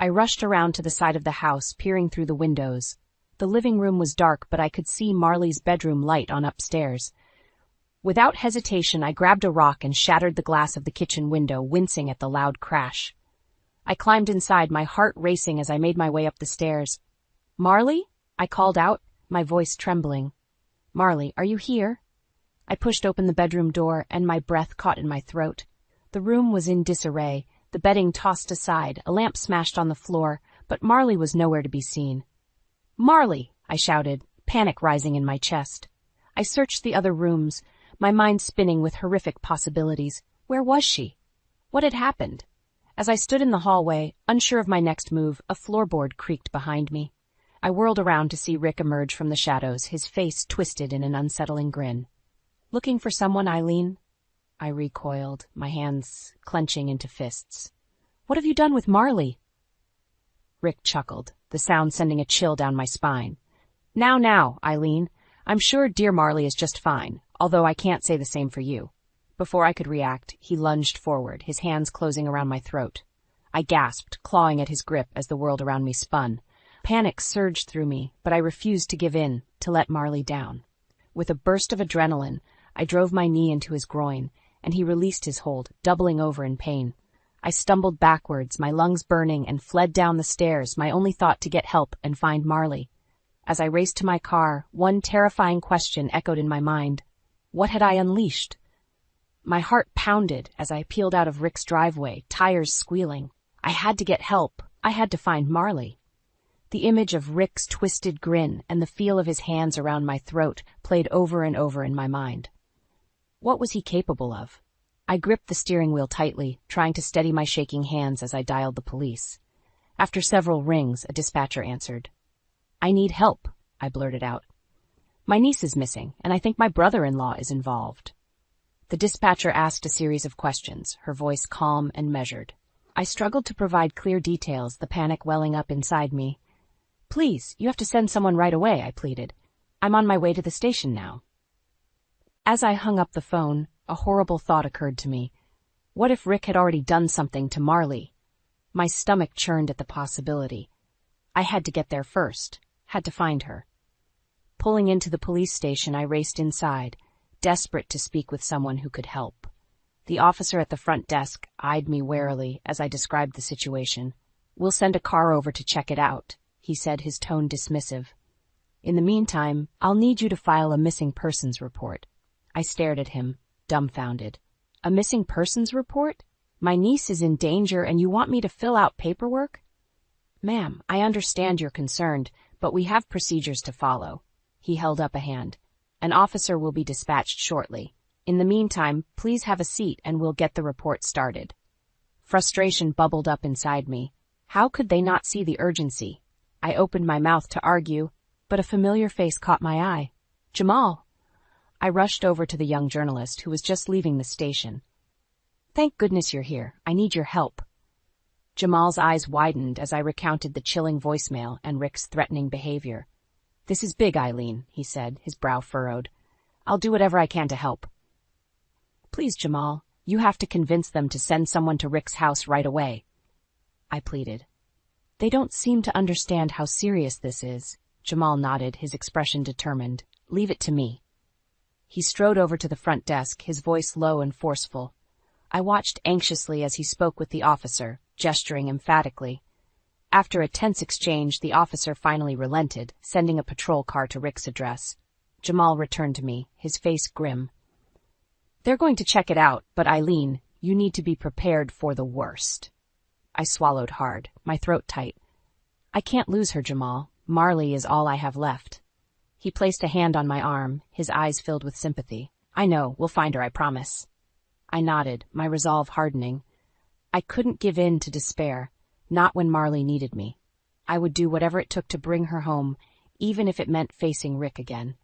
I rushed around to the side of the house, peering through the windows. The living room was dark, but I could see Marley's bedroom light on upstairs. Without hesitation, I grabbed a rock and shattered the glass of the kitchen window, wincing at the loud crash. I climbed inside, my heart racing as I made my way up the stairs. "Marley?" I called out, my voice trembling. "Marley, are you here?" I pushed open the bedroom door, and my breath caught in my throat. The room was in disarray, the bedding tossed aside, a lamp smashed on the floor, but Marley was nowhere to be seen. "Marley!" I shouted, panic rising in my chest. I searched the other rooms, my mind spinning with horrific possibilities. Where was she? What had happened? As I stood in the hallway, unsure of my next move, a floorboard creaked behind me. I whirled around to see Rick emerge from the shadows, his face twisted in an unsettling grin. "Looking for someone, Eileen?" I recoiled, my hands clenching into fists. "What have you done with Marley?" Rick chuckled, the sound sending a chill down my spine. Now, Eileen. I'm sure dear Marley is just fine, although I can't say the same for you." Before I could react, he lunged forward, his hands closing around my throat. I gasped, clawing at his grip as the world around me spun. Panic surged through me, but I refused to give in, to let Marley down. With a burst of adrenaline, I drove my knee into his groin, and he released his hold, doubling over in pain. I stumbled backwards, my lungs burning, and fled down the stairs, my only thought to get help and find Marley. As I raced to my car, one terrifying question echoed in my mind. What had I unleashed? My heart pounded as I peeled out of Rick's driveway, tires squealing. I had to get help. I had to find Marley. The image of Rick's twisted grin and the feel of his hands around my throat played over and over in my mind. What was he capable of? I gripped the steering wheel tightly, trying to steady my shaking hands as I dialed the police. After several rings, a dispatcher answered. "I need help," I blurted out. "My niece is missing, and I think my brother-in-law is involved." The dispatcher asked a series of questions, her voice calm and measured. I struggled to provide clear details, the panic welling up inside me. "Please, you have to send someone right away," I pleaded. "I'm on my way to the station now." As I hung up the phone, a horrible thought occurred to me. What if Rick had already done something to Marley? My stomach churned at the possibility. I had to get there first, had to find her. Pulling into the police station, I raced inside, desperate to speak with someone who could help. The officer at the front desk eyed me warily as I described the situation. "We'll send a car over to check it out," he said, his tone dismissive. "In the meantime, I'll need you to file a missing persons report." I stared at him, dumbfounded. "A missing persons report? My niece is in danger and you want me to fill out paperwork?" "Ma'am, I understand you're concerned, but we have procedures to follow." He held up a hand. "An officer will be dispatched shortly. In the meantime, please have a seat and we'll get the report started." Frustration bubbled up inside me. How could they not see the urgency? I opened my mouth to argue, but a familiar face caught my eye. "Jamal!" I rushed over to the young journalist who was just leaving the station. "Thank goodness you're here. I need your help." Jamal's eyes widened as I recounted the chilling voicemail and Rick's threatening behavior. "This is big, Eileen," he said, his brow furrowed. "I'll do whatever I can to help." "Please, Jamal, you have to convince them to send someone to Rick's house right away," I pleaded. "They don't seem to understand how serious this is." Jamal nodded, his expression determined. "Leave it to me." He strode over to the front desk, his voice low and forceful. I watched anxiously as he spoke with the officer, gesturing emphatically. After a tense exchange, the officer finally relented, sending a patrol car to Rick's address. Jamal returned to me, his face grim. "They're going to check it out, but Eileen, you need to be prepared for the worst." I swallowed hard, my throat tight. "I can't lose her, Jamal. Marley is all I have left." He placed a hand on my arm, his eyes filled with sympathy. "I know, we'll find her, I promise." I nodded, my resolve hardening. I couldn't give in to despair, not when Marley needed me. I would do whatever it took to bring her home, even if it meant facing Rick again.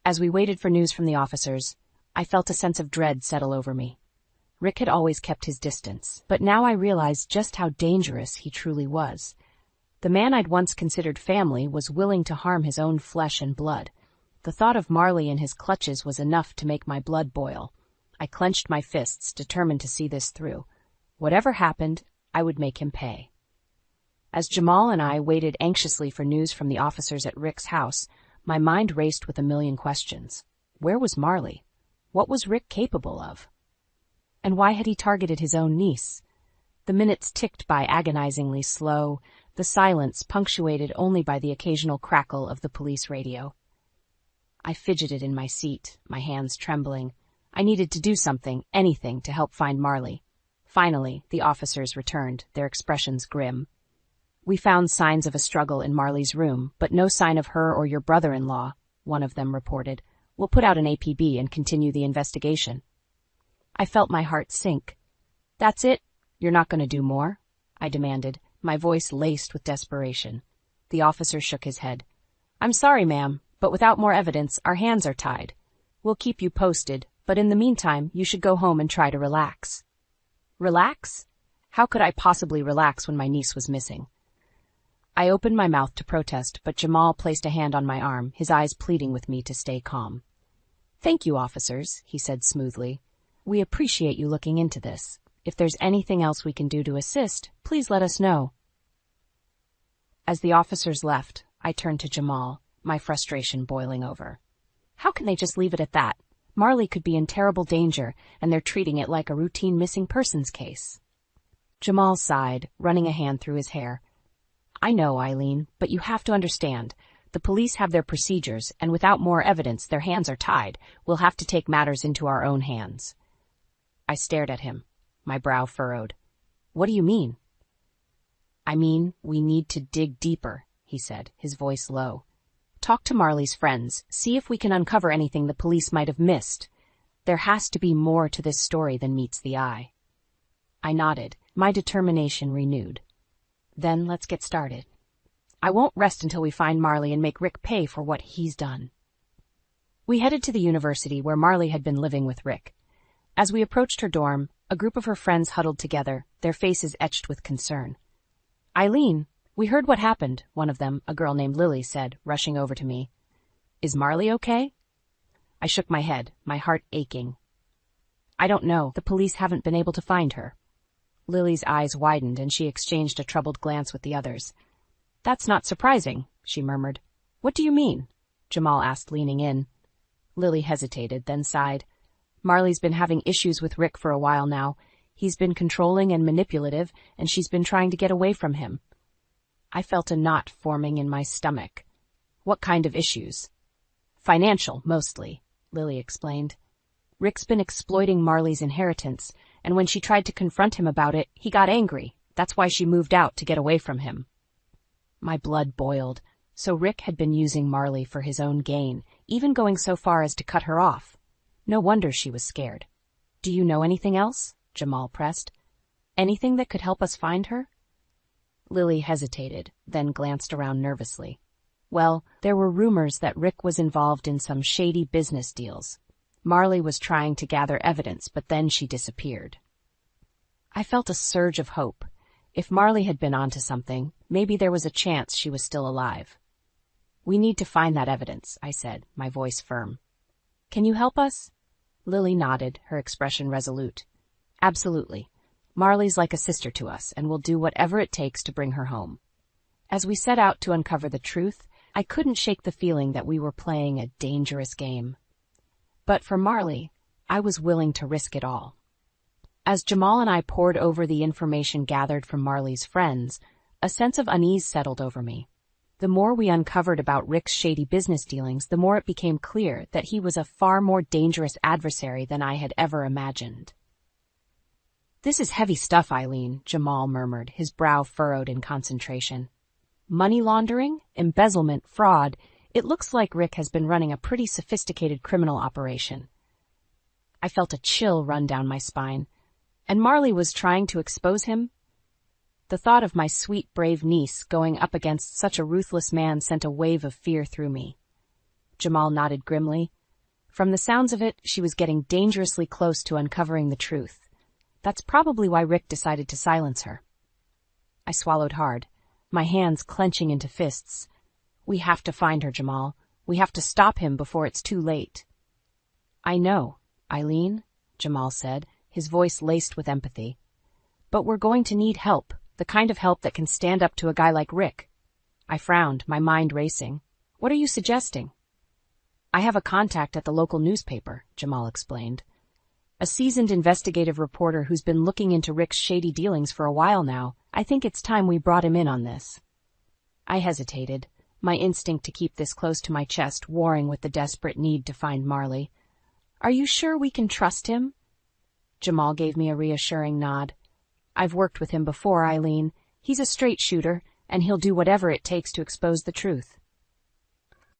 As we waited for news from the officers, I felt a sense of dread settle over me. Rick had always kept his distance, but now I realized just how dangerous he truly was. The man I'd once considered family was willing to harm his own flesh and blood. The thought of Marley in his clutches was enough to make my blood boil. I clenched my fists, determined to see this through. Whatever happened, I would make him pay. As Jamal and I waited anxiously for news from the officers at Rick's house, my mind raced with a million questions. Where was Marley? What was Rick capable of? And why had he targeted his own niece? The minutes ticked by agonizingly slow, the silence punctuated only by the occasional crackle of the police radio. I fidgeted in my seat, my hands trembling. I needed to do something, anything, to help find Marley. Finally, the officers returned, their expressions grim. "We found signs of a struggle in Marley's room, but no sign of her or your brother-in-law," one of them reported. "We'll put out an APB and continue the investigation." I felt my heart sink. That's it? You're not going to do more? I demanded, my voice laced with desperation. The officer shook his head. I'm sorry, ma'am, but without more evidence, our hands are tied. We'll keep you posted, but in the meantime, you should go home and try to relax. Relax? How could I possibly relax when my niece was missing? I opened my mouth to protest, but Jamal placed a hand on my arm, his eyes pleading with me to stay calm. Thank you, officers, he said smoothly. We appreciate you looking into this. If there's anything else we can do to assist, please let us know. As the officers left, I turned to Jamal, my frustration boiling over. How can they just leave it at that? Marley could be in terrible danger, and they're treating it like a routine missing persons case. Jamal sighed, running a hand through his hair. I know, Eileen, but you have to understand. The police have their procedures, and without more evidence, their hands are tied. We'll have to take matters into our own hands. I stared at him, my brow furrowed. What do you mean? I mean, we need to dig deeper, he said, his voice low. Talk to Marley's friends, see if we can uncover anything the police might have missed. There has to be more to this story than meets the eye. I nodded, my determination renewed. Then let's get started. I won't rest until we find Marley and make Rick pay for what he's done. We headed to the university where Marley had been living with Rick. As we approached her dorm, a group of her friends huddled together, their faces etched with concern. Eileen, we heard what happened, one of them, a girl named Lily, said, rushing over to me. Is Marley okay? I shook my head, my heart aching. I don't know. The police haven't been able to find her. Lily's eyes widened and she exchanged a troubled glance with the others. That's not surprising, she murmured. What do you mean? Jamal asked, leaning in. Lily hesitated, then sighed. Marley's been having issues with Rick for a while now. He's been controlling and manipulative, and she's been trying to get away from him. I felt a knot forming in my stomach. What kind of issues? Financial, mostly, Lily explained. Rick's been exploiting Marley's inheritance, and when she tried to confront him about it, he got angry. That's why she moved out to get away from him. My blood boiled. So Rick had been using Marley for his own gain, even going so far as to cut her off. No wonder she was scared. Do you know anything else? Jamal pressed. Anything that could help us find her? Lily hesitated, then glanced around nervously. Well, there were rumors that Rick was involved in some shady business deals. Marley was trying to gather evidence, but then she disappeared. I felt a surge of hope. If Marley had been onto something, maybe there was a chance she was still alive. We need to find that evidence, I said, my voice firm. Can you help us? Lily nodded, her expression resolute. Absolutely. Marley's like a sister to us, and we'll do whatever it takes to bring her home. As we set out to uncover the truth, I couldn't shake the feeling that we were playing a dangerous game. But for Marley, I was willing to risk it all. As Jamal and I pored over the information gathered from Marley's friends, a sense of unease settled over me. The more we uncovered about Rick's shady business dealings, the more it became clear that he was a far more dangerous adversary than I had ever imagined. This is heavy stuff, Eileen, Jamal murmured, his brow furrowed in concentration. Money laundering, embezzlement, fraud. It looks like Rick has been running a pretty sophisticated criminal operation. I felt a chill run down my spine. And Marley was trying to expose him? The thought of my sweet, brave niece going up against such a ruthless man sent a wave of fear through me. Jamal nodded grimly. From the sounds of it, she was getting dangerously close to uncovering the truth. That's probably why Rick decided to silence her. I swallowed hard, my hands clenching into fists. We have to find her, Jamal. We have to stop him before it's too late. I know, Eileen, Jamal said, his voice laced with empathy. But we're going to need help, the kind of help that can stand up to a guy like Rick. I frowned, my mind racing. What are you suggesting? I have a contact at the local newspaper, Jamal explained. A seasoned investigative reporter who's been looking into Rick's shady dealings for a while now. I think it's time we brought him in on this. I hesitated, my instinct to keep this close to my chest warring with the desperate need to find Marley. Are you sure we can trust him? Jamal gave me a reassuring nod. I've worked with him before, Eileen. He's a straight shooter, and he'll do whatever it takes to expose the truth.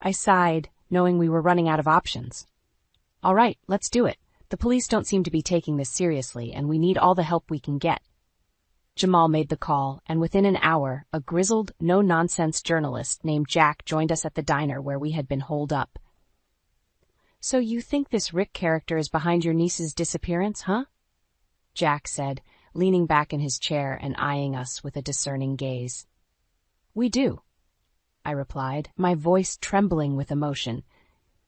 I sighed, knowing we were running out of options. All right, let's do it. The police don't seem to be taking this seriously, and we need all the help we can get. Jamal made the call, and within an hour, a grizzled, no-nonsense journalist named Jack joined us at the diner where we had been holed up. "So you think this Rick character is behind your niece's disappearance, huh?" Jack said, leaning back in his chair and eyeing us with a discerning gaze. "We do," I replied, my voice trembling with emotion.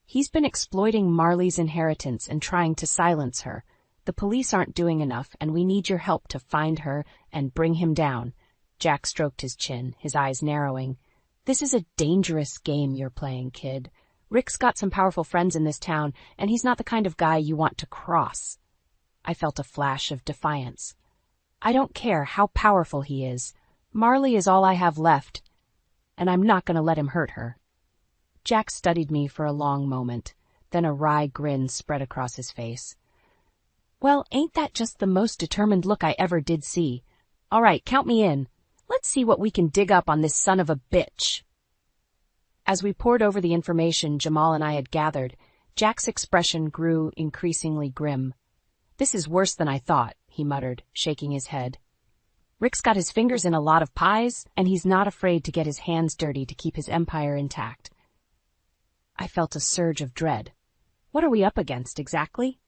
"He's been exploiting Marley's inheritance and trying to silence her. The police aren't doing enough, and we need your help to find her and bring him down." Jack stroked his chin, his eyes narrowing. "This is a dangerous game you're playing, kid. Rick's got some powerful friends in this town, and he's not the kind of guy you want to cross." I felt a flash of defiance. "I don't care how powerful he is. Marley is all I have left, and I'm not going to let him hurt her." Jack studied me for a long moment, then a wry grin spread across his face. "Well, ain't that just the most determined look I ever did see? All right, count me in. Let's see what we can dig up on this son of a bitch." As we pored over the information Jamal and I had gathered, Jack's expression grew increasingly grim. "This is worse than I thought," he muttered, shaking his head. "Rick's got his fingers in a lot of pies, and he's not afraid to get his hands dirty to keep his empire intact." I felt a surge of dread. "What are we up against, exactly?"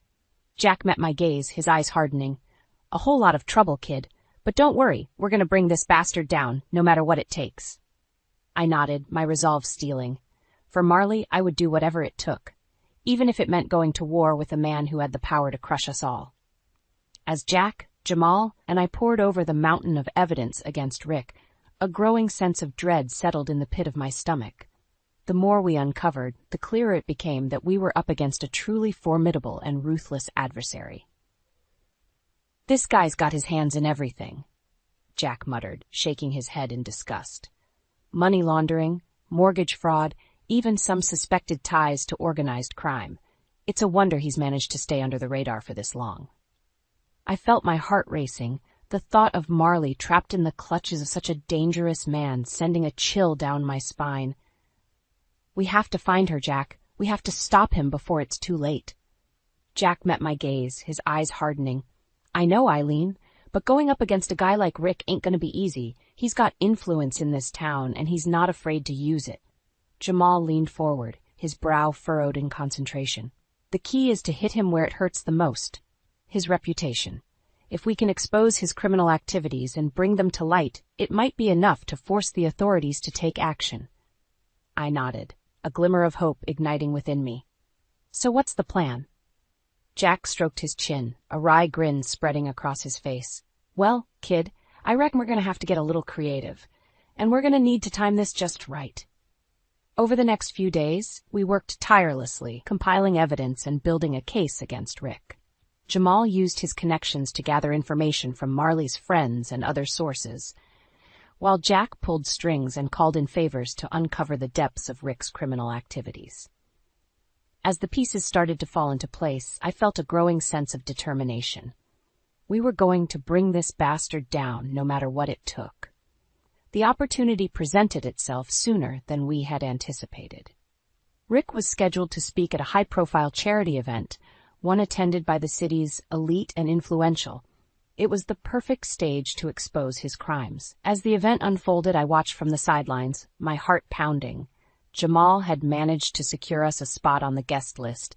Jack met my gaze, his eyes hardening. "A whole lot of trouble, kid. But don't worry, we're going to bring this bastard down, no matter what it takes." I nodded, my resolve steeling. For Marley, I would do whatever it took, even if it meant going to war with a man who had the power to crush us all. As Jack, Jamal, and I pored over the mountain of evidence against Rick, a growing sense of dread settled in the pit of my stomach. The more we uncovered, the clearer it became that we were up against a truly formidable and ruthless adversary. "This guy's got his hands in everything," Jack muttered, shaking his head in disgust. "Money laundering, mortgage fraud, even some suspected ties to organized crime. It's a wonder he's managed to stay under the radar for this long." I felt my heart racing, the thought of Marley trapped in the clutches of such a dangerous man sending a chill down my spine. "We have to find her, Jack. We have to stop him before it's too late." Jack met my gaze, his eyes hardening. "I know, Eileen, but going up against a guy like Rick ain't going to be easy. He's got influence in this town, and he's not afraid to use it." Jamal leaned forward, his brow furrowed in concentration. "The key is to hit him where it hurts the most. His reputation. If we can expose his criminal activities and bring them to light, it might be enough to force the authorities to take action." I nodded, a glimmer of hope igniting within me. "So what's the plan?" Jack stroked his chin, a wry grin spreading across his face. "Well, kid, I reckon we're going to have to get a little creative, and we're going to need to time this just right." Over the next few days, we worked tirelessly, compiling evidence and building a case against Rick. Jamal used his connections to gather information from Marley's friends and other sources, while Jack pulled strings and called in favors to uncover the depths of Rick's criminal activities. As the pieces started to fall into place, I felt a growing sense of determination. We were going to bring this bastard down, no matter what it took. The opportunity presented itself sooner than we had anticipated. Rick was scheduled to speak at a high-profile charity event, one attended by the city's elite and influential. It was the perfect stage to expose his crimes. As the event unfolded, I watched from the sidelines, my heart pounding. Jamal had managed to secure us a spot on the guest list,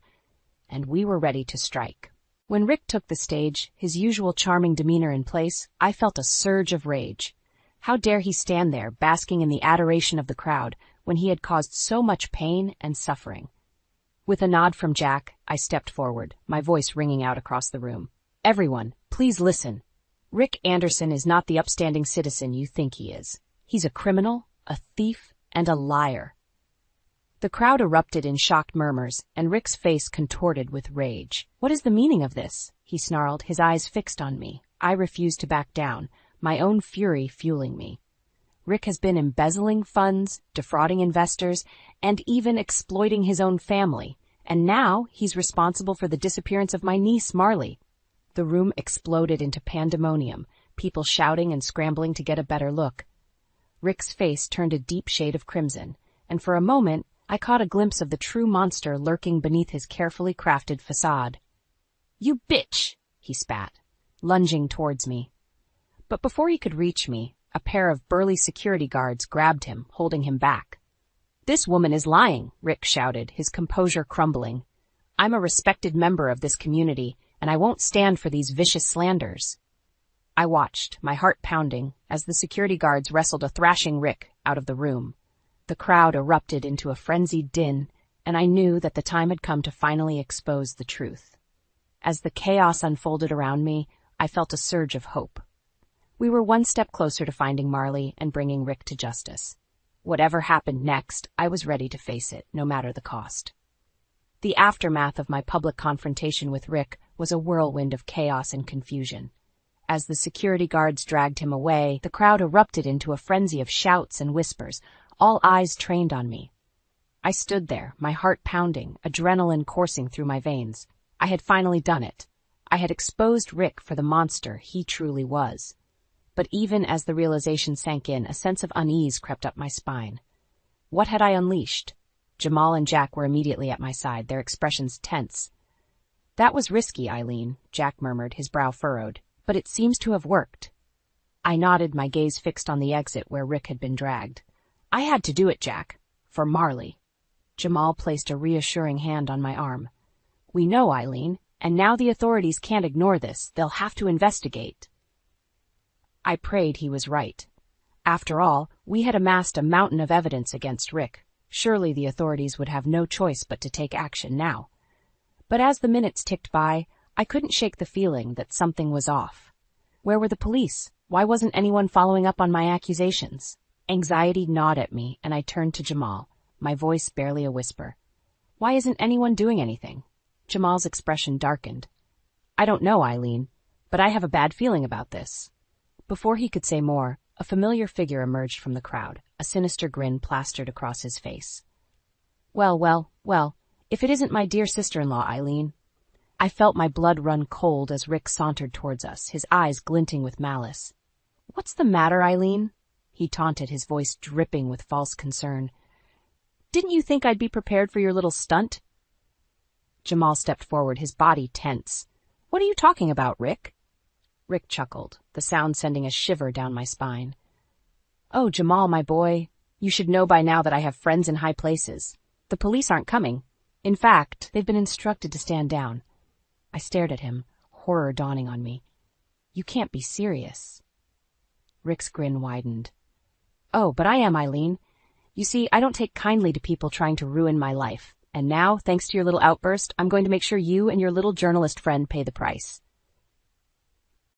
and we were ready to strike. When Rick took the stage, his usual charming demeanor in place, I felt a surge of rage. How dare he stand there, basking in the adoration of the crowd, when he had caused so much pain and suffering? With a nod from Jack, I stepped forward, my voice ringing out across the room. "Everyone, please listen. Rick Anderson is not the upstanding citizen you think he is. He's a criminal, a thief, and a liar." The crowd erupted in shocked murmurs, and Rick's face contorted with rage. "What is the meaning of this?" he snarled, his eyes fixed on me. I refused to back down, my own fury fueling me. Rick has been embezzling funds, defrauding investors, and even exploiting his own family. And now he's responsible for the disappearance of my niece, Marley. The room exploded into pandemonium, people shouting and scrambling to get a better look. Rick's face turned a deep shade of crimson, and for a moment I caught a glimpse of the true monster lurking beneath his carefully crafted facade. "You bitch!" he spat, lunging towards me. But before he could reach me, a pair of burly security guards grabbed him, holding him back. "This woman is lying," Rick shouted, his composure crumbling. "I'm a respected member of this community, and I won't stand for these vicious slanders." I watched, my heart pounding, as the security guards wrestled a thrashing Rick out of the room. The crowd erupted into a frenzied din, and I knew that the time had come to finally expose the truth. As the chaos unfolded around me, I felt a surge of hope. We were one step closer to finding Marley and bringing Rick to justice. Whatever happened next, I was ready to face it, no matter the cost. The aftermath of my public confrontation with Rick was a whirlwind of chaos and confusion. As the security guards dragged him away, the crowd erupted into a frenzy of shouts and whispers, all eyes trained on me. I stood there, my heart pounding, adrenaline coursing through my veins. I had finally done it. I had exposed Rick for the monster he truly was. But even as the realization sank in, a sense of unease crept up my spine. What had I unleashed? Jamal and Jack were immediately at my side, their expressions tense. "That was risky, Eileen," Jack murmured, his brow furrowed, "but it seems to have worked." I nodded, my gaze fixed on the exit where Rick had been dragged. "I had to do it, Jack. For Marley." Jamal placed a reassuring hand on my arm. "We know, Eileen, and now the authorities can't ignore this. They'll have to investigate." I prayed he was right. After all, we had amassed a mountain of evidence against Rick. Surely the authorities would have no choice but to take action now. But as the minutes ticked by, I couldn't shake the feeling that something was off. Where were the police? Why wasn't anyone following up on my accusations? Anxiety gnawed at me, and I turned to Jamal, my voice barely a whisper. "Why isn't anyone doing anything?" Jamal's expression darkened. "I don't know, Eileen, but I have a bad feeling about this." Before he could say more, a familiar figure emerged from the crowd, a sinister grin plastered across his face. Well, if it isn't my dear sister-in-law, Eileen." I felt my blood run cold as Rick sauntered towards us, his eyes glinting with malice. "What's the matter, Eileen?" he taunted, his voice dripping with false concern. "Didn't you think I'd be prepared for your little stunt?" Jamal stepped forward, his body tense. "What are you talking about, Rick?" Rick chuckled, the sound sending a shiver down my spine. "Oh, Jamal, my boy, you should know by now that I have friends in high places. The police aren't coming. In fact, they've been instructed to stand down." I stared at him, horror dawning on me. "You can't be serious." Rick's grin widened. "Oh, but I am, Eileen. You see, I don't take kindly to people trying to ruin my life. And now, thanks to your little outburst, I'm going to make sure you and your little journalist friend pay the price."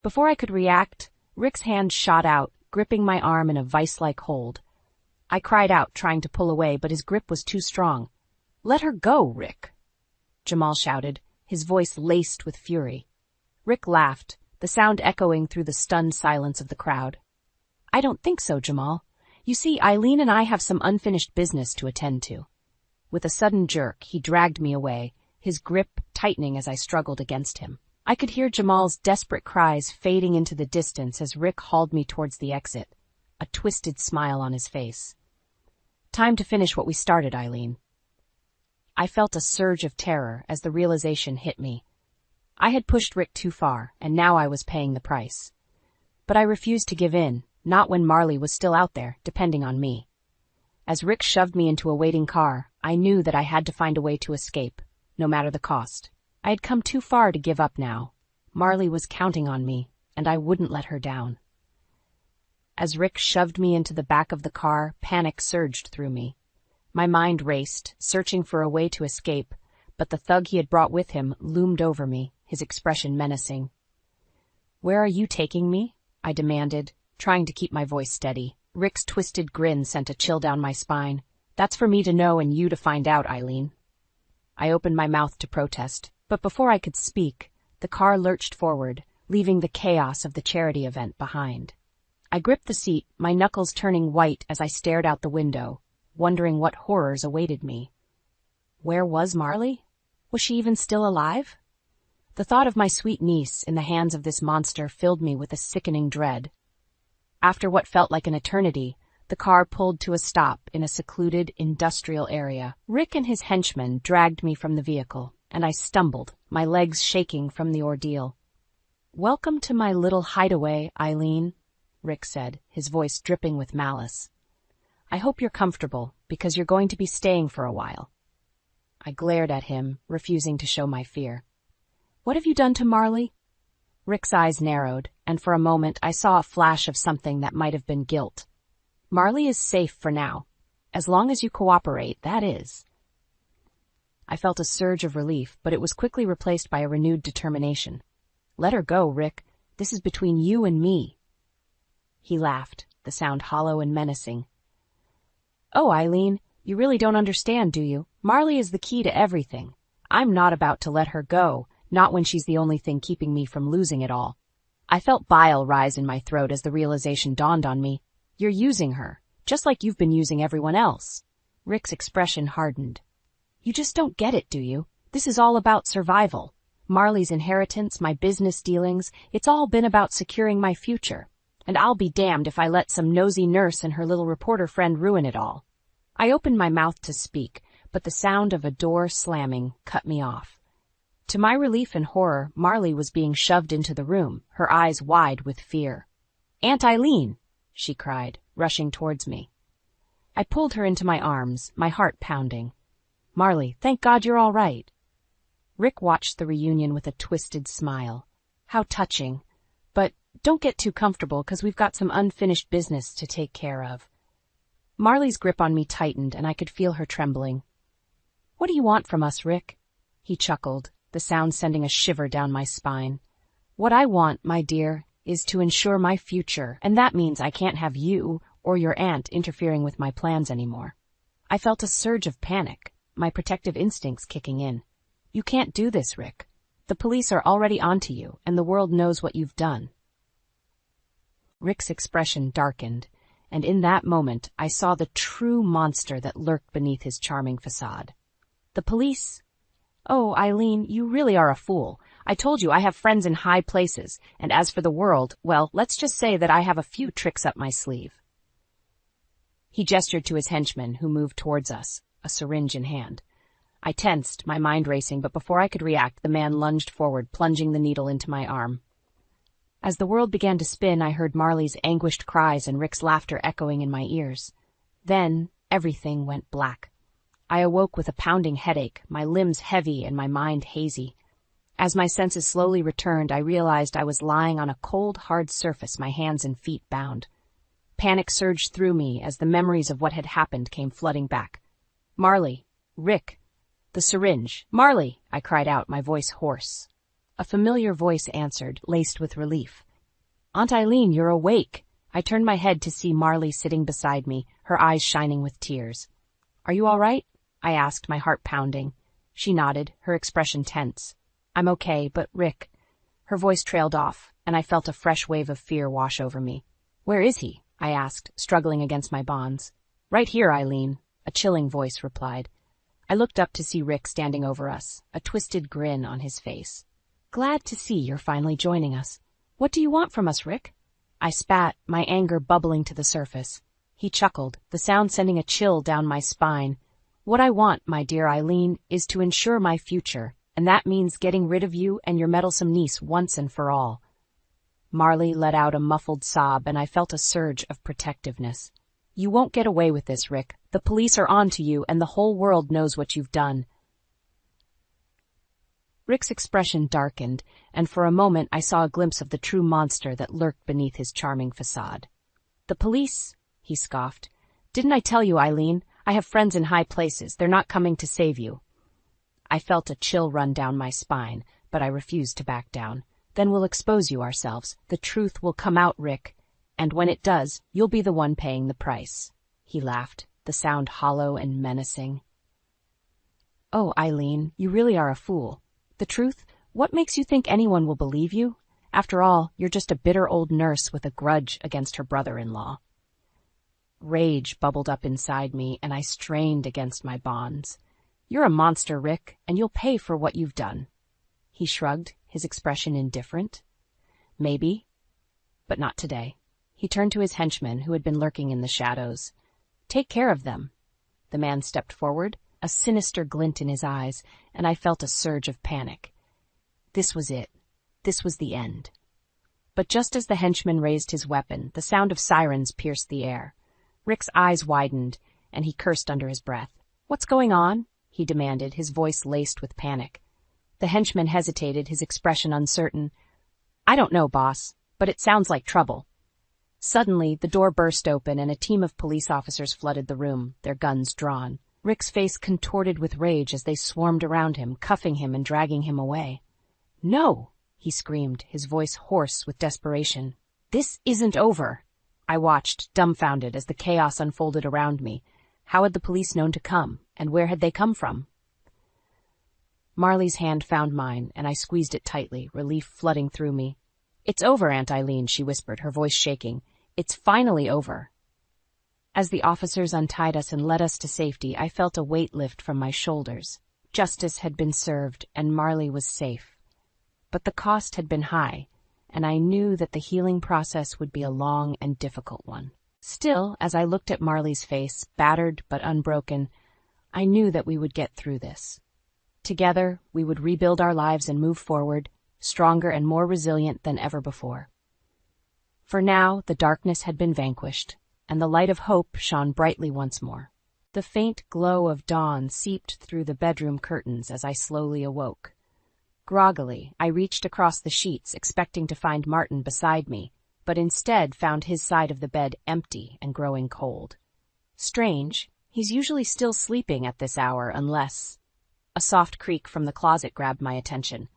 Before I could react, Rick's hand shot out, gripping my arm in a vice-like hold. I cried out, trying to pull away, but his grip was too strong. "Let her go, Rick," Jamal shouted, his voice laced with fury. Rick laughed, the sound echoing through the stunned silence of the crowd. "I don't think so, Jamal. You see, Eileen and I have some unfinished business to attend to." With a sudden jerk, he dragged me away, his grip tightening as I struggled against him. I could hear Jamal's desperate cries fading into the distance as Rick hauled me towards the exit, a twisted smile on his face. "Time to finish what we started, Eileen." I felt a surge of terror as the realization hit me. I had pushed Rick too far, and now I was paying the price. But I refused to give in, not when Marley was still out there, depending on me. As Rick shoved me into a waiting car, I knew that I had to find a way to escape, no matter the cost. I had come too far to give up now. Marley was counting on me, and I wouldn't let her down. As Rick shoved me into the back of the car, panic surged through me. My mind raced, searching for a way to escape, but the thug he had brought with him loomed over me, his expression menacing. "Where are you taking me?" I demanded, trying to keep my voice steady. Rick's twisted grin sent a chill down my spine. "That's for me to know and you to find out, Eileen." I opened my mouth to protest, but before I could speak, the car lurched forward, leaving the chaos of the charity event behind. I gripped the seat, my knuckles turning white as I stared out the window, wondering what horrors awaited me. Where was Marley? Was she even still alive? The thought of my sweet niece in the hands of this monster filled me with a sickening dread. After what felt like an eternity, the car pulled to a stop in a secluded industrial area. Rick and his henchmen dragged me from the vehicle, and I stumbled, my legs shaking from the ordeal. "Welcome to my little hideaway, Eileen," Rick said, his voice dripping with malice. "I hope you're comfortable, because you're going to be staying for a while." I glared at him, refusing to show my fear. "What have you done to Marley?" Rick's eyes narrowed, and for a moment I saw a flash of something that might have been guilt. "Marley is safe for now. As long as you cooperate, that is." I felt a surge of relief, but it was quickly replaced by a renewed determination. "Let her go, Rick. This is between you and me." He laughed, the sound hollow and menacing. "Oh, Eileen, you really don't understand, do you? Marley is the key to everything. I'm not about to let her go, not when she's the only thing keeping me from losing it all." I felt bile rise in my throat as the realization dawned on me. "You're using her, just like you've been using everyone else." Rick's expression hardened. "You just don't get it, do you? This is all about survival. Marley's inheritance, my business dealings, it's all been about securing my future. And I'll be damned if I let some nosy nurse and her little reporter friend ruin it all." I opened my mouth to speak, but the sound of a door slamming cut me off. To my relief and horror, Marley was being shoved into the room, her eyes wide with fear. "Aunt Eileen!" she cried, rushing towards me. I pulled her into my arms, my heart pounding. "Marley, thank God you're all right." Rick watched the reunion with a twisted smile. "How touching. But don't get too comfortable, 'cause we've got some unfinished business to take care of." Marley's grip on me tightened, and I could feel her trembling. "What do you want from us, Rick?" He chuckled, the sound sending a shiver down my spine. "What I want, my dear, is to ensure my future, and that means I can't have you or your aunt interfering with my plans anymore." I felt a surge of panic, my protective instincts kicking in. "You can't do this, Rick. The police are already onto you, and the world knows what you've done." Rick's expression darkened, and in that moment I saw the true monster that lurked beneath his charming facade. "The police? Oh, Eileen, you really are a fool. I told you I have friends in high places, and as for the world, well, let's just say that I have a few tricks up my sleeve." He gestured to his henchman, who moved towards us, a syringe in hand. I tensed, my mind racing, but before I could react, the man lunged forward, plunging the needle into my arm. As the world began to spin, I heard Marley's anguished cries and Rick's laughter echoing in my ears. Then everything went black. I awoke with a pounding headache, my limbs heavy and my mind hazy. As my senses slowly returned, I realized I was lying on a cold, hard surface, my hands and feet bound. Panic surged through me as the memories of what had happened came flooding back. "Marley! Rick! The syringe! Marley!" I cried out, my voice hoarse. A familiar voice answered, laced with relief. "Aunt Eileen, you're awake." I turned my head to see Marley sitting beside me, her eyes shining with tears. "Are you all right?" I asked, my heart pounding. She nodded, her expression tense. "I'm okay, but Rick..." Her voice trailed off, and I felt a fresh wave of fear wash over me. "Where is he?" I asked, struggling against my bonds. "Right here, Eileen," a chilling voice replied. I looked up to see Rick standing over us, a twisted grin on his face. "Glad to see you're finally joining us. What do you want from us, Rick?" I spat, my anger bubbling to the surface. He chuckled, the sound sending a chill down my spine. "What I want, my dear Eileen, is to ensure my future, and that means getting rid of you and your meddlesome niece once and for all." Marley let out a muffled sob, and I felt a surge of protectiveness. "You won't get away with this, Rick. The police are on to you, and the whole world knows what you've done." Rick's expression darkened, and for a moment I saw a glimpse of the true monster that lurked beneath his charming facade. "The police?" he scoffed. "Didn't I tell you, Eileen? I have friends in high places. They're not coming to save you." I felt a chill run down my spine, but I refused to back down. "Then we'll expose you ourselves. The truth will come out, Rick. And when it does, you'll be the one paying the price." He laughed, the sound hollow and menacing. "Oh, Eileen, you really are a fool. The truth? What makes you think anyone will believe you? After all, you're just a bitter old nurse with a grudge against her brother-in-law." Rage bubbled up inside me, and I strained against my bonds. "You're a monster, Rick, and you'll pay for what you've done." He shrugged, his expression indifferent. "Maybe, but not today." He turned to his henchmen, who had been lurking in the shadows. "Take care of them." The man stepped forward. a sinister glint in his eyes, and I felt a surge of panic. This was it. This was the end. But just as the henchman raised his weapon, the sound of sirens pierced the air. Rick's eyes widened, and he cursed under his breath. "What's going on?" he demanded, his voice laced with panic. The henchman hesitated, his expression uncertain. "I don't know, boss, but it sounds like trouble." Suddenly, the door burst open and a team of police officers flooded the room, their guns drawn. Rick's face contorted with rage as they swarmed around him, cuffing him and dragging him away. "No!" he screamed, his voice hoarse with desperation. "This isn't over." I watched, dumbfounded, as the chaos unfolded around me. How had the police known to come, and where had they come from? Marley's hand found mine, and I squeezed it tightly, relief flooding through me. "It's over, Aunt Eileen," she whispered, her voice shaking. "It's finally over." As the officers untied us and led us to safety, I felt a weight lift from my shoulders. Justice had been served, and Marley was safe. But the cost had been high, and I knew that the healing process would be a long and difficult one. Still, as I looked at Marley's face, battered but unbroken, I knew that we would get through this. Together, we would rebuild our lives and move forward, stronger and more resilient than ever before. For now, the darkness had been vanquished, and the light of hope shone brightly once more. The faint glow of dawn seeped through the bedroom curtains as I slowly awoke. Groggily, I reached across the sheets, expecting to find Martin beside me, but instead found his side of the bed empty and growing cold. Strange, he's usually still sleeping at this hour unless... A soft creak from the closet grabbed my attention.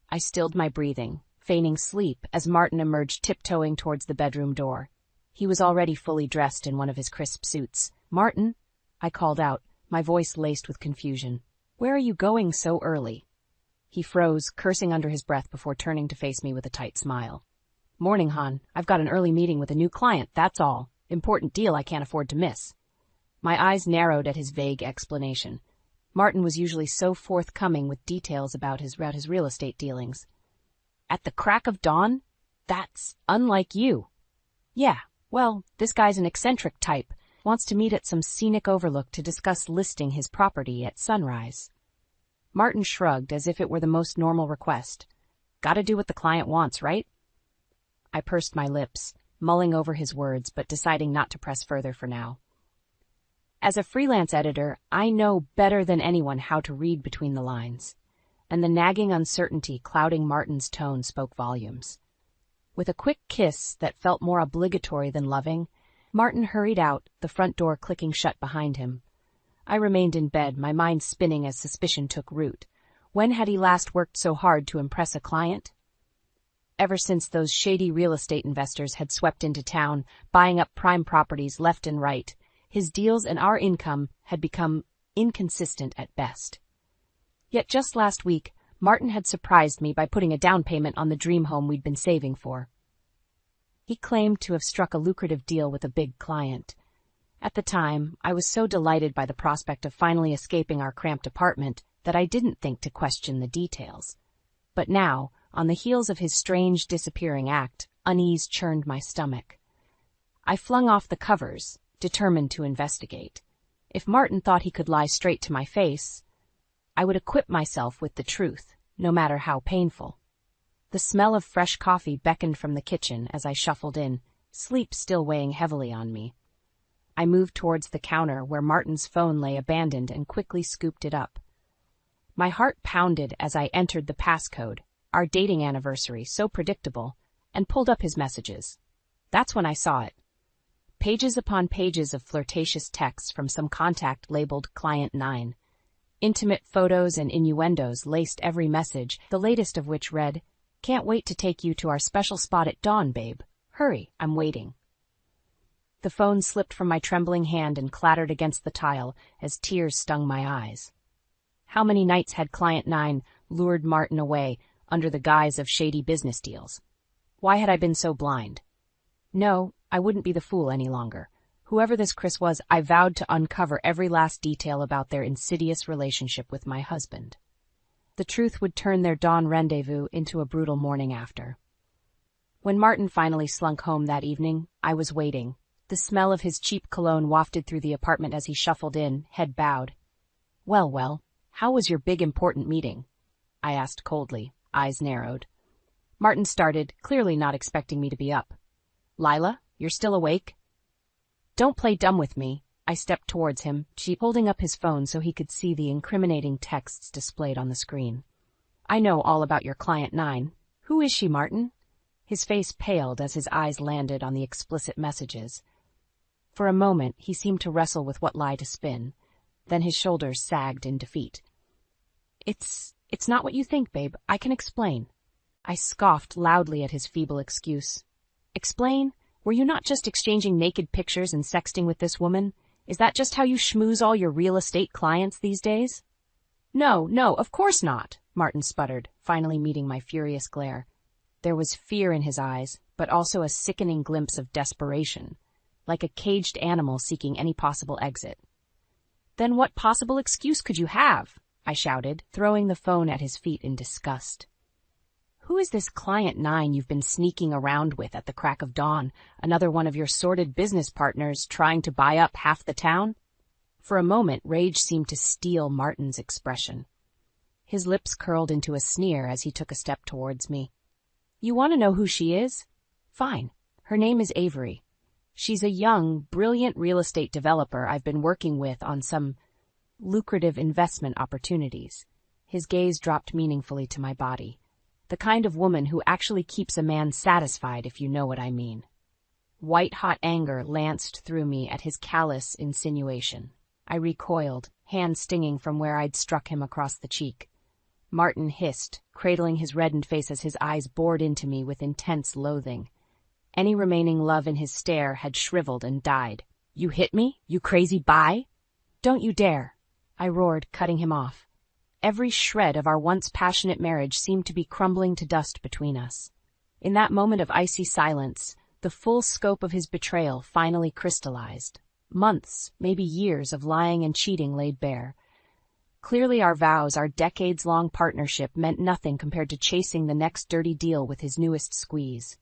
I stilled my breathing, feigning sleep, as Martin emerged tiptoeing towards the bedroom door. He was already fully dressed in one of his crisp suits. "Martin," I called out, my voice laced with confusion. "Where are you going so early?" He froze, cursing under his breath before turning to face me with a tight smile. "Morning, hon. I've got an early meeting with a new client, that's all. Important deal I can't afford to miss." My eyes narrowed at his vague explanation. Martin was usually so forthcoming with details about his real estate dealings. "At the crack of dawn? That's unlike you." "Yeah, well, this guy's an eccentric type. Wants to meet at some scenic overlook to discuss listing his property at sunrise." Martin shrugged as if it were the most normal request. "Gotta do what the client wants, right?" I pursed my lips, mulling over his words but deciding not to press further for now. As a freelance editor, I know better than anyone how to read between the lines, and the nagging uncertainty clouding Martin's tone spoke volumes. With a quick kiss that felt more obligatory than loving, Martin hurried out, the front door clicking shut behind him. I remained in bed, my mind spinning as suspicion took root. When had he last worked so hard to impress a client? Ever since those shady real estate investors had swept into town, buying up prime properties left and right, his deals and our income had become inconsistent at best. Yet just last week, Martin had surprised me by putting a down payment on the dream home we'd been saving for. He claimed to have struck a lucrative deal with a big client. At the time, I was so delighted by the prospect of finally escaping our cramped apartment that I didn't think to question the details. But now, on the heels of his strange disappearing act, unease churned my stomach. I flung off the covers, determined to investigate. If Martin thought he could lie straight to my face, I would equip myself with the truth, no matter how painful. The smell of fresh coffee beckoned from the kitchen as I shuffled in, sleep still weighing heavily on me. I moved towards the counter where Martin's phone lay abandoned and quickly scooped it up. My heart pounded as I entered the passcode, our dating anniversary, so predictable, and pulled up his messages. That's when I saw it. Pages upon pages of flirtatious texts from some contact labeled Client 9. Intimate photos and innuendos laced every message, the latest of which read, "Can't wait to take you to our special spot at dawn, babe. Hurry, I'm waiting." The phone slipped from my trembling hand and clattered against the tile as tears stung my eyes. How many nights had Client 9 lured Martin away under the guise of shady business deals? Why had I been so blind? No, I wouldn't be the fool any longer. Whoever this Chris was, I vowed to uncover every last detail about their insidious relationship with my husband. The truth would turn their dawn rendezvous into a brutal morning after. When Martin finally slunk home that evening, I was waiting. The smell of his cheap cologne wafted through the apartment as he shuffled in, head bowed. Well, how was your big important meeting? I asked coldly, eyes narrowed. Martin started, clearly not expecting me to be up. Lila, you're still awake? Don't play dumb with me. I stepped towards him, holding up his phone so he could see the incriminating texts displayed on the screen. I know all about your client 9. Who is she, Martin? His face paled as his eyes landed on the explicit messages. For a moment, he seemed to wrestle with what lie to spin. Then his shoulders sagged in defeat. It's not what you think, babe. I can explain. I scoffed loudly at his feeble excuse. Explain? Were you not just exchanging naked pictures and sexting with this woman? Is that just how you schmooze all your real estate clients these days? No, of course not, Martin sputtered, finally meeting my furious glare. There was fear in his eyes, but also a sickening glimpse of desperation, like a caged animal seeking any possible exit. Then what possible excuse could you have? I shouted, throwing the phone at his feet in disgust. Who is this client 9 you've been sneaking around with at the crack of dawn? Another one of your sordid business partners trying to buy up half the town? For a moment, rage seemed to steal Martin's expression. His lips curled into a sneer as he took a step towards me. You want to know who she is? Fine. Her name is Avery. She's a young, brilliant real estate developer I've been working with on some lucrative investment opportunities. His gaze dropped meaningfully to my body. The kind of woman who actually keeps a man satisfied, if you know what I mean. White-hot anger lanced through me at his callous insinuation. I recoiled, hand stinging from where I'd struck him across the cheek. Martin hissed, cradling his reddened face as his eyes bored into me with intense loathing. Any remaining love in his stare had shriveled and died. You hit me, you crazy bi? Don't you dare! I roared, cutting him off. Every shred of our once passionate marriage seemed to be crumbling to dust between us. In that moment of icy silence, the full scope of his betrayal finally crystallized. Months, maybe years of lying and cheating laid bare. Clearly our vows, our decades-long partnership, meant nothing compared to chasing the next dirty deal with his newest squeeze.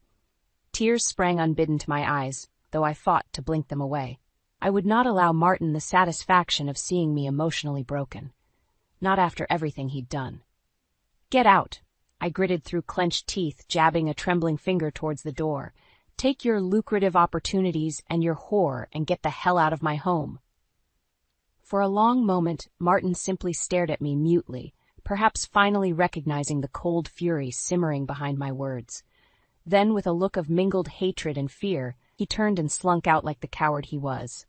Tears sprang unbidden to my eyes, though I fought to blink them away. I would not allow Martin the satisfaction of seeing me emotionally broken. Not after everything he'd done. Get out! I gritted through clenched teeth, jabbing a trembling finger towards the door. Take your lucrative opportunities and your whore and get the hell out of my home. For a long moment, Martin simply stared at me mutely, perhaps finally recognizing the cold fury simmering behind my words. Then, with a look of mingled hatred and fear, he turned and slunk out like the coward he was.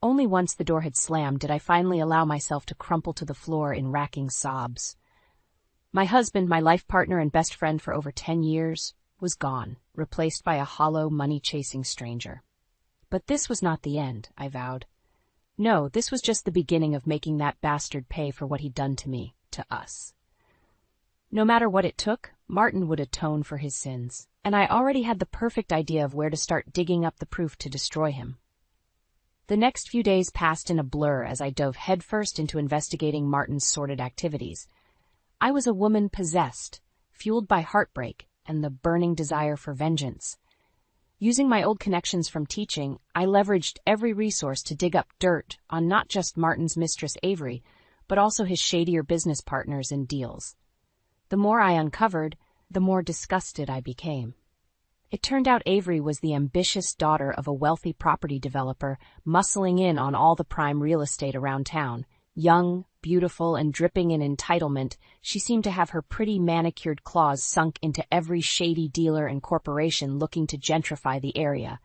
Only once the door had slammed did I finally allow myself to crumple to the floor in racking sobs. My husband, my life partner and best friend for over 10 years, was gone, replaced by a hollow, money-chasing stranger. But this was not the end, I vowed. No, this was just the beginning of making that bastard pay for what he'd done to me, to us. No matter what it took, Martin would atone for his sins, and I already had the perfect idea of where to start digging up the proof to destroy him. The next few days passed in a blur as I dove headfirst into investigating Martin's sordid activities. I was a woman possessed, fueled by heartbreak and the burning desire for vengeance. Using my old connections from teaching, I leveraged every resource to dig up dirt on not just Martin's mistress Avery, but also his shadier business partners and deals. The more I uncovered, the more disgusted I became. It turned out Avery was the ambitious daughter of a wealthy property developer muscling in on all the prime real estate around town. Young, beautiful, and dripping in entitlement, she seemed to have her pretty manicured claws sunk into every shady dealer and corporation looking to gentrify the area.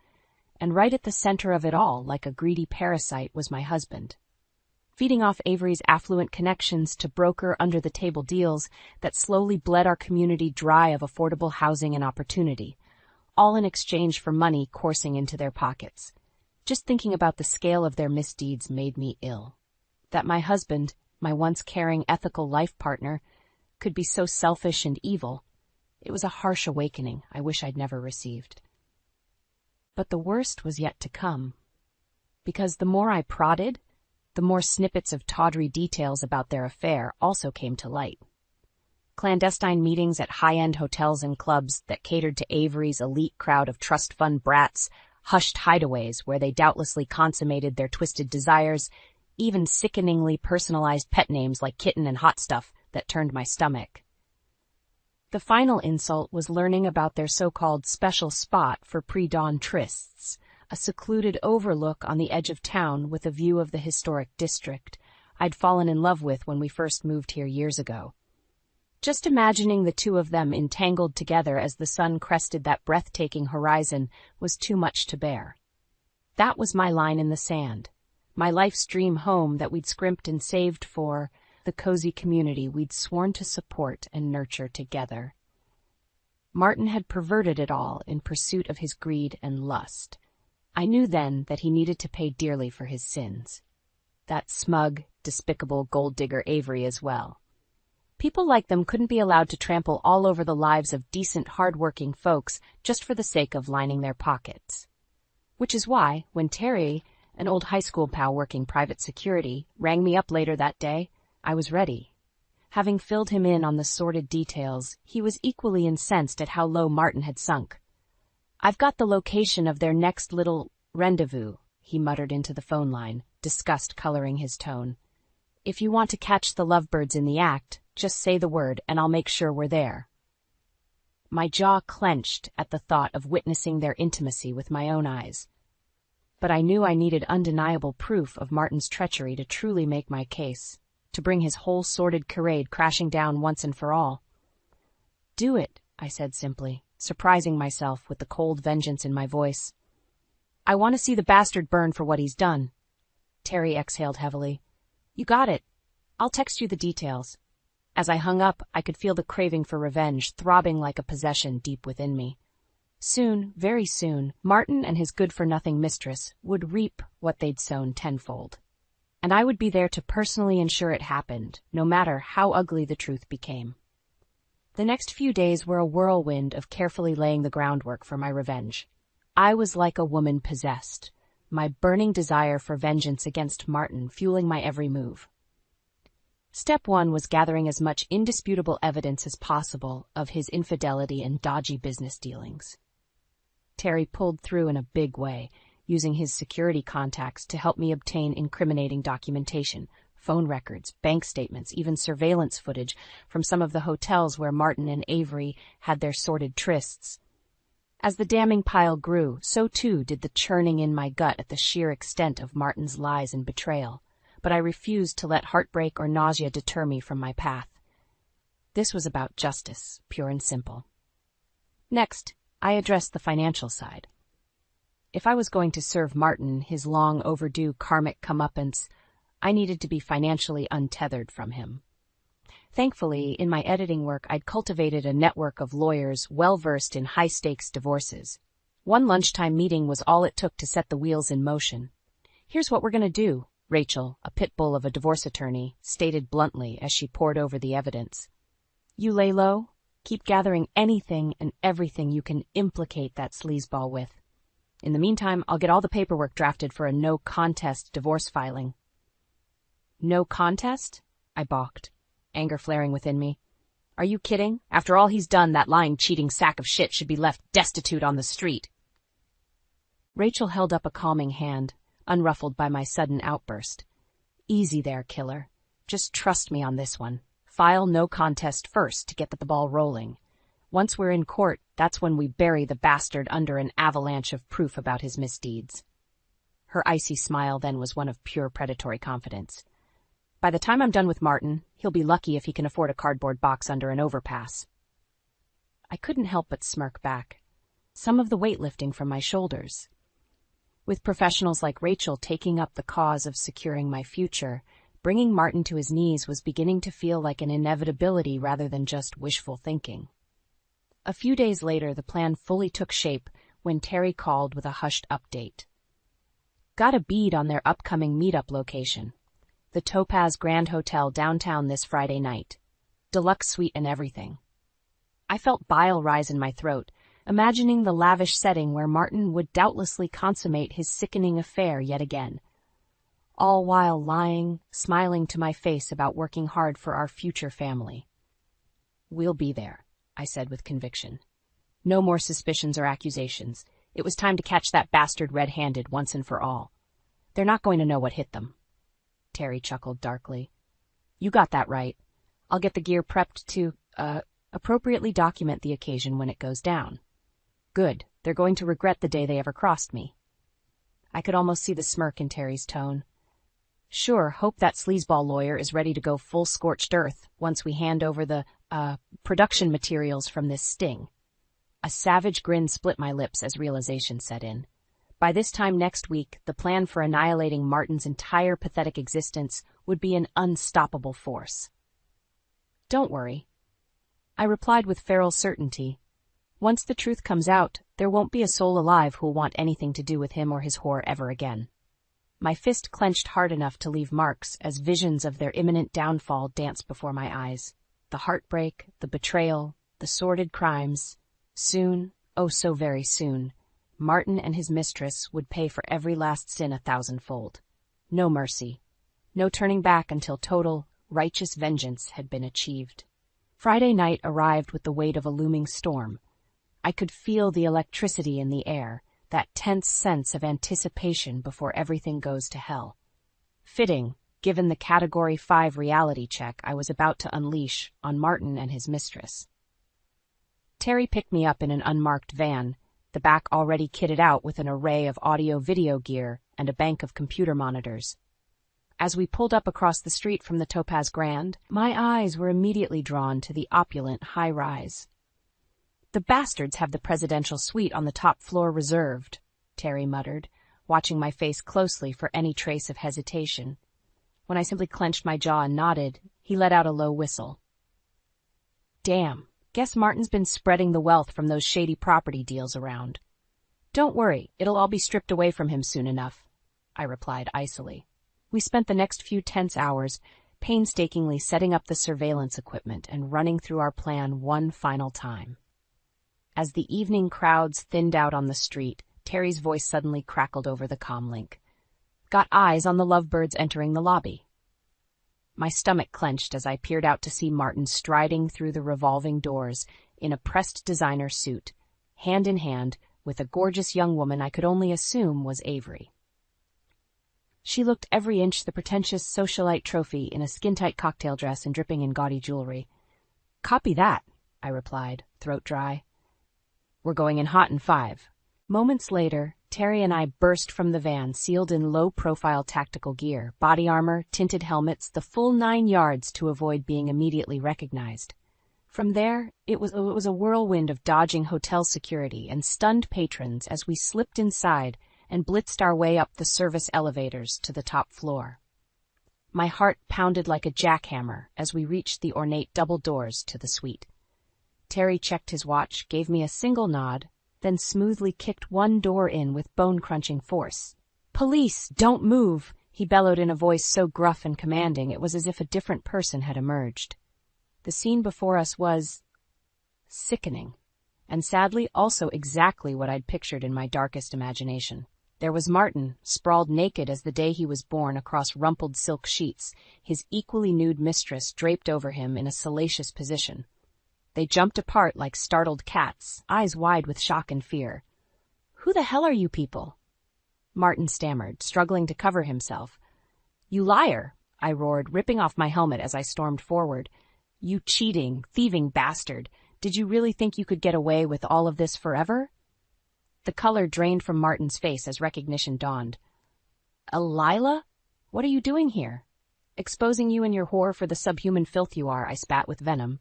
And right at the center of it all, like a greedy parasite, was my husband. Feeding off Avery's affluent connections to broker under-the-table deals that slowly bled our community dry of affordable housing and opportunity, all in exchange for money coursing into their pockets. Just thinking about the scale of their misdeeds made me ill. That my husband, my once caring, ethical life partner, could be so selfish and evil, it was a harsh awakening I wish I'd never received. But the worst was yet to come. Because the more I prodded, the more snippets of tawdry details about their affair also came to light. Clandestine meetings at high-end hotels and clubs that catered to Avery's elite crowd of trust fund brats, hushed hideaways where they doubtlessly consummated their twisted desires, even sickeningly personalized pet names like Kitten and Hot Stuff that turned my stomach. The final insult was learning about their so-called special spot for pre-dawn trysts, a secluded overlook on the edge of town with a view of the historic district I'd fallen in love with when we first moved here years ago. Just imagining the two of them entangled together as the sun crested that breathtaking horizon was too much to bear. That was my line in the sand, my life's dream home that we'd scrimped and saved for, the cozy community we'd sworn to support and nurture together. Martin had perverted it all in pursuit of his greed and lust. I knew then that he needed to pay dearly for his sins. That smug, despicable gold-digger Avery as well. People like them couldn't be allowed to trample all over the lives of decent, hard-working folks just for the sake of lining their pockets. Which is why, when Terry, an old high school pal working private security, rang me up later that day, I was ready. Having filled him in on the sordid details, he was equally incensed at how low Martin had sunk. "I've got the location of their next little rendezvous," he muttered into the phone line, disgust coloring his tone. "If you want to catch the lovebirds in the act, just say the word and I'll make sure we're there." My jaw clenched at the thought of witnessing their intimacy with my own eyes. But I knew I needed undeniable proof of Martin's treachery to truly make my case, to bring his whole sordid charade crashing down once and for all. "Do it," I said simply, surprising myself with the cold vengeance in my voice. "I want to see the bastard burn for what he's done." Terry exhaled heavily. "You got it. I'll text you the details." As I hung up, I could feel the craving for revenge throbbing like a possession deep within me. Soon, very soon, Martin and his good-for-nothing mistress would reap what they'd sown tenfold. And I would be there to personally ensure it happened, no matter how ugly the truth became. The next few days were a whirlwind of carefully laying the groundwork for my revenge. I was like a woman possessed, my burning desire for vengeance against Martin fueling my every move. Step one was gathering as much indisputable evidence as possible of his infidelity and dodgy business dealings. Terry pulled through in a big way, using his security contacts to help me obtain incriminating documentation, phone records, bank statements, even surveillance footage from some of the hotels where Martin and Avery had their sordid trysts. As the damning pile grew, so too did the churning in my gut at the sheer extent of Martin's lies and betrayal, but I refused to let heartbreak or nausea deter me from my path. This was about justice, pure and simple. Next, I addressed the financial side. If I was going to serve Martin his long overdue karmic comeuppance, I needed to be financially untethered from him. Thankfully, in my editing work, I'd cultivated a network of lawyers well-versed in high-stakes divorces. One lunchtime meeting was all it took to set the wheels in motion. "Here's what we're going to do," Rachel, a pit bull of a divorce attorney, stated bluntly as she pored over the evidence. "You lay low, keep gathering anything and everything you can implicate that sleazeball with. In the meantime, I'll get all the paperwork drafted for a no-contest divorce filing." "No contest?" I balked, anger flaring within me. "Are you kidding? After all he's done, that lying, cheating sack of shit should be left destitute on the street." Rachel held up a calming hand, unruffled by my sudden outburst. "Easy there, killer. Just trust me on this one. File no contest first to get the ball rolling. Once we're in court, that's when we bury the bastard under an avalanche of proof about his misdeeds." Her icy smile then was one of pure predatory confidence. "By the time I'm done with Martin, he'll be lucky if he can afford a cardboard box under an overpass." I couldn't help but smirk back, some of the weight lifting from my shoulders. With professionals like Rachel taking up the cause of securing my future, bringing Martin to his knees was beginning to feel like an inevitability rather than just wishful thinking. A few days later, the plan fully took shape when Terry called with a hushed update. "Got a bead on their upcoming meetup location. The Topaz Grand Hotel downtown this Friday night. Deluxe suite and everything." I felt bile rise in my throat, imagining the lavish setting where Martin would doubtlessly consummate his sickening affair yet again. All while lying, smiling to my face about working hard for our future family. "We'll be there," I said with conviction. No more suspicions or accusations. It was time to catch that bastard red-handed once and for all. They're not going to know what hit them. Terry chuckled darkly. You got that right. I'll get the gear prepped to, appropriately document the occasion when it goes down. Good. They're going to regret the day they ever crossed me. I could almost see the smirk in Terry's tone. Sure, hope that sleazeball lawyer is ready to go full scorched earth once we hand over the, production materials from this sting. A savage grin split my lips as realization set in. By this time next week, the plan for annihilating Martin's entire pathetic existence would be an unstoppable force. Don't worry, I replied with feral certainty. Once the truth comes out, there won't be a soul alive who'll want anything to do with him or his whore ever again. My fist clenched hard enough to leave marks as visions of their imminent downfall danced before my eyes. The heartbreak, the betrayal, the sordid crimes. Soon, oh so very soon, Martin and his mistress would pay for every last sin 1,000-fold. No mercy. No turning back until total, righteous vengeance had been achieved. Friday night arrived with the weight of a looming storm. I could feel the electricity in the air, that tense sense of anticipation before everything goes to hell. Fitting, given the Category 5 reality check I was about to unleash on Martin and his mistress. Terry picked me up in an unmarked van, the back already kitted out with an array of audio-video gear and a bank of computer monitors. As we pulled up across the street from the Topaz Grand, my eyes were immediately drawn to the opulent high-rise. The bastards have the presidential suite on the top floor reserved, Terry muttered, watching my face closely for any trace of hesitation. When I simply clenched my jaw and nodded, he let out a low whistle. Damn, guess Martin's been spreading the wealth from those shady property deals around. Don't worry, it'll all be stripped away from him soon enough, I replied icily. We spent the next few tense hours painstakingly setting up the surveillance equipment and running through our plan one final time. As the evening crowds thinned out on the street, Terry's voice suddenly crackled over the comlink. Got eyes on the lovebirds entering the lobby. My stomach clenched as I peered out to see Martin striding through the revolving doors in a pressed designer suit, hand in hand with a gorgeous young woman I could only assume was Avery. She looked every inch the pretentious socialite trophy in a skin-tight cocktail dress and dripping in gaudy jewelry. Copy that, I replied, throat dry. We're going in hot in 5. Moments later, Terry and I burst from the van, sealed in low-profile tactical gear, body armor, tinted helmets, the full 9 yards to avoid being immediately recognized. From there, it was a whirlwind of dodging hotel security and stunned patrons as we slipped inside and blitzed our way up the service elevators to the top floor. My heart pounded like a jackhammer as we reached the ornate double doors to the suite. Terry checked his watch, gave me a single nod, then smoothly kicked one door in with bone-crunching force. Police, don't move, he bellowed in a voice so gruff and commanding it was as if a different person had emerged. The scene before us was sickening, and sadly also exactly what I'd pictured in my darkest imagination. There was Martin, sprawled naked as the day he was born across rumpled silk sheets, his equally nude mistress draped over him in a salacious position. They jumped apart like startled cats, eyes wide with shock and fear. Who the hell are you people? Martin stammered, struggling to cover himself. You liar, I roared, ripping off my helmet as I stormed forward. You cheating, thieving bastard. Did you really think you could get away with all of this forever? The color drained from Martin's face as recognition dawned. Lila? What are you doing here? Exposing you and your whore for the subhuman filth you are, I spat with venom.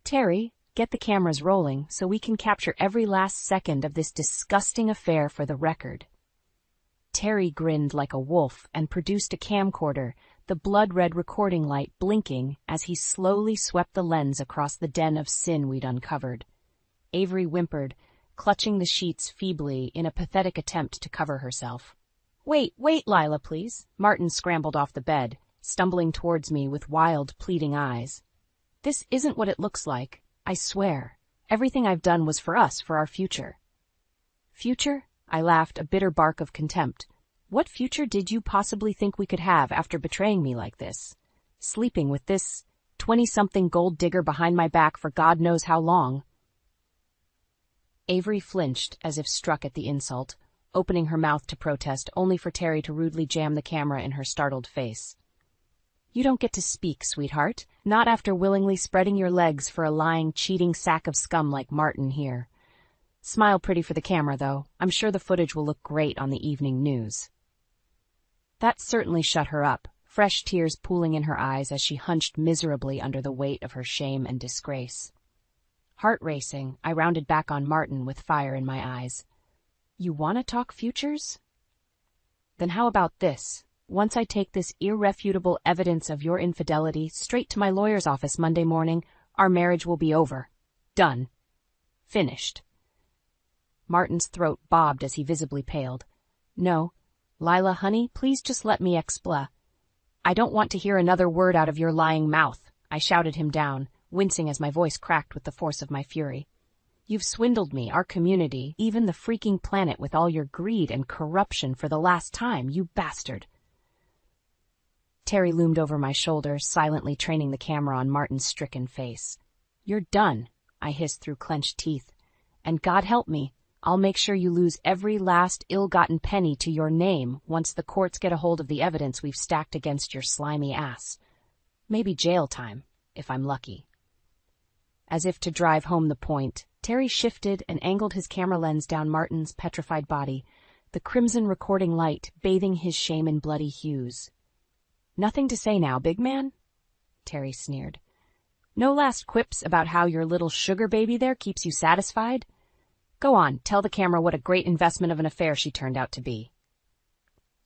Terry, get the cameras rolling so we can capture every last second of this disgusting affair for the record. Terry grinned like a wolf and produced a camcorder, the blood-red recording light blinking as he slowly swept the lens across the den of sin we'd uncovered. Avery whimpered, clutching the sheets feebly in a pathetic attempt to cover herself. Wait, Lila, please. Martin scrambled off the bed, stumbling towards me with wild, pleading eyes. This isn't what it looks like, I swear. Everything I've done was for us, for our future. Future? I laughed, a bitter bark of contempt. What future did you possibly think we could have after betraying me like this? Sleeping with this 20-something gold digger behind my back for God knows how long. Avery flinched as if struck at the insult, opening her mouth to protest only for Terry to rudely jam the camera in her startled face. You don't get to speak, sweetheart. Not after willingly spreading your legs for a lying, cheating sack of scum like Martin here. Smile pretty for the camera, though. I'm sure the footage will look great on the evening news. That certainly shut her up, fresh tears pooling in her eyes as she hunched miserably under the weight of her shame and disgrace. Heart racing, I rounded back on Martin with fire in my eyes. You want to talk futures? Then how about this? Once I take this irrefutable evidence of your infidelity straight to my lawyer's office Monday morning, our marriage will be over. Done. Finished. Martin's throat bobbed as he visibly paled. No, Lila, honey, please just let me expla. I don't want to hear another word out of your lying mouth, I shouted him down, wincing as my voice cracked with the force of my fury. You've swindled me, our community, even the freaking planet with all your greed and corruption for the last time, you bastard. Terry loomed over my shoulder, silently training the camera on Martin's stricken face. You're done, I hissed through clenched teeth. And God help me, I'll make sure you lose every last ill-gotten penny to your name once the courts get a hold of the evidence we've stacked against your slimy ass. Maybe jail time, if I'm lucky. As if to drive home the point, Terry shifted and angled his camera lens down Martin's petrified body, the crimson recording light bathing his shame in bloody hues. Nothing to say now, big man? Terry sneered. No last quips about how your little sugar baby there keeps you satisfied? Go on, tell the camera what a great investment of an affair she turned out to be.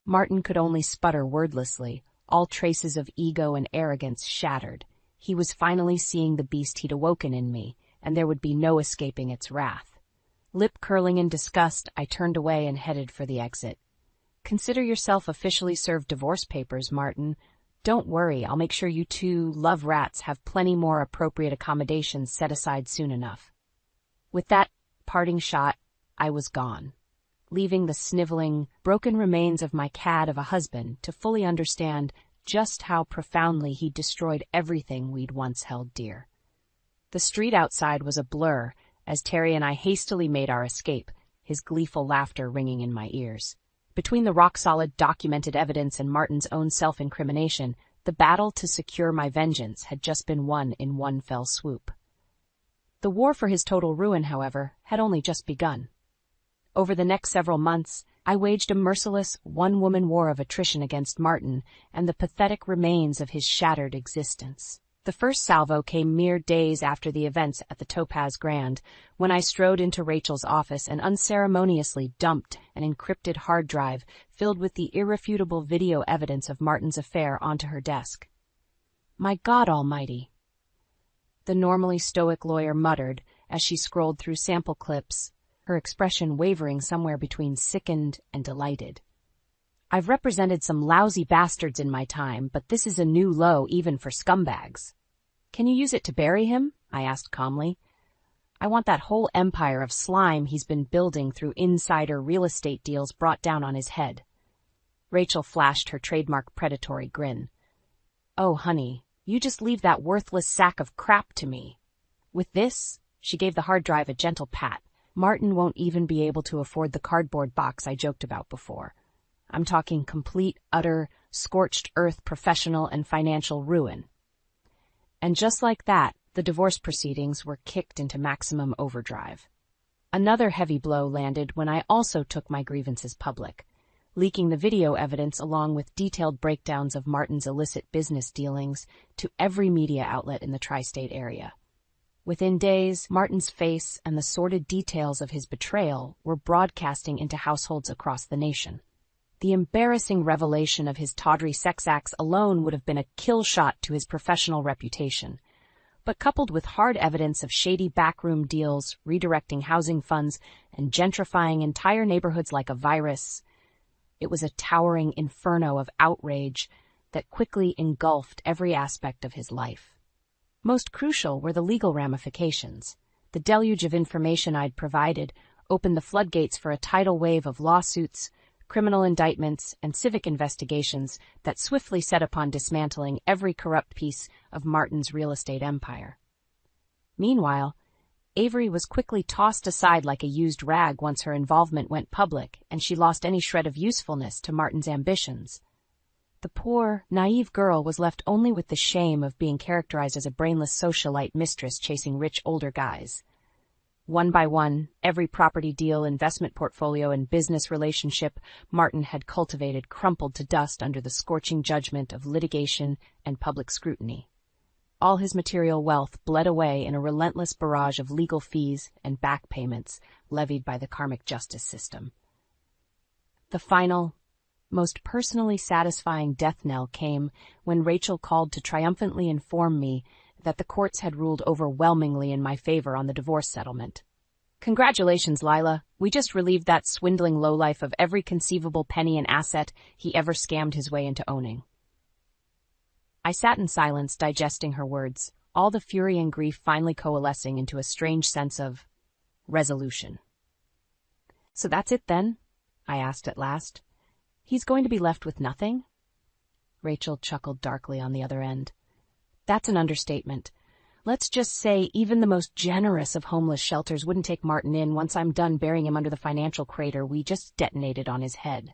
Martin could only sputter wordlessly, all traces of ego and arrogance shattered. He was finally seeing the beast he'd awoken in me, and there would be no escaping its wrath. Lip curling in disgust, I turned away and headed for the exit. Consider yourself officially served divorce papers, Martin. Don't worry, I'll make sure you two love rats have plenty more appropriate accommodations set aside soon enough. With that parting shot, I was gone, leaving the sniveling, broken remains of my cad of a husband to fully understand just how profoundly he'd destroyed everything we'd once held dear. The street outside was a blur as Terry and I hastily made our escape, his gleeful laughter ringing in my ears. Between the rock-solid documented evidence and Martin's own self-incrimination, the battle to secure my vengeance had just been won in one fell swoop. The war for his total ruin, however, had only just begun. Over the next several months, I waged a merciless one-woman war of attrition against Martin and the pathetic remains of his shattered existence. The first salvo came mere days after the events at the Topaz Grand, when I strode into Rachel's office and unceremoniously dumped an encrypted hard drive filled with the irrefutable video evidence of Martin's affair onto her desk. My God almighty! The normally stoic lawyer muttered as she scrolled through sample clips, her expression wavering somewhere between sickened and delighted. I've represented some lousy bastards in my time, but this is a new low even for scumbags. Can you use it to bury him? I asked calmly. I want that whole empire of slime he's been building through insider real estate deals brought down on his head. Rachel flashed her trademark predatory grin. Oh, honey, you just leave that worthless sack of crap to me. With this, she gave the hard drive a gentle pat. Martin won't even be able to afford the cardboard box I joked about before. I'm talking complete, utter, scorched earth professional and financial ruin. And just like that, the divorce proceedings were kicked into maximum overdrive. Another heavy blow landed when I also took my grievances public, leaking the video evidence along with detailed breakdowns of Martin's illicit business dealings to every media outlet in the tri-state area. Within days, Martin's face and the sordid details of his betrayal were broadcasting into households across the nation. The embarrassing revelation of his tawdry sex acts alone would have been a kill shot to his professional reputation. But coupled with hard evidence of shady backroom deals, redirecting housing funds, and gentrifying entire neighborhoods like a virus, it was a towering inferno of outrage that quickly engulfed every aspect of his life. Most crucial were the legal ramifications. The deluge of information I'd provided opened the floodgates for a tidal wave of lawsuits, criminal indictments, and civic investigations that swiftly set upon dismantling every corrupt piece of Martin's real estate empire. Meanwhile, Avery was quickly tossed aside like a used rag once her involvement went public and she lost any shred of usefulness to Martin's ambitions. The poor, naive girl was left only with the shame of being characterized as a brainless socialite mistress chasing rich older guys. One by one, every property deal, investment portfolio, and business relationship Martin had cultivated crumpled to dust under the scorching judgment of litigation and public scrutiny. All his material wealth bled away in a relentless barrage of legal fees and back payments levied by the karmic justice system. The final, most personally satisfying death knell came when Rachel called to triumphantly inform me that the courts had ruled overwhelmingly in my favor on the divorce settlement. "Congratulations, Lila. We just relieved that swindling lowlife of every conceivable penny and asset he ever scammed his way into owning." I sat in silence, digesting her words, all the fury and grief finally coalescing into a strange sense of resolution. "So that's it then?" I asked at last. "He's going to be left with nothing?" Rachel chuckled darkly on the other end. "That's an understatement. Let's just say even the most generous of homeless shelters wouldn't take Martin in once I'm done burying him under the financial crater we just detonated on his head."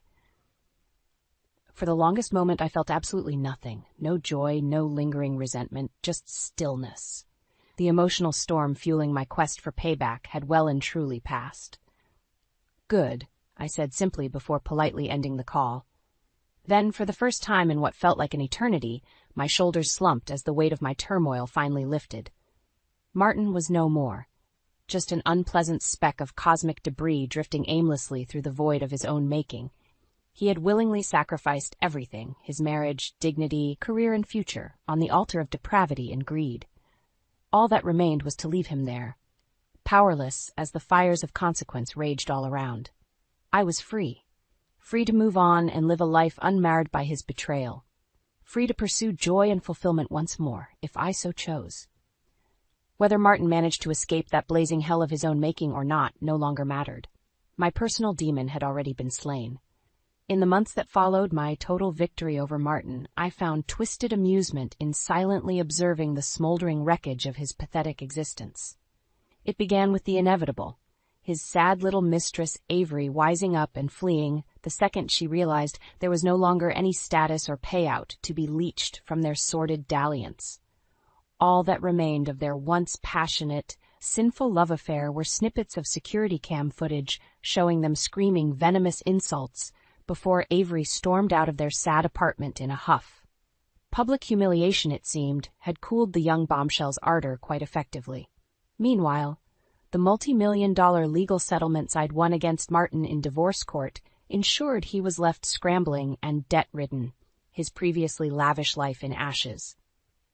For the longest moment, I felt absolutely nothing. No joy, no lingering resentment, just stillness. The emotional storm fueling my quest for payback had well and truly passed. "Good," I said simply before politely ending the call. Then, for the first time in what felt like an eternity, my shoulders slumped as the weight of my turmoil finally lifted. Martin was no more. Just an unpleasant speck of cosmic debris drifting aimlessly through the void of his own making. He had willingly sacrificed everything, his marriage, dignity, career, and future, on the altar of depravity and greed. All that remained was to leave him there, powerless as the fires of consequence raged all around. I was free. Free to move on and live a life unmarred by his betrayal. Free to pursue joy and fulfillment once more, if I so chose. Whether Martin managed to escape that blazing hell of his own making or not no longer mattered. My personal demon had already been slain. In the months that followed my total victory over Martin, I found twisted amusement in silently observing the smoldering wreckage of his pathetic existence. It began with the inevitable, his sad little mistress Avery wising up and fleeing the second she realized there was no longer any status or payout to be leached from their sordid dalliance. All that remained of their once passionate, sinful love affair were snippets of security cam footage showing them screaming venomous insults before Avery stormed out of their sad apartment in a huff. Public humiliation, it seemed, had cooled the young bombshell's ardor quite effectively. Meanwhile, the multi-million-dollar legal settlements I'd won against Martin in divorce court ensured he was left scrambling and debt-ridden, his previously lavish life in ashes.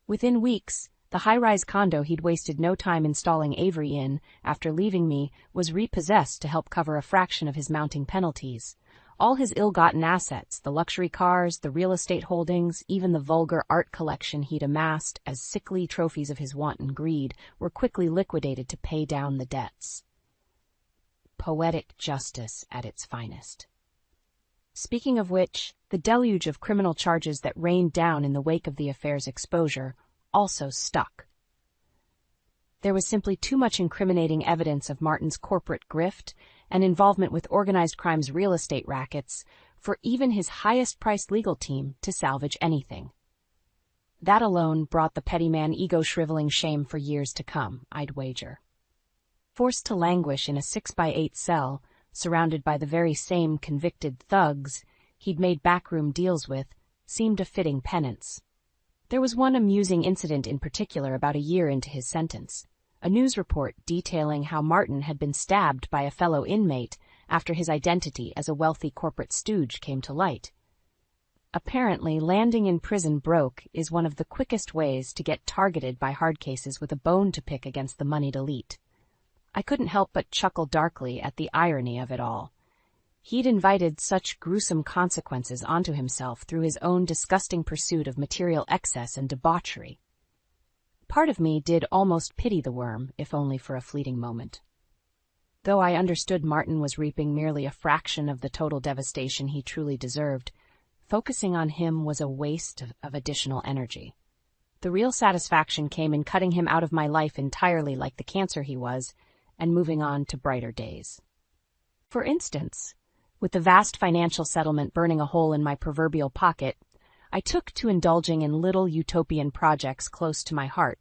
Within weeks, the high-rise condo he'd wasted no time installing Avery in after leaving me was repossessed to help cover a fraction of his mounting penalties. All his ill-gotten assets, the luxury cars, the real estate holdings, even the vulgar art collection he'd amassed as sickly trophies of his wanton greed, were quickly liquidated to pay down the debts. Poetic justice at its finest. Speaking of which, the deluge of criminal charges that rained down in the wake of the affair's exposure also stuck. There was simply too much incriminating evidence of Martin's corporate grift and involvement with organized crime's real estate rackets for even his highest-priced legal team to salvage anything. That alone brought the petty man ego-shriveling shame for years to come, I'd wager. Forced to languish in a 6x8 cell, surrounded by the very same convicted thugs he'd made backroom deals with, seemed a fitting penance. There was one amusing incident in particular about a year into his sentence. A news report detailing how Martin had been stabbed by a fellow inmate after his identity as a wealthy corporate stooge came to light. Apparently, landing in prison broke is one of the quickest ways to get targeted by hard cases with a bone to pick against the moneyed elite. I couldn't help but chuckle darkly at the irony of it all. He'd invited such gruesome consequences onto himself through his own disgusting pursuit of material excess and debauchery. Part of me did almost pity the worm, if only for a fleeting moment. Though I understood Martin was reaping merely a fraction of the total devastation he truly deserved, focusing on him was a waste of additional energy. The real satisfaction came in cutting him out of my life entirely like the cancer he was, and moving on to brighter days. For instance, with the vast financial settlement burning a hole in my proverbial pocket, I took to indulging in little utopian projects close to my heart.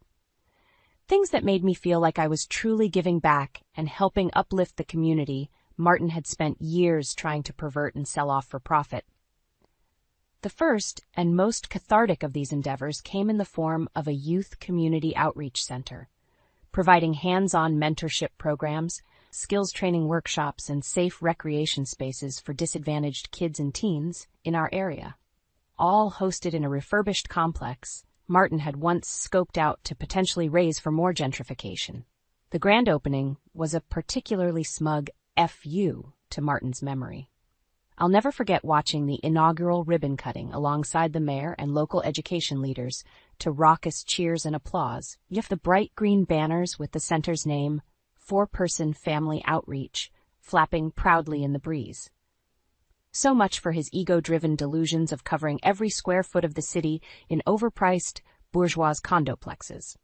Things that made me feel like I was truly giving back and helping uplift the community Martin had spent years trying to pervert and sell off for profit. The first and most cathartic of these endeavors came in the form of a youth community outreach center, providing hands-on mentorship programs, skills training workshops, and safe recreation spaces for disadvantaged kids and teens in our area. All hosted in a refurbished complex Martin had once scoped out to potentially raise for more gentrification. The grand opening was a particularly smug F.U. to Martin's memory. I'll never forget watching the inaugural ribbon cutting alongside the mayor and local education leaders to raucous cheers and applause. Yet the bright green banners with the center's name, 4-person family outreach, flapping proudly in the breeze. So much for his ego-driven delusions of covering every square foot of the city in overpriced, bourgeois condoplexes.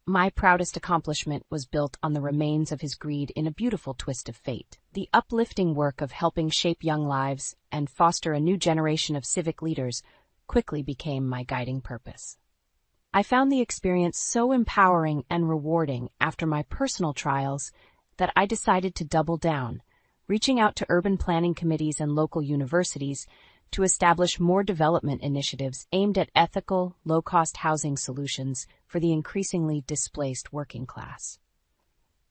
My proudest accomplishment was built on the remains of his greed in a beautiful twist of fate. The uplifting work of helping shape young lives and foster a new generation of civic leaders quickly became my guiding purpose. I found the experience so empowering and rewarding after my personal trials that I decided to double down, reaching out to urban planning committees and local universities to establish more development initiatives aimed at ethical, low-cost housing solutions for the increasingly displaced working class.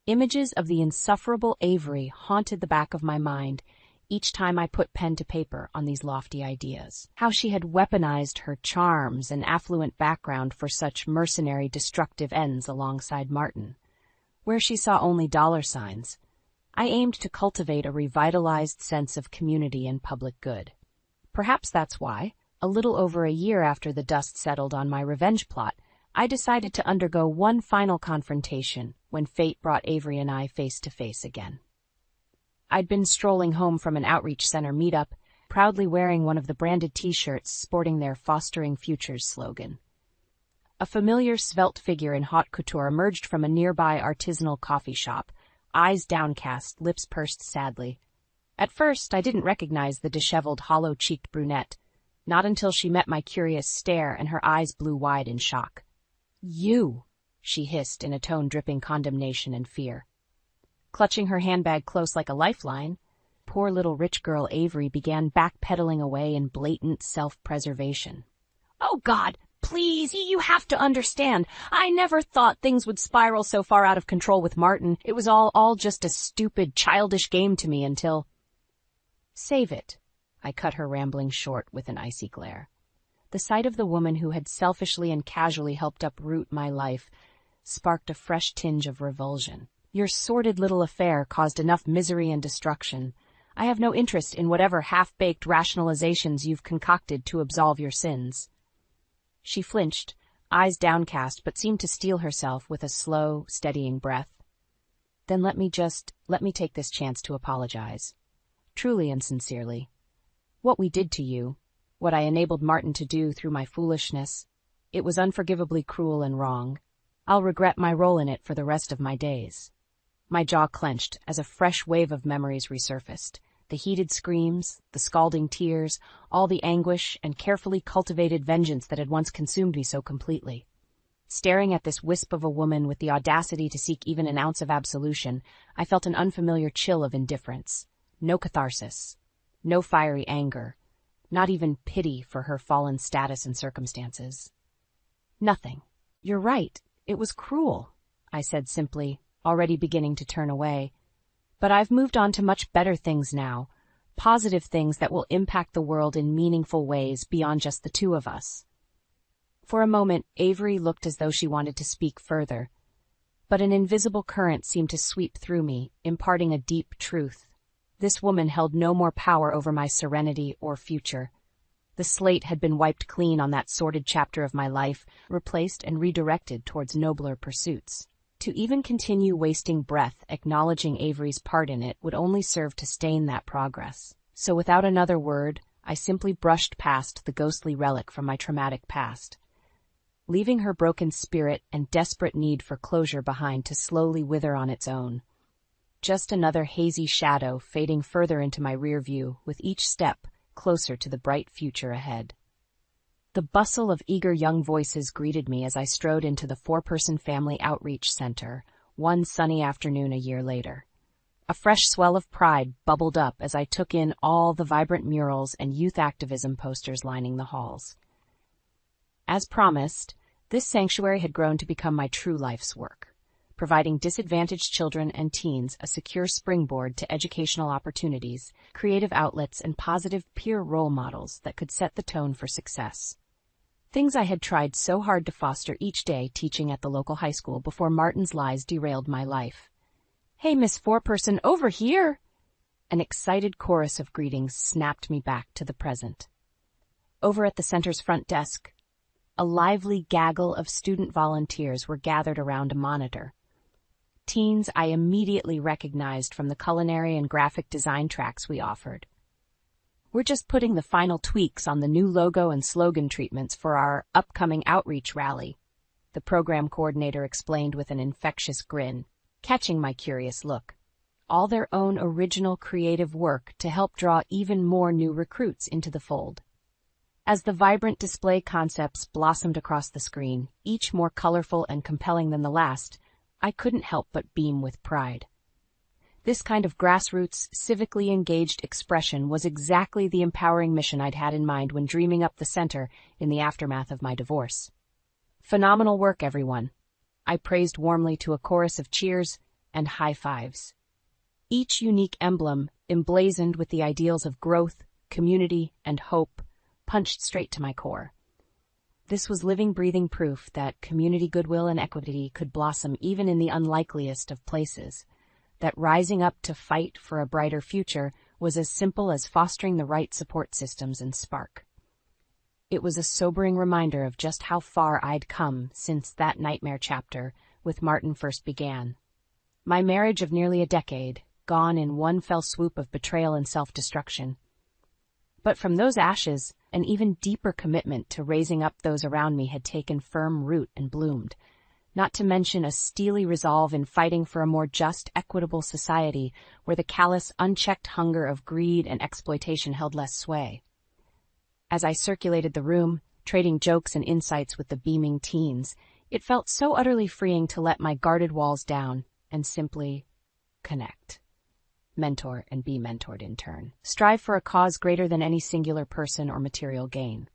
Images of the insufferable Avery haunted the back of my mind each time I put pen to paper on these lofty ideas. How she had weaponized her charms and affluent background for such mercenary, destructive ends alongside Martin. Where she saw only dollar signs, I aimed to cultivate a revitalized sense of community and public good. Perhaps that's why, a little over a year after the dust settled on my revenge plot, I decided to undergo one final confrontation when fate brought Avery and I face to face again. I'd been strolling home from an outreach center meetup, proudly wearing one of the branded t-shirts sporting their Fostering Futures slogan. A familiar svelte figure in haute couture emerged from a nearby artisanal coffee shop, eyes downcast, lips pursed sadly. At first, I didn't recognize the disheveled, hollow-cheeked brunette, not until she met my curious stare and her eyes blew wide in shock. "You," she hissed in a tone dripping condemnation and fear. Clutching her handbag close like a lifeline, poor little rich girl Avery began backpedaling away in blatant self-preservation. "Oh, God, please, you have to understand. I never thought things would spiral so far out of control with Martin. It was all just a stupid, childish game to me until—" "Save it," I cut her rambling short with an icy glare. The sight of the woman who had selfishly and casually helped uproot my life sparked a fresh tinge of revulsion. "Your sordid little affair caused enough misery and destruction. I have no interest in whatever half-baked rationalizations you've concocted to absolve your sins." She flinched, eyes downcast, but seemed to steel herself with a slow, steadying breath. "Then let me take this chance to apologize. Truly and sincerely. What we did to you, what I enabled Martin to do through my foolishness, it was unforgivably cruel and wrong. I'll regret my role in it for the rest of my days." My jaw clenched as a fresh wave of memories resurfaced. The heated screams, the scalding tears, all the anguish and carefully cultivated vengeance that had once consumed me so completely. Staring at this wisp of a woman with the audacity to seek even an ounce of absolution, I felt an unfamiliar chill of indifference. No catharsis, no fiery anger, not even pity for her fallen status and circumstances. Nothing. "You're right, it was cruel," I said simply, already beginning to turn away. "But I've moved on to much better things now, positive things that will impact the world in meaningful ways beyond just the two of us." For a moment, Avery looked as though she wanted to speak further, but an invisible current seemed to sweep through me, imparting a deep truth. This woman held no more power over my serenity or future. The slate had been wiped clean on that sordid chapter of my life, replaced and redirected towards nobler pursuits. To even continue wasting breath acknowledging Avery's part in it would only serve to stain that progress. So without another word, I simply brushed past the ghostly relic from my traumatic past, leaving her broken spirit and desperate need for closure behind to slowly wither on its own. Just another hazy shadow fading further into my rear view with each step closer to the bright future ahead. The bustle of eager young voices greeted me as I strode into the 4-person family outreach center, one sunny afternoon a year later. A fresh swell of pride bubbled up as I took in all the vibrant murals and youth activism posters lining the halls. As promised, this sanctuary had grown to become my true life's work, providing disadvantaged children and teens a secure springboard to educational opportunities, creative outlets, and positive peer role models that could set the tone for success. Things I had tried so hard to foster each day teaching at the local high school before Martin's lies derailed my life. "Hey, Miss 4-person, over here!" An excited chorus of greetings snapped me back to the present. Over at the center's front desk, a lively gaggle of student volunteers were gathered around a monitor. Teens I immediately recognized from the culinary and graphic design tracks we offered. "We're just putting the final tweaks on the new logo and slogan treatments for our upcoming outreach rally," the program coordinator explained with an infectious grin, catching my curious look. All their own original creative work to help draw even more new recruits into the fold. As the vibrant display concepts blossomed across the screen, each more colorful and compelling than the last, I couldn't help but beam with pride. This kind of grassroots, civically engaged expression was exactly the empowering mission I'd had in mind when dreaming up the center in the aftermath of my divorce. "Phenomenal work, everyone," I praised warmly to a chorus of cheers and high fives. Each unique emblem, emblazoned with the ideals of growth, community, and hope, punched straight to my core. This was living, breathing proof that community goodwill and equity could blossom even in the unlikeliest of places, that rising up to fight for a brighter future was as simple as fostering the right support systems and spark. It was a sobering reminder of just how far I'd come since that nightmare chapter with Martin first began. My marriage of nearly a decade, gone in one fell swoop of betrayal and self-destruction. But from those ashes, an even deeper commitment to raising up those around me had taken firm root and bloomed, not to mention a steely resolve in fighting for a more just, equitable society where the callous, unchecked hunger of greed and exploitation held less sway. As I circulated the room, trading jokes and insights with the beaming teens, it felt so utterly freeing to let my guarded walls down and simply connect. Mentor and be mentored in turn. Strive for a cause greater than any singular person or material gain.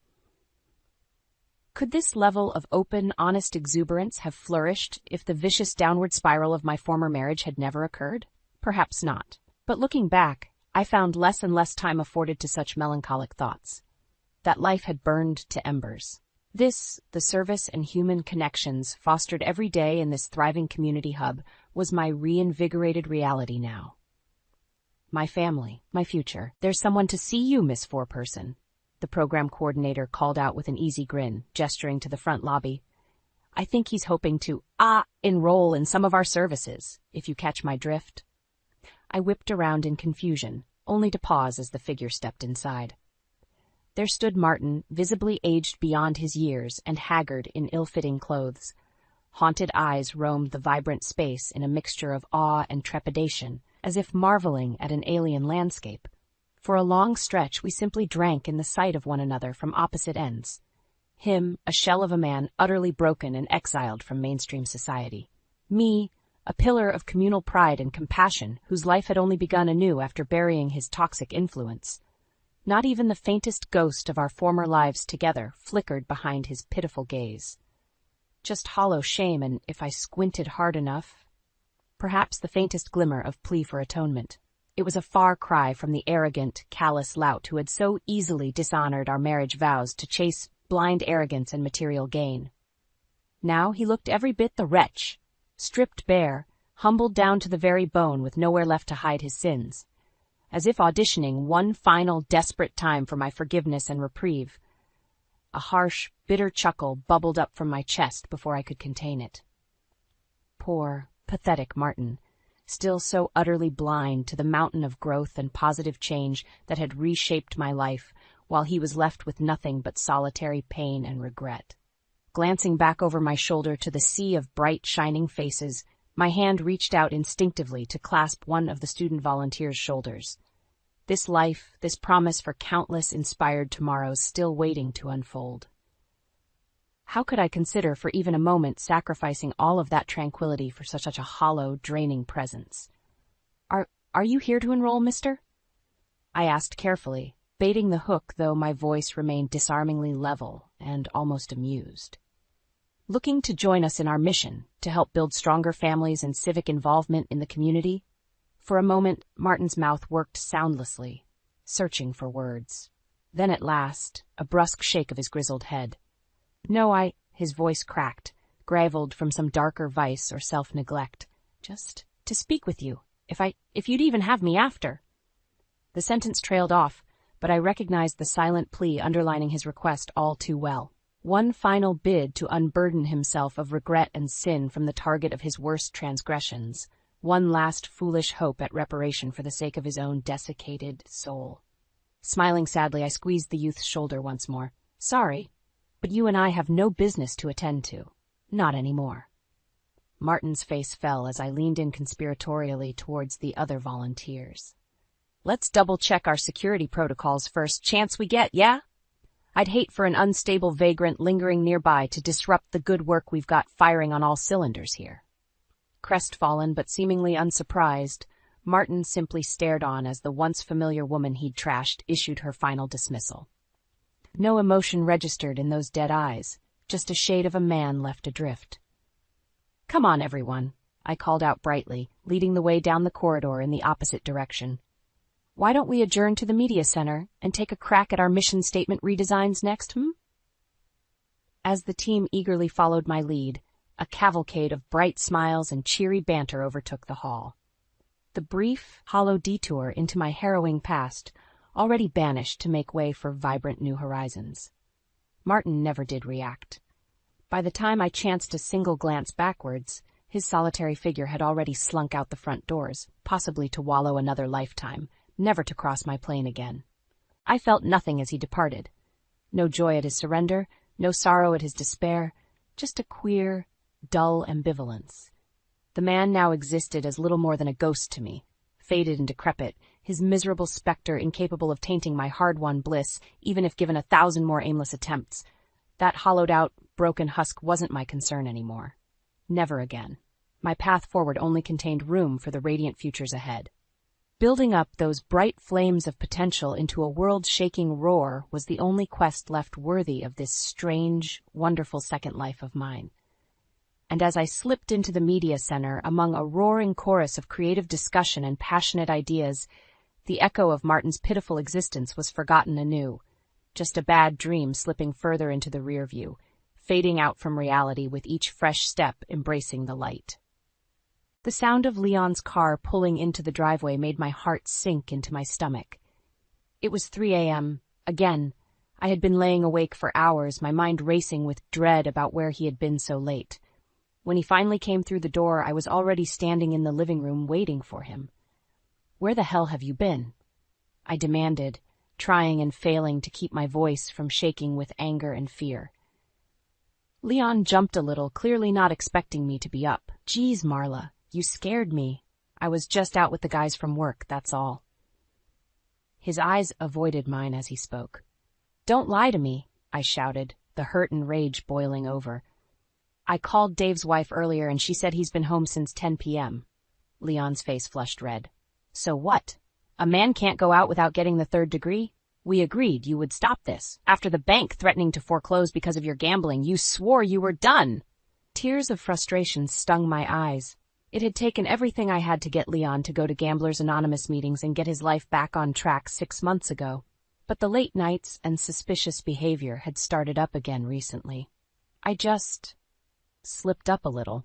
Could this level of open, honest exuberance have flourished if the vicious downward spiral of my former marriage had never occurred? Perhaps not. But looking back, I found less and less time afforded to such melancholic thoughts. That life had burned to embers. This, the service and human connections fostered every day in this thriving community hub, was my reinvigorated reality now. My family, my future. "There's someone to see you, Miss 4-person," the program coordinator called out with an easy grin, gesturing to the front lobby. "I think he's hoping to, enroll in some of our services, if you catch my drift." I whipped around in confusion, only to pause as the figure stepped inside. There stood Martin, visibly aged beyond his years and haggard in ill-fitting clothes. Haunted eyes roamed the vibrant space in a mixture of awe and trepidation, as if marveling at an alien landscape. For a long stretch, we simply drank in the sight of one another from opposite ends. Him, a shell of a man utterly broken and exiled from mainstream society. Me, a pillar of communal pride and compassion whose life had only begun anew after burying his toxic influence. Not even the faintest ghost of our former lives together flickered behind his pitiful gaze. Just hollow shame and, if I squinted hard enough, perhaps the faintest glimmer of plea for atonement. It was a far cry from the arrogant, callous lout who had so easily dishonored our marriage vows to chase blind arrogance and material gain. Now he looked every bit the wretch, stripped bare, humbled down to the very bone with nowhere left to hide his sins. As if auditioning one final desperate time for my forgiveness and reprieve. A harsh, bitter chuckle bubbled up from my chest before I could contain it. Poor, pathetic Martin, still so utterly blind to the mountain of growth and positive change that had reshaped my life, while he was left with nothing but solitary pain and regret. Glancing back over my shoulder to the sea of bright, shining faces, my hand reached out instinctively to clasp one of the student volunteers' shoulders. This life, this promise for countless inspired tomorrows still waiting to unfold. How could I consider for even a moment sacrificing all of that tranquility for such a hollow, draining presence? Are you here to enroll, mister? I asked carefully, baiting the hook, though my voice remained disarmingly level and almost amused. Looking to join us in our mission to help build stronger families and civic involvement in the community? For a moment, Martin's mouth worked soundlessly, searching for words. Then at last, a brusque shake of his grizzled head. No, his voice cracked, graveled from some darker vice or self-neglect. Just to speak with you, if you'd even have me after. The sentence trailed off, but I recognized the silent plea underlining his request all too well. One final bid to unburden himself of regret and sin from the target of his worst transgressions. One last foolish hope at reparation for the sake of his own desiccated soul. Smiling sadly, I squeezed the youth's shoulder once more. Sorry, but you and I have no business to attend to. Not anymore. Martin's face fell as I leaned in conspiratorially towards the other volunteers. Let's double-check our security protocols first chance we get, yeah? I'd hate for an unstable vagrant lingering nearby to disrupt the good work we've got firing on all cylinders here. Crestfallen but seemingly unsurprised, Martin simply stared on as the once familiar woman he'd trashed issued her final dismissal. No emotion registered in those dead eyes, just a shade of a man left adrift. Come on, everyone, I called out brightly, leading the way down the corridor in the opposite direction. Why don't we adjourn to the media center and take a crack at our mission statement redesigns next, As the team eagerly followed my lead, a cavalcade of bright smiles and cheery banter overtook the hall. The brief, hollow detour into my harrowing past already banished to make way for vibrant new horizons. Martin never did react. By the time I chanced a single glance backwards, his solitary figure had already slunk out the front doors, possibly to wallow another lifetime, never to cross my plane again. I felt nothing as he departed. No joy at his surrender, no sorrow at his despair, just a queer, dull ambivalence. The man now existed as little more than a ghost to me, faded and decrepit, his miserable specter incapable of tainting my hard-won bliss, even if given 1,000 more aimless attempts. That hollowed-out, broken husk wasn't my concern anymore. Never again. My path forward only contained room for the radiant futures ahead. Building up those bright flames of potential into a world-shaking roar was the only quest left worthy of this strange, wonderful second life of mine. And as I slipped into the media center among a roaring chorus of creative discussion and passionate ideas, the echo of Martin's pitiful existence was forgotten anew, just a bad dream slipping further into the rear view, fading out from reality with each fresh step embracing the light. The sound of Leon's car pulling into the driveway made my heart sink into my stomach. It was 3 a.m. Again, I had been laying awake for hours, my mind racing with dread about where he had been so late. When he finally came through the door, I was already standing in the living room waiting for him. "Where the hell have you been?" I demanded, trying and failing to keep my voice from shaking with anger and fear. Leon jumped a little, clearly not expecting me to be up. "Geez, Marla, you scared me. I was just out with the guys from work, that's all." His eyes avoided mine as he spoke. "Don't lie to me," I shouted, the hurt and rage boiling over. "I called Dave's wife earlier and she said he's been home since 10 p.m. Leon's face flushed red. "So what? A man can't go out without getting the 3rd degree? We agreed you would stop this. After the bank threatening to foreclose because of your gambling, you swore you were done." Tears of frustration stung my eyes. It had taken everything I had to get Leon to go to Gamblers Anonymous meetings and get his life back on track 6 months ago. But the late nights and suspicious behavior had started up again recently. I just slipped up a little.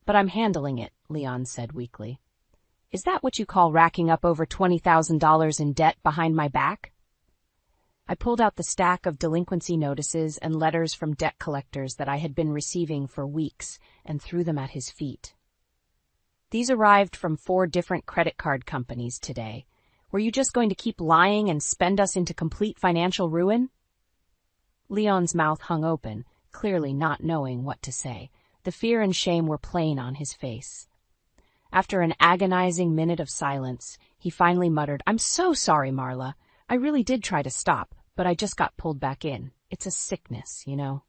"But I'm handling it," Leon said weakly. "Is that what you call racking up over $20,000 in debt behind my back?" I pulled out the stack of delinquency notices and letters from debt collectors that I had been receiving for weeks and threw them at his feet. "These arrived from 4 different credit card companies today. Were you just going to keep lying and spend us into complete financial ruin?" Leon's mouth hung open, clearly not knowing what to say. The fear and shame were plain on his face. After an agonizing minute of silence, he finally muttered, "I'm so sorry, Marla. I really did try to stop, but I just got pulled back in. It's a sickness, you know."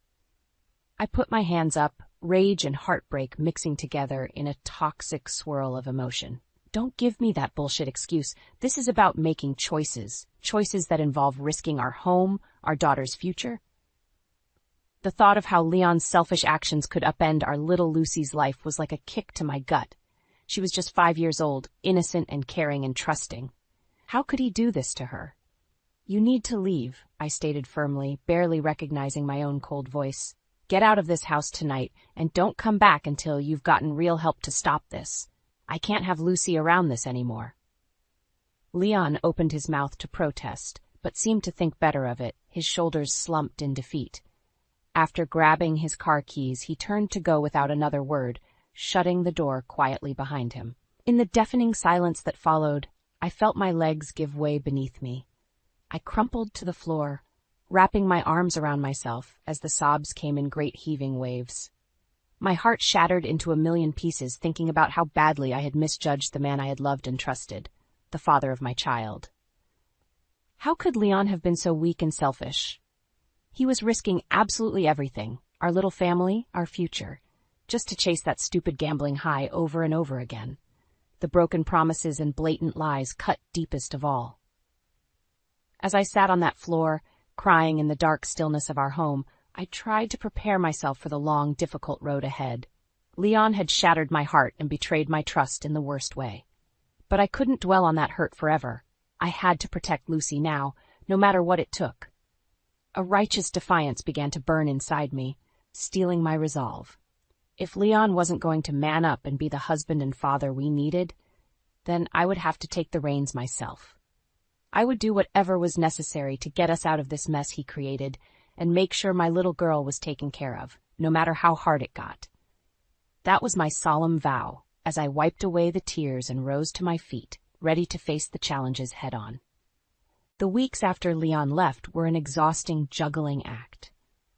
I put my hands up, rage and heartbreak mixing together in a toxic swirl of emotion. Don't give me that bullshit excuse. This is about making choices. Choices that involve risking our home, our daughter's future. The thought of how Leon's selfish actions could upend our little Lucy's life was like a kick to my gut. She was just 5 years old, innocent and caring and trusting. How could he do this to her? You need to leave, I stated firmly, barely recognizing my own cold voice. Get out of this house tonight, and don't come back until you've gotten real help to stop this. I can't have Lucy around this anymore. Leon opened his mouth to protest, but seemed to think better of it, his shoulders slumped in defeat. After grabbing his car keys, he turned to go without another word, shutting the door quietly behind him. In the deafening silence that followed, I felt my legs give way beneath me. I crumpled to the floor, wrapping my arms around myself as the sobs came in great heaving waves. My heart shattered into a million pieces thinking about how badly I had misjudged the man I had loved and trusted, the father of my child. How could Leon have been so weak and selfish? He was risking absolutely everything, our little family, our future, just to chase that stupid gambling high over and over again. The broken promises and blatant lies cut deepest of all. As I sat on that floor, crying in the dark stillness of our home, I tried to prepare myself for the long, difficult road ahead. Leon had shattered my heart and betrayed my trust in the worst way. But I couldn't dwell on that hurt forever. I had to protect Lucy now, no matter what it took. A righteous defiance began to burn inside me, stealing my resolve. If Leon wasn't going to man up and be the husband and father we needed, then I would have to take the reins myself. I would do whatever was necessary to get us out of this mess he created and make sure my little girl was taken care of, no matter how hard it got. That was my solemn vow as I wiped away the tears and rose to my feet, ready to face the challenges head-on. The weeks after Leon left were an exhausting juggling act.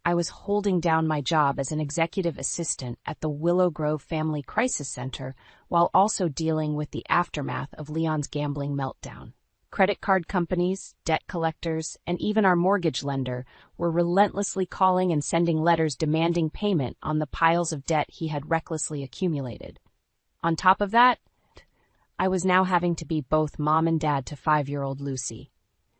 I was holding down my job as an executive assistant at the Willow Grove Family Crisis Center while also dealing with the aftermath of Leon's gambling meltdown. Credit card companies, debt collectors, and even our mortgage lender were relentlessly calling and sending letters demanding payment on the piles of debt he had recklessly accumulated. On top of that, I was now having to be both mom and dad to 5-year-old Lucy,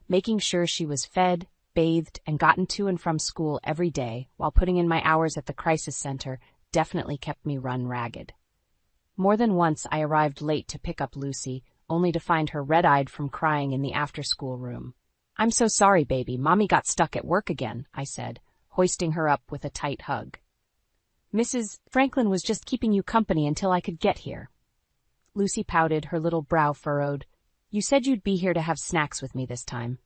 making sure she was fed, bathed, and gotten to and from school every day while putting in my hours at the crisis center definitely kept me run ragged. More than once I arrived late to pick up Lucy, only to find her red-eyed from crying in the after-school room. "I'm so sorry, baby. Mommy got stuck at work again," I said, hoisting her up with a tight hug. "Mrs. Franklin was just keeping you company until I could get here." Lucy pouted, her little brow furrowed. "You said you'd be here to have snacks with me this time."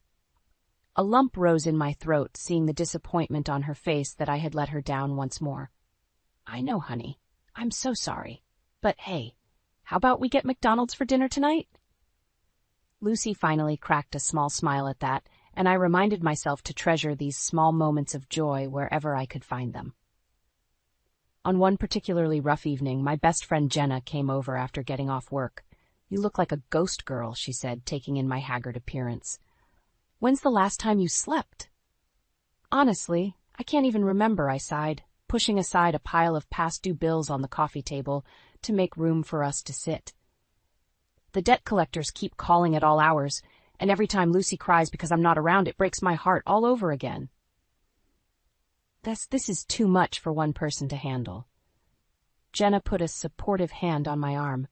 A lump rose in my throat, seeing the disappointment on her face that I had let her down once more. "I know, honey. I'm so sorry. But hey, how about we get McDonald's for dinner tonight?" Lucy finally cracked a small smile at that, and I reminded myself to treasure these small moments of joy wherever I could find them. On one particularly rough evening, my best friend Jenna came over after getting off work. "You look like a ghost girl," she said, taking in my haggard appearance. "When's the last time you slept?" "Honestly, I can't even remember," I sighed, pushing aside a pile of past-due bills on the coffee table to make room for us to sit. "The debt collectors keep calling at all hours, and every time Lucy cries because I'm not around, it breaks my heart all over again. This is too much for one person to handle." Jenna put a supportive hand on my arm.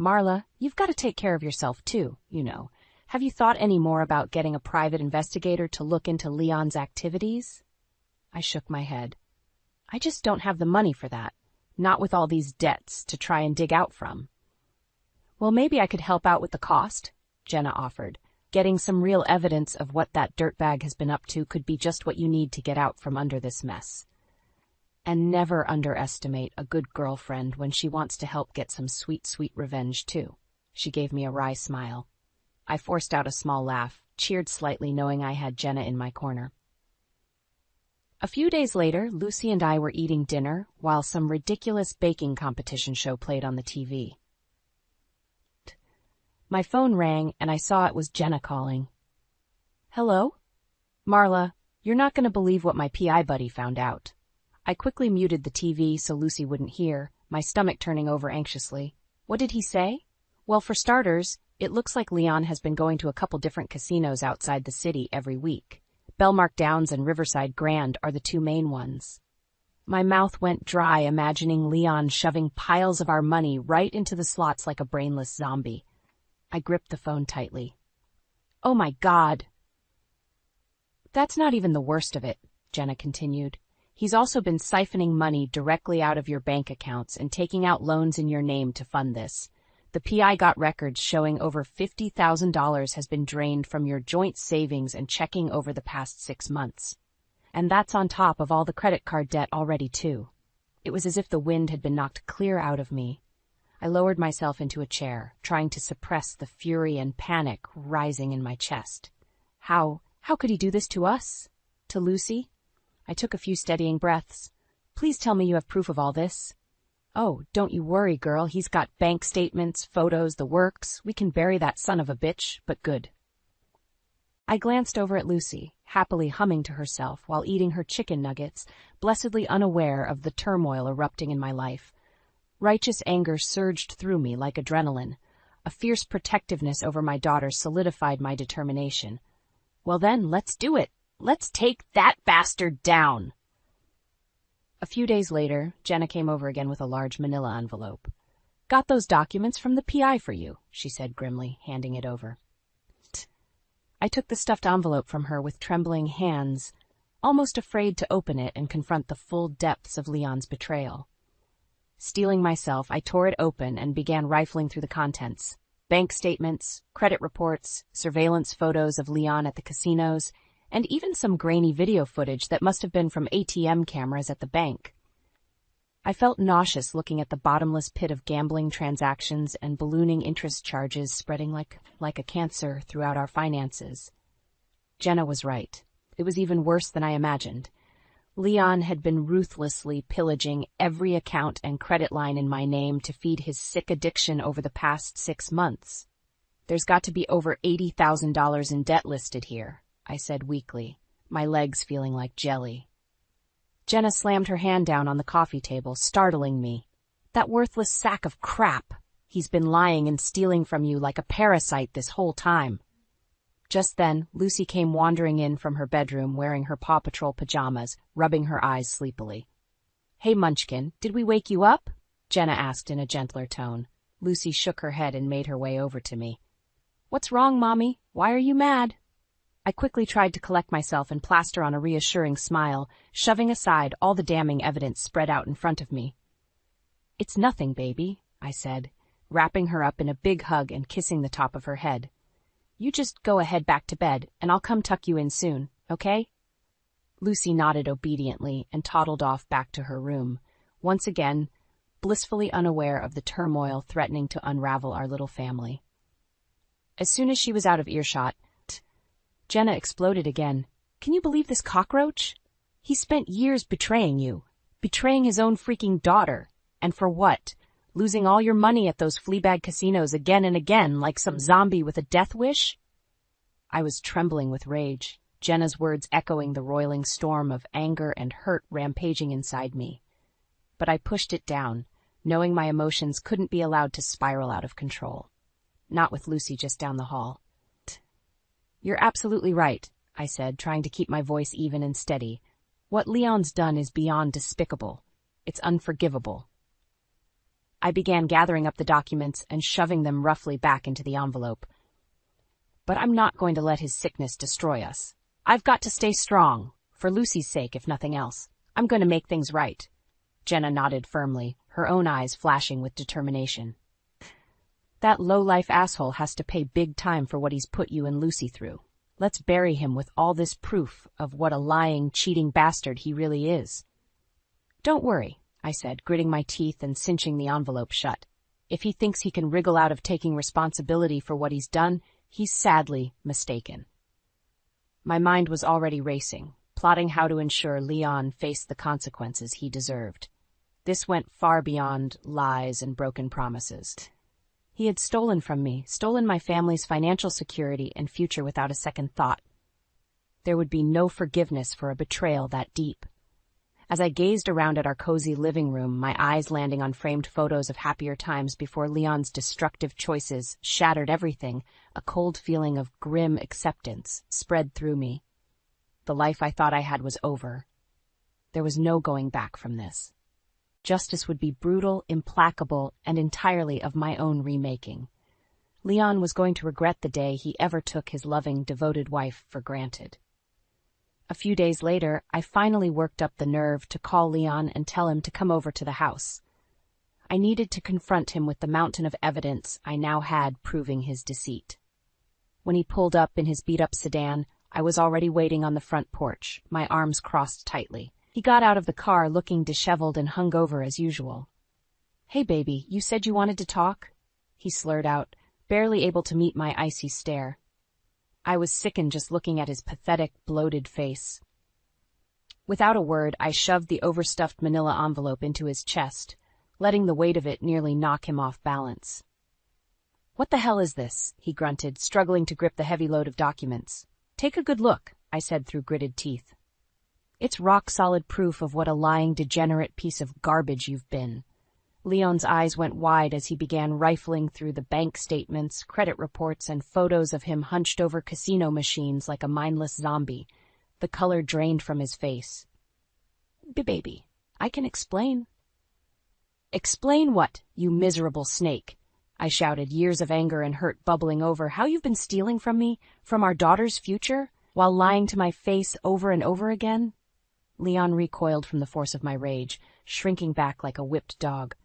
"Marla, you've got to take care of yourself too, you know. Have you thought any more about getting a private investigator to look into Leon's activities?" I shook my head. "I just don't have the money for that, not with all these debts to try and dig out from." "Well, maybe I could help out with the cost," Jenna offered. "Getting some real evidence of what that dirtbag has been up to could be just what you need to get out from under this mess. And never underestimate a good girlfriend when she wants to help get some sweet, sweet revenge, too." She gave me a wry smile. I forced out a small laugh, cheered slightly knowing I had Jenna in my corner. A few days later, Lucy and I were eating dinner while some ridiculous baking competition show played on the TV. My phone rang and I saw it was Jenna calling. "Hello? Marla, you're not going to believe what my PI buddy found out. I quickly muted the TV so Lucy wouldn't hear, my stomach turning over anxiously. What did he say? Well, for starters, it looks like Leon has been going to a couple different casinos outside the city every week. Belmark Downs and Riverside Grand are the two main ones. My mouth went dry imagining Leon shoving piles of our money right into the slots like a brainless zombie. I gripped the phone tightly. Oh my God! That's not even the worst of it, Jenna continued. He's also been siphoning money directly out of your bank accounts and taking out loans in your name to fund this. The PI got records showing over $50,000 has been drained from your joint savings and checking over the past 6 months. And that's on top of all the credit card debt already, too. It was as if the wind had been knocked clear out of me. I lowered myself into a chair, trying to suppress the fury and panic rising in my chest. How could he do this to us? To Lucy? I took a few steadying breaths. Please tell me you have proof of all this. Oh, don't you worry, girl. He's got bank statements, photos, the works. We can bury that son of a bitch, but good. I glanced over at Lucy, happily humming to herself while eating her chicken nuggets, blessedly unaware of the turmoil erupting in my life. Righteous anger surged through me like adrenaline. A fierce protectiveness over my daughter solidified my determination. Well then, let's do it. Let's take that bastard down. A few days later, Jenna came over again with a large manila envelope. Got those documents from the PI for you, she said grimly, handing it over. I took the stuffed envelope from her with trembling hands, almost afraid to open it and confront the full depths of Leon's betrayal. Steeling myself, I tore it open and began rifling through the contents. Bank statements, credit reports, surveillance photos of Leon at the casinos, and even some grainy video footage that must have been from ATM cameras at the bank. I felt nauseous looking at the bottomless pit of gambling transactions and ballooning interest charges spreading like a cancer throughout our finances. Jenna was right. It was even worse than I imagined. Leon had been ruthlessly pillaging every account and credit line in my name to feed his sick addiction over the past 6 months. There's got to be over $80,000 in debt listed here, I said weakly, my legs feeling like jelly. Jenna slammed her hand down on the coffee table, startling me. That worthless sack of crap. He's been lying and stealing from you like a parasite this whole time. Just then, Lucy came wandering in from her bedroom wearing her Paw Patrol pajamas, rubbing her eyes sleepily. Hey, Munchkin, did we wake you up? Jenna asked in a gentler tone. Lucy shook her head and made her way over to me. What's wrong, Mommy? Why are you mad? I quickly tried to collect myself and plaster on a reassuring smile, shoving aside all the damning evidence spread out in front of me. It's nothing, baby, I said, wrapping her up in a big hug and kissing the top of her head. You just go ahead back to bed, and I'll come tuck you in soon, okay? Lucy nodded obediently and toddled off back to her room, once again, blissfully unaware of the turmoil threatening to unravel our little family. As soon as she was out of earshot, Jenna exploded again. Can you believe this cockroach? He spent years betraying you, betraying his own freaking daughter. And for what? Losing all your money at those fleabag casinos again and again like some zombie with a death wish? I was trembling with rage, Jenna's words echoing the roiling storm of anger and hurt rampaging inside me. But I pushed it down, knowing my emotions couldn't be allowed to spiral out of control. Not with Lucy just down the hall. You're absolutely right, I said, trying to keep my voice even and steady. What Leon's done is beyond despicable. It's unforgivable. I began gathering up the documents and shoving them roughly back into the envelope. But I'm not going to let his sickness destroy us. I've got to stay strong, for Lucy's sake if nothing else. I'm going to make things right. Jenna nodded firmly, her own eyes flashing with determination. That low-life asshole has to pay big time for what he's put you and Lucy through. Let's bury him with all this proof of what a lying, cheating bastard he really is. Don't worry, I said, gritting my teeth and cinching the envelope shut. If he thinks he can wriggle out of taking responsibility for what he's done, he's sadly mistaken. My mind was already racing, plotting how to ensure Leon faced the consequences he deserved. This went far beyond lies and broken promises. He had stolen from me, stolen my family's financial security and future without a second thought. There would be no forgiveness for a betrayal that deep. As I gazed around at our cozy living room, my eyes landing on framed photos of happier times before Leon's destructive choices shattered everything, a cold feeling of grim acceptance spread through me. The life I thought I had was over. There was no going back from this. Justice would be brutal, implacable, and entirely of my own remaking. Leon was going to regret the day he ever took his loving, devoted wife for granted. A few days later, I finally worked up the nerve to call Leon and tell him to come over to the house. I needed to confront him with the mountain of evidence I now had proving his deceit. When he pulled up in his beat-up sedan, I was already waiting on the front porch, my arms crossed tightly. He got out of the car looking disheveled and hungover as usual. "Hey, baby, you said you wanted to talk?" he slurred out, barely able to meet my icy stare. I was sickened just looking at his pathetic, bloated face. Without a word, I shoved the overstuffed manila envelope into his chest, letting the weight of it nearly knock him off balance. "What the hell is this?" he grunted, struggling to grip the heavy load of documents. "Take a good look," I said through gritted teeth. "It's rock-solid proof of what a lying, degenerate piece of garbage you've been." Leon's eyes went wide as he began rifling through the bank statements, credit reports, and photos of him hunched over casino machines like a mindless zombie, the color drained from his face. "Baby, I can explain." "Explain what, you miserable snake?" I shouted, years of anger and hurt bubbling over. "How you've been stealing from me, from our daughter's future, while lying to my face over and over again?" Leon recoiled from the force of my rage, shrinking back like a whipped dog.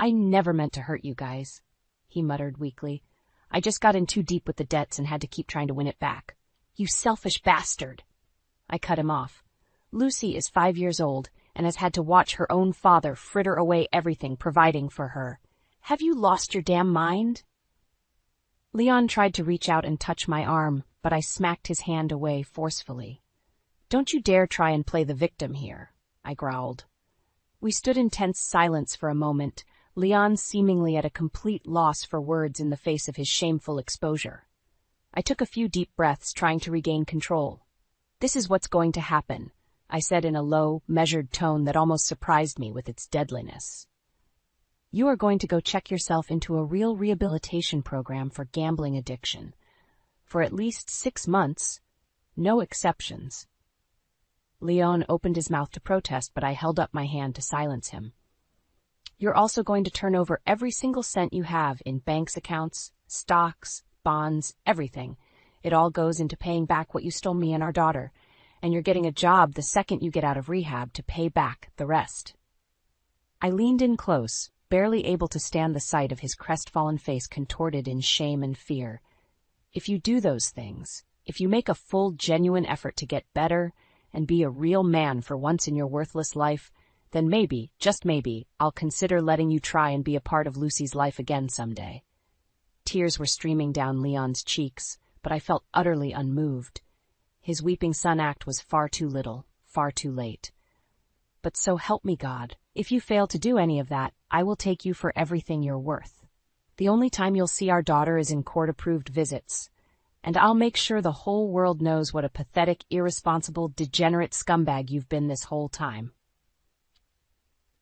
"I never meant to hurt you guys," he muttered weakly. "I just got in too deep with the debts and had to keep trying to win it back." "You selfish bastard!" I cut him off. "Lucy is 5 years old and has had to watch her own father fritter away everything providing for her. Have you lost your damn mind?" Leon tried to reach out and touch my arm, but I smacked his hand away forcefully. "Don't you dare try and play the victim here," I growled. We stood in tense silence for a moment, Leon seemingly at a complete loss for words in the face of his shameful exposure. I took a few deep breaths, trying to regain control. "This is what's going to happen," I said in a low, measured tone that almost surprised me with its deadliness. "You are going to go check yourself into a real rehabilitation program for gambling addiction. For at least 6 months. No exceptions." Leon opened his mouth to protest, but I held up my hand to silence him. "You're also going to turn over every single cent you have in banks accounts, stocks, bonds, everything. It all goes into paying back what you stole me and our daughter, and you're getting a job the second you get out of rehab to pay back the rest." I leaned in close, barely able to stand the sight of his crestfallen face contorted in shame and fear. "If you do those things, if you make a full, genuine effort to get better and be a real man for once in your worthless life, then maybe, just maybe, I'll consider letting you try and be a part of Lucy's life again someday." Tears were streaming down Leon's cheeks, but I felt utterly unmoved. His weeping son act was far too little, far too late. "But so help me God, if you fail to do any of that, I will take you for everything you're worth. The only time you'll see our daughter is in court-approved visits, and I'll make sure the whole world knows what a pathetic, irresponsible, degenerate scumbag you've been this whole time."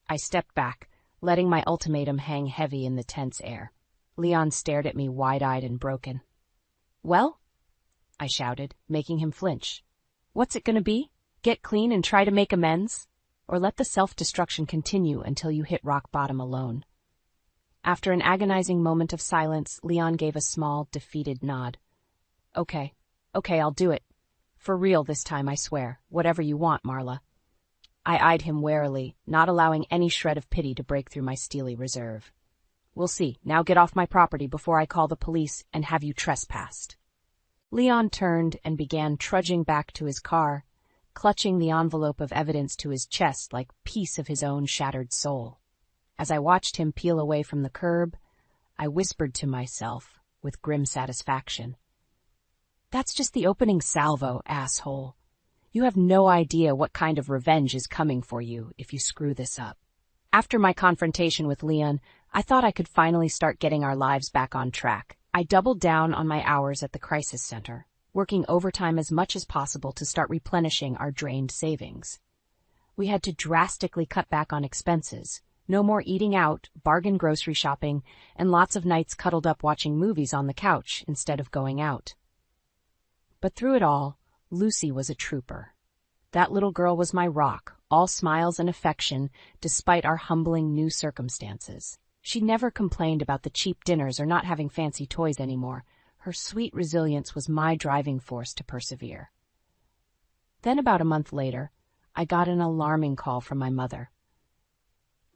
I stepped back, letting my ultimatum hang heavy in the tense air. Leon stared at me wide-eyed and broken. "Well?" I shouted, making him flinch. "What's it gonna be? Get clean and try to make amends? Or let the self-destruction continue until you hit rock bottom alone?" After an agonizing moment of silence, Leon gave a small, defeated nod. Okay, I'll do it. For real this time, I swear. Whatever you want, Marla." I eyed him warily, not allowing any shred of pity to break through my steely reserve. "We'll see. Now get off my property before I call the police and have you trespassed." Leon turned and began trudging back to his car, clutching the envelope of evidence to his chest like piece of his own shattered soul. As I watched him peel away from the curb, I whispered to myself with grim satisfaction, "That's just the opening salvo, asshole. You have no idea what kind of revenge is coming for you if you screw this up." After my confrontation with Leon, I thought I could finally start getting our lives back on track. I doubled down on my hours at the crisis center, working overtime as much as possible to start replenishing our drained savings. We had to drastically cut back on expenses. No more eating out, bargain grocery shopping, and lots of nights cuddled up watching movies on the couch instead of going out. But through it all, Lucy was a trooper. That little girl was my rock, all smiles and affection, despite our humbling new circumstances. She never complained about the cheap dinners or not having fancy toys anymore. Her sweet resilience was my driving force to persevere. Then about a month later, I got an alarming call from my mother.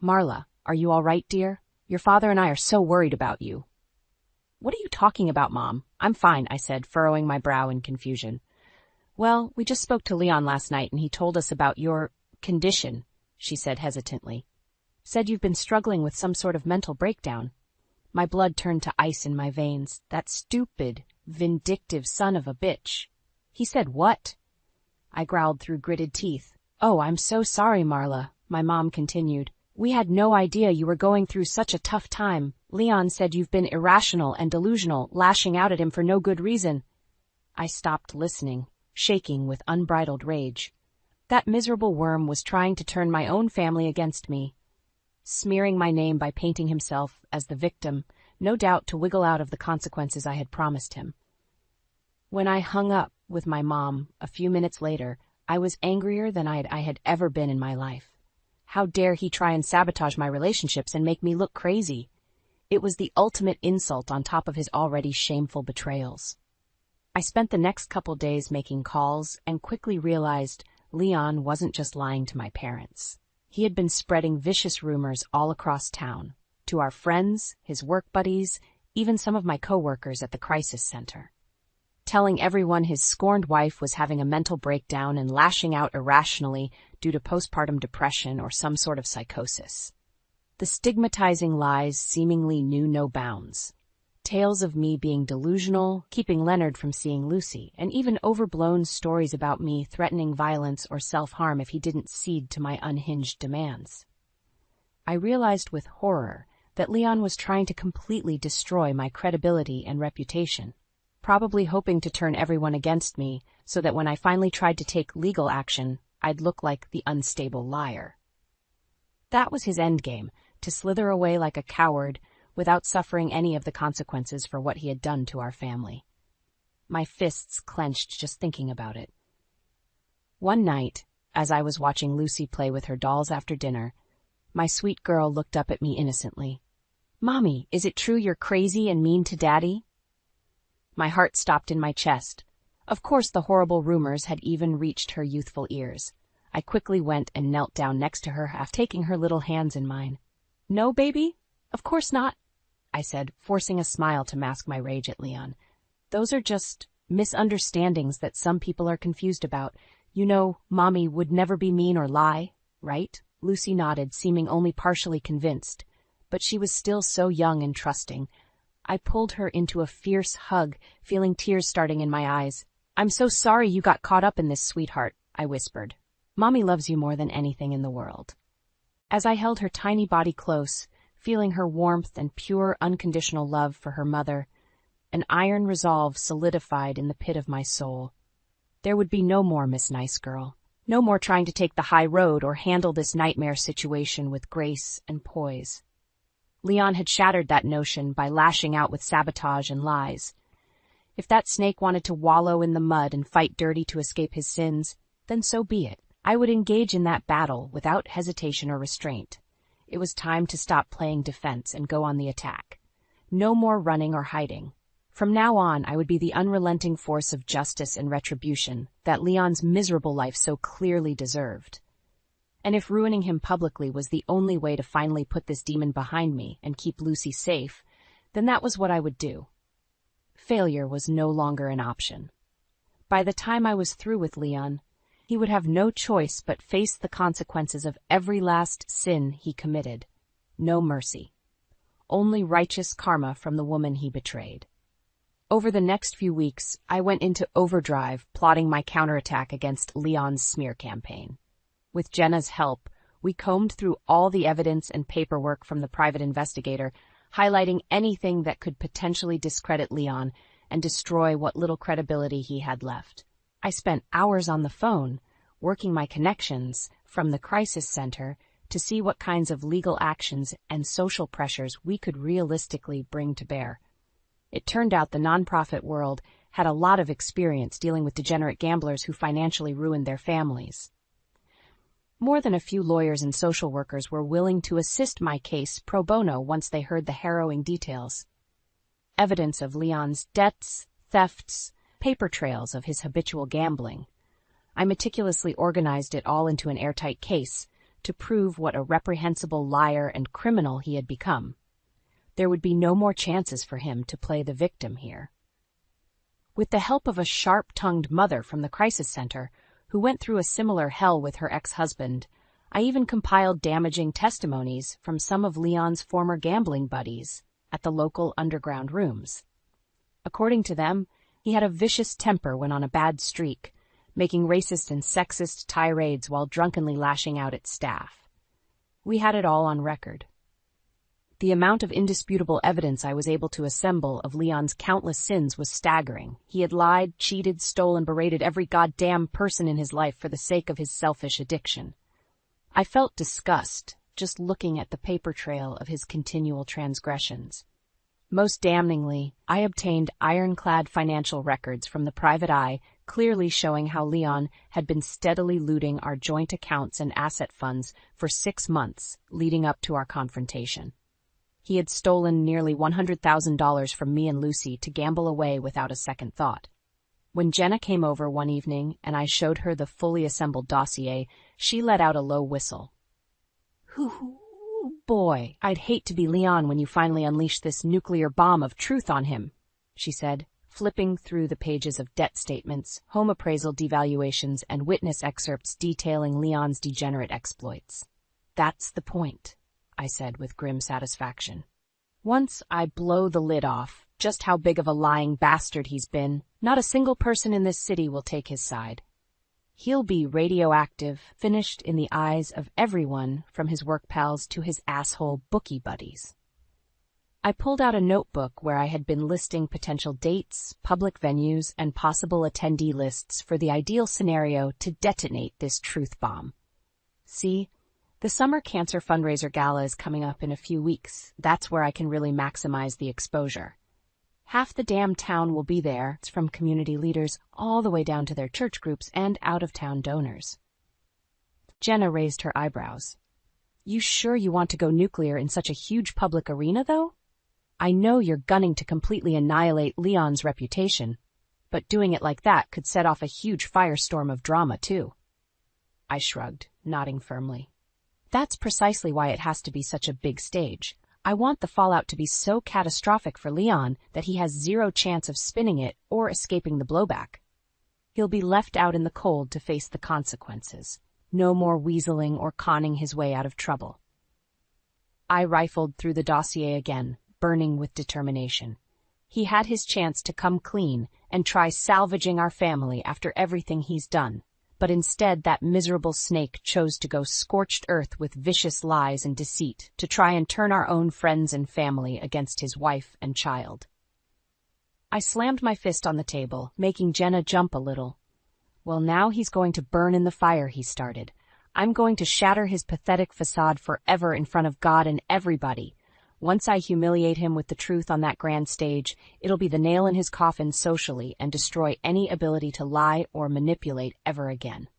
"Marla, are you all right, dear? Your father and I are so worried about you." "What are you talking about, Mom? I'm fine," I said, furrowing my brow in confusion. "Well, we just spoke to Leon last night and he told us about your condition," she said hesitantly. "Said you've been struggling with some sort of mental breakdown." My blood turned to ice in my veins. That stupid, vindictive son of a bitch. "He said what?" I growled through gritted teeth. "Oh, I'm so sorry, Marla," my mom continued. "We had no idea you were going through such a tough time. Leon said you've been irrational and delusional, lashing out at him for no good reason." I stopped listening, shaking with unbridled rage. That miserable worm was trying to turn my own family against me, smearing my name by painting himself as the victim, no doubt to wiggle out of the consequences I had promised him. When I hung up with my mom a few minutes later, I was angrier than I had ever been in my life. How dare he try and sabotage my relationships and make me look crazy? It was the ultimate insult on top of his already shameful betrayals. I spent the next couple days making calls and quickly realized Leon wasn't just lying to my parents. He had been spreading vicious rumors all across town, to our friends, his work buddies, even some of my coworkers at the crisis center, telling everyone his scorned wife was having a mental breakdown and lashing out irrationally due to postpartum depression or some sort of psychosis. The stigmatizing lies seemingly knew no bounds. Tales of me being delusional, keeping Leonard from seeing Lucy, and even overblown stories about me threatening violence or self-harm if he didn't cede to my unhinged demands. I realized with horror that Leon was trying to completely destroy my credibility and reputation, probably hoping to turn everyone against me so that when I finally tried to take legal action, I'd look like the unstable liar. That was his endgame, to slither away like a coward without suffering any of the consequences for what he had done to our family. My fists clenched just thinking about it. One night, as I was watching Lucy play with her dolls after dinner, my sweet girl looked up at me innocently. "Mommy, is it true you're crazy and mean to Daddy?" My heart stopped in my chest. Of course the horrible rumors had even reached her youthful ears. I quickly went and knelt down next to her, half taking her little hands in mine. "No, baby? Of course not," I said, forcing a smile to mask my rage at Leon. "Those are just misunderstandings that some people are confused about. You know, Mommy would never be mean or lie, right?" Lucy nodded, seeming only partially convinced, but she was still so young and trusting. I pulled her into a fierce hug, feeling tears starting in my eyes. "I'm so sorry you got caught up in this, sweetheart," I whispered. "Mommy loves you more than anything in the world." As I held her tiny body close, feeling her warmth and pure, unconditional love for her mother, an iron resolve solidified in the pit of my soul. There would be no more Miss Nice Girl. No more trying to take the high road or handle this nightmare situation with grace and poise. Leon had shattered that notion by lashing out with sabotage and lies. If that snake wanted to wallow in the mud and fight dirty to escape his sins, then so be it. I would engage in that battle without hesitation or restraint. It was time to stop playing defense and go on the attack. No more running or hiding. From now on, I would be the unrelenting force of justice and retribution that Leon's miserable life so clearly deserved. And if ruining him publicly was the only way to finally put this demon behind me and keep Lucy safe, then that was what I would do. Failure was no longer an option. By the time I was through with Leon, he would have no choice but face the consequences of every last sin he committed. No mercy. Only righteous karma from the woman he betrayed. Over the next few weeks, I went into overdrive, plotting my counterattack against Leon's smear campaign. With Jenna's help, we combed through all the evidence and paperwork from the private investigator, highlighting anything that could potentially discredit Leon and destroy what little credibility he had left. I spent hours on the phone, working my connections, from the crisis center to see what kinds of legal actions and social pressures we could realistically bring to bear. It turned out the nonprofit world had a lot of experience dealing with degenerate gamblers who financially ruined their families. More than a few lawyers and social workers were willing to assist my case pro bono once they heard the harrowing details. Evidence of Leon's debts, thefts, paper trails of his habitual gambling. I meticulously organized it all into an airtight case to prove what a reprehensible liar and criminal he had become. There would be no more chances for him to play the victim here. With the help of a sharp-tongued mother from the crisis center, who went through a similar hell with her ex-husband, I even compiled damaging testimonies from some of Leon's former gambling buddies at the local underground rooms. According to them, he had a vicious temper when on a bad streak, making racist and sexist tirades while drunkenly lashing out at staff. We had it all on record. The amount of indisputable evidence I was able to assemble of Leon's countless sins was staggering. He had lied, cheated, stolen, berated every goddamn person in his life for the sake of his selfish addiction. I felt disgust just looking at the paper trail of his continual transgressions. Most damningly, I obtained ironclad financial records from the private eye, clearly showing how Leon had been steadily looting our joint accounts and asset funds for 6 months leading up to our confrontation. He had stolen nearly $100,000 from me and Lucy to gamble away without a second thought. When Jenna came over one evening and I showed her the fully assembled dossier, she let out a low whistle. "Hoo, boy, I'd hate to be Leon when you finally unleash this nuclear bomb of truth on him," she said, flipping through the pages of debt statements, home appraisal devaluations, and witness excerpts detailing Leon's degenerate exploits. "That's the point," I said with grim satisfaction. "Once I blow the lid off just how big of a lying bastard he's been, not a single person in this city will take his side. He'll be radioactive, finished in the eyes of everyone from his work pals to his asshole bookie buddies." I pulled out a notebook where I had been listing potential dates, public venues, and possible attendee lists for the ideal scenario to detonate this truth bomb. "See, the Summer Cancer Fundraiser Gala is coming up in a few weeks. That's where I can really maximize the exposure. Half the damn town will be there, from community leaders all the way down to their church groups and out-of-town donors." Jenna raised her eyebrows. "You sure you want to go nuclear in such a huge public arena, though? I know you're gunning to completely annihilate Leon's reputation, but doing it like that could set off a huge firestorm of drama, too." I shrugged, nodding firmly. "That's precisely why it has to be such a big stage. I want the fallout to be so catastrophic for Leon that he has zero chance of spinning it or escaping the blowback. He'll be left out in the cold to face the consequences. No more weaseling or conning his way out of trouble." I rifled through the dossier again, burning with determination. He had his chance to come clean and try salvaging our family after everything he's done. But instead that miserable snake chose to go scorched earth with vicious lies and deceit to try and turn our own friends and family against his wife and child. I slammed my fist on the table, making Jenna jump a little. "Well, now he's going to burn in the fire he started. I'm going to shatter his pathetic facade forever in front of God and everybody. Once I humiliate him with the truth on that grand stage, it'll be the nail in his coffin socially and destroy any ability to lie or manipulate ever again."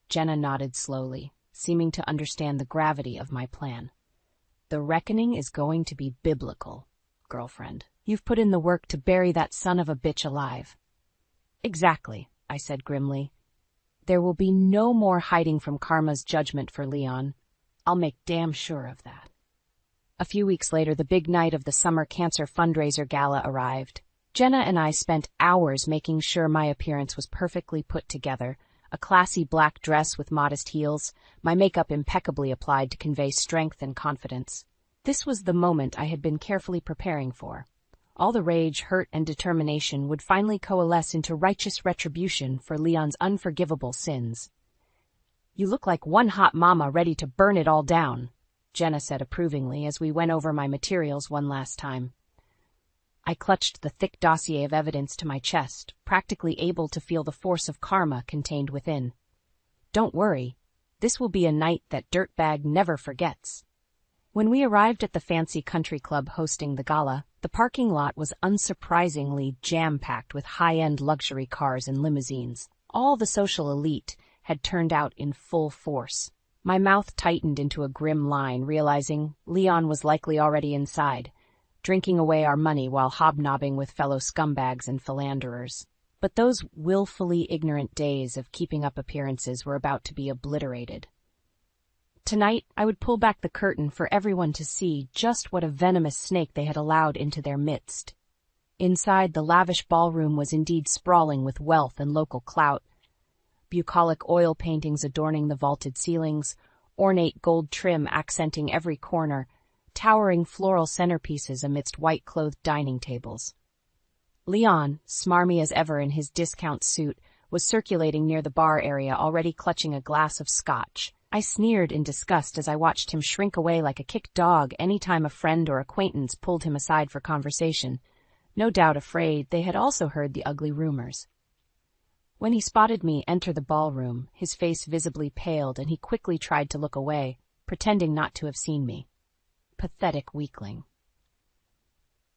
Jenna nodded slowly, seeming to understand the gravity of my plan. "The reckoning is going to be biblical, girlfriend. You've put in the work to bury that son of a bitch alive." "Exactly," I said grimly. "There will be no more hiding from karma's judgment for Leon. I'll make damn sure of that." A few weeks later, the big night of the Summer Cancer Fundraiser Gala arrived. Jenna and I spent hours making sure my appearance was perfectly put together, a classy black dress with modest heels, my makeup impeccably applied to convey strength and confidence. This was the moment I had been carefully preparing for. All the rage, hurt, and determination would finally coalesce into righteous retribution for Leon's unforgivable sins. "You look like one hot mama ready to burn it all down," Jenna said approvingly as we went over my materials one last time. I clutched the thick dossier of evidence to my chest, practically able to feel the force of karma contained within. "Don't worry. This will be a night that dirtbag never forgets. When we arrived at the fancy country club hosting the gala, the parking lot was unsurprisingly jam-packed with high-end luxury cars and limousines. All the social elite had turned out in full force. My mouth tightened into a grim line, realizing Leon was likely already inside, drinking away our money while hobnobbing with fellow scumbags and philanderers. But those willfully ignorant days of keeping up appearances were about to be obliterated. Tonight, I would pull back the curtain for everyone to see just what a venomous snake they had allowed into their midst. Inside, the lavish ballroom was indeed sprawling with wealth and local clout. Bucolic oil paintings adorning the vaulted ceilings, ornate gold trim accenting every corner, towering floral centerpieces amidst white-clothed dining tables. Leon, smarmy as ever in his discount suit, was circulating near the bar area, already clutching a glass of scotch. I sneered in disgust as I watched him shrink away like a kicked dog any time a friend or acquaintance pulled him aside for conversation, no doubt afraid they had also heard the ugly rumors. When he spotted me enter the ballroom, his face visibly paled and he quickly tried to look away, pretending not to have seen me. Pathetic weakling.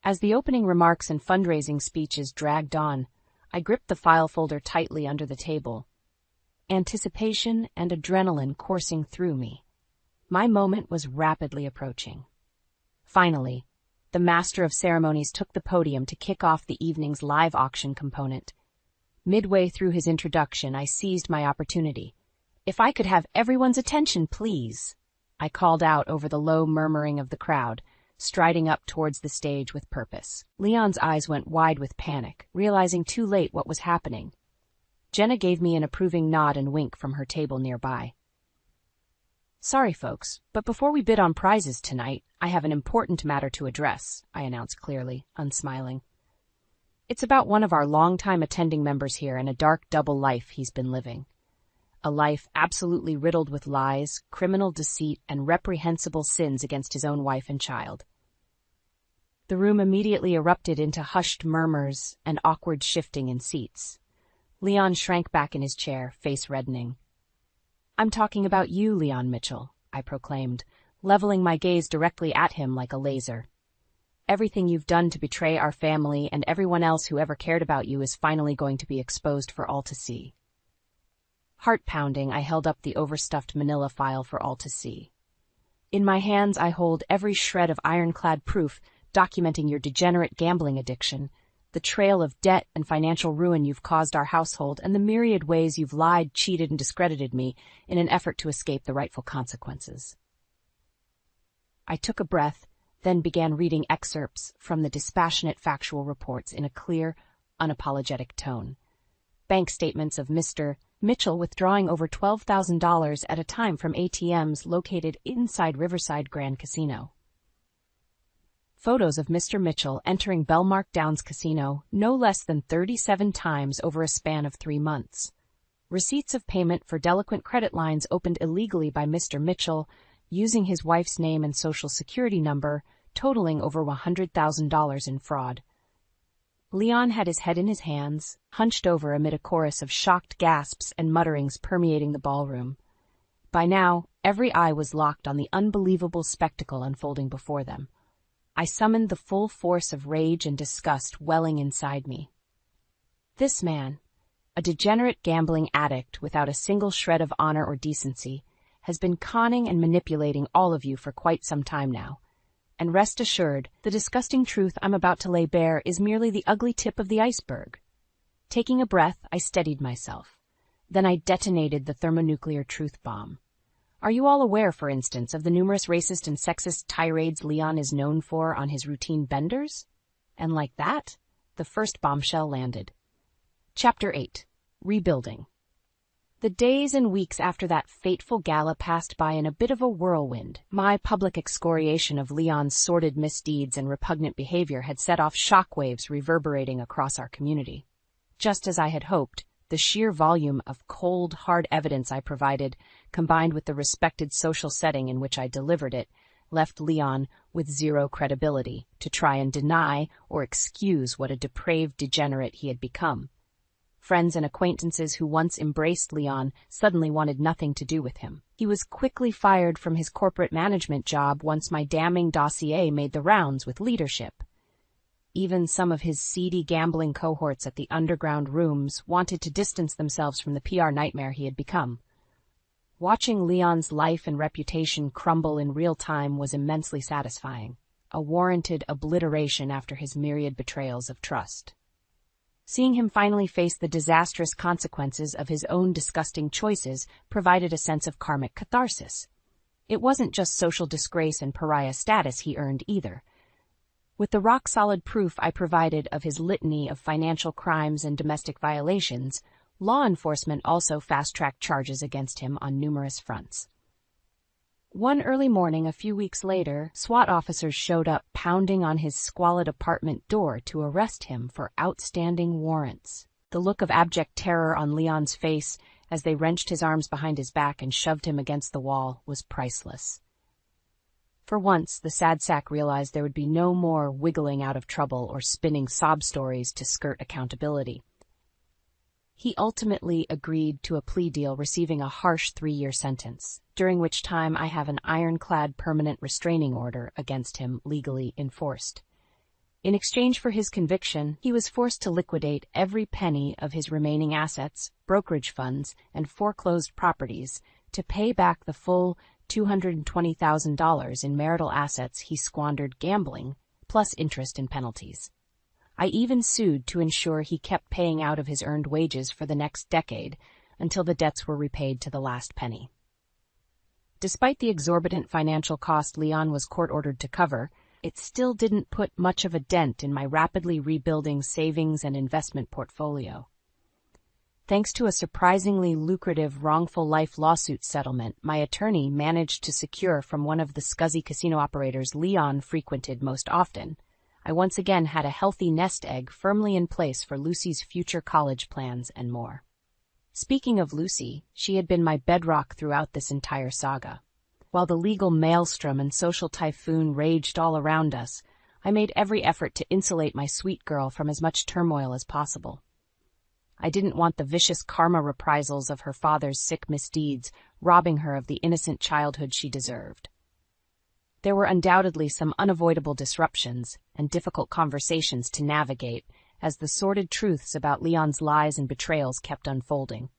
As the opening remarks and fundraising speeches dragged on, I gripped the file folder tightly under the table, anticipation and adrenaline coursing through me. My moment was rapidly approaching. Finally, the master of ceremonies took the podium to kick off the evening's live auction component. Midway through his introduction, I seized my opportunity. "If I could have everyone's attention, please," I called out over the low murmuring of the crowd, striding up towards the stage with purpose. Leon's eyes went wide with panic, realizing too late what was happening. Jenna gave me an approving nod and wink from her table nearby. "Sorry, folks, but before we bid on prizes tonight, I have an important matter to address," I announced clearly, unsmiling. "It's about one of our longtime attending members here and a dark double life he's been living. A life absolutely riddled with lies, criminal deceit, and reprehensible sins against his own wife and child." The room immediately erupted into hushed murmurs and awkward shifting in seats. Leon shrank back in his chair, face reddening. "I'm talking about you, Leon Mitchell," I proclaimed, leveling my gaze directly at him like a laser. "Everything you've done to betray our family and everyone else who ever cared about you is finally going to be exposed for all to see." Heart-pounding, I held up the overstuffed manila file for all to see. "In my hands I hold every shred of ironclad proof documenting your degenerate gambling addiction, the trail of debt and financial ruin you've caused our household, and the myriad ways you've lied, cheated, and discredited me in an effort to escape the rightful consequences." I took a breath, then began reading excerpts from the dispassionate factual reports in a clear, unapologetic tone. Bank statements of Mr. Mitchell withdrawing over $12,000 at a time from ATMs located inside Riverside Grand Casino. Photos of Mr. Mitchell entering Belmark Downs Casino no less than 37 times over a span of 3 months. Receipts of payment for delinquent credit lines opened illegally by Mr. Mitchell, using his wife's name and social security number, totaling over $100,000 in fraud. Leon had his head in his hands, hunched over amid a chorus of shocked gasps and mutterings permeating the ballroom. By now, every eye was locked on the unbelievable spectacle unfolding before them. I summoned the full force of rage and disgust welling inside me. This man, a degenerate gambling addict without a single shred of honor or decency, has been conning and manipulating all of you for quite some time now. And rest assured, the disgusting truth I'm about to lay bare is merely the ugly tip of the iceberg. Taking a breath, I steadied myself. Then I detonated the thermonuclear truth bomb. Are you all aware, for instance, of the numerous racist and sexist tirades Leon is known for on his routine benders? And like that, the first bombshell landed. Chapter 8. Rebuilding. The days and weeks after that fateful gala passed by in a bit of a whirlwind. My public excoriation of Leon's sordid misdeeds and repugnant behavior had set off shockwaves reverberating across our community. Just as I had hoped, the sheer volume of cold, hard evidence I provided, combined with the respected social setting in which I delivered it, left Leon with zero credibility to try and deny or excuse what a depraved degenerate he had become. Friends and acquaintances who once embraced Leon suddenly wanted nothing to do with him. He was quickly fired from his corporate management job once my damning dossier made the rounds with leadership. Even some of his seedy gambling cohorts at the underground rooms wanted to distance themselves from the PR nightmare he had become. Watching Leon's life and reputation crumble in real time was immensely satisfying, a warranted obliteration after his myriad betrayals of trust. Seeing him finally face the disastrous consequences of his own disgusting choices provided a sense of karmic catharsis. It wasn't just social disgrace and pariah status he earned either. With the rock-solid proof I provided of his litany of financial crimes and domestic violations, law enforcement also fast-tracked charges against him on numerous fronts. One early morning a few weeks later, SWAT officers showed up pounding on his squalid apartment door to arrest him for outstanding warrants. The look of abject terror on Leon's face as they wrenched his arms behind his back and shoved him against the wall was priceless. For once, the sad sack realized there would be no more wiggling out of trouble or spinning sob stories to skirt accountability. He ultimately agreed to a plea deal, receiving a harsh 3-year sentence, during which time I have an ironclad permanent restraining order against him legally enforced. In exchange for his conviction, he was forced to liquidate every penny of his remaining assets, brokerage funds, and foreclosed properties to pay back the full $220,000 in marital assets he squandered gambling, plus interest and penalties. I even sued to ensure he kept paying out of his earned wages for the next decade until the debts were repaid to the last penny. Despite the exorbitant financial cost Leon was court-ordered to cover, it still didn't put much of a dent in my rapidly rebuilding savings and investment portfolio. Thanks to a surprisingly lucrative wrongful life lawsuit settlement my attorney managed to secure from one of the scuzzy casino operators Leon frequented most often, I once again had a healthy nest egg firmly in place for Lucy's future college plans and more. Speaking of Lucy, she had been my bedrock throughout this entire saga. While the legal maelstrom and social typhoon raged all around us, I made every effort to insulate my sweet girl from as much turmoil as possible. I didn't want the vicious karma reprisals of her father's sick misdeeds robbing her of the innocent childhood she deserved. There were undoubtedly some unavoidable disruptions and difficult conversations to navigate as the sordid truths about Leon's lies and betrayals kept unfolding.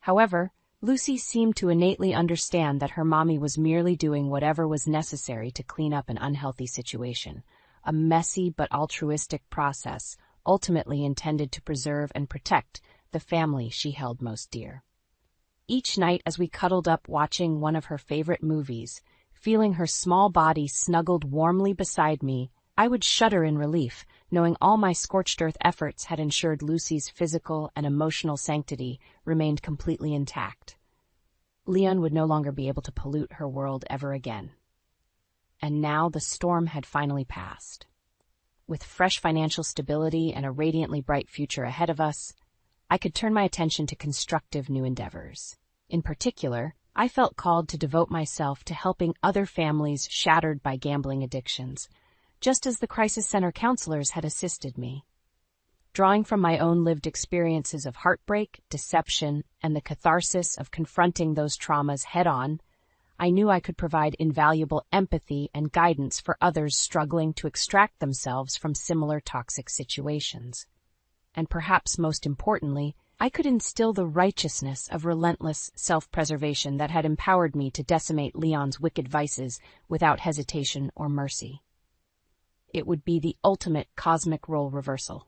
However, Lucy seemed to innately understand that her mommy was merely doing whatever was necessary to clean up an unhealthy situation, a messy but altruistic process ultimately intended to preserve and protect the family she held most dear. Each night as we cuddled up watching one of her favorite movies, feeling her small body snuggled warmly beside me, I would shudder in relief, knowing all my scorched earth efforts had ensured Lucy's physical and emotional sanctity remained completely intact. Leon would no longer be able to pollute her world ever again. And now the storm had finally passed. With fresh financial stability and a radiantly bright future ahead of us, I could turn my attention to constructive new endeavors. In particular, I felt called to devote myself to helping other families shattered by gambling addictions, just as the crisis center counselors had assisted me. Drawing from my own lived experiences of heartbreak, deception, and the catharsis of confronting those traumas head-on, I knew I could provide invaluable empathy and guidance for others struggling to extract themselves from similar toxic situations. And perhaps most importantly, I could instill the righteousness of relentless self-preservation that had empowered me to decimate Leon's wicked vices without hesitation or mercy. It would be the ultimate cosmic role reversal,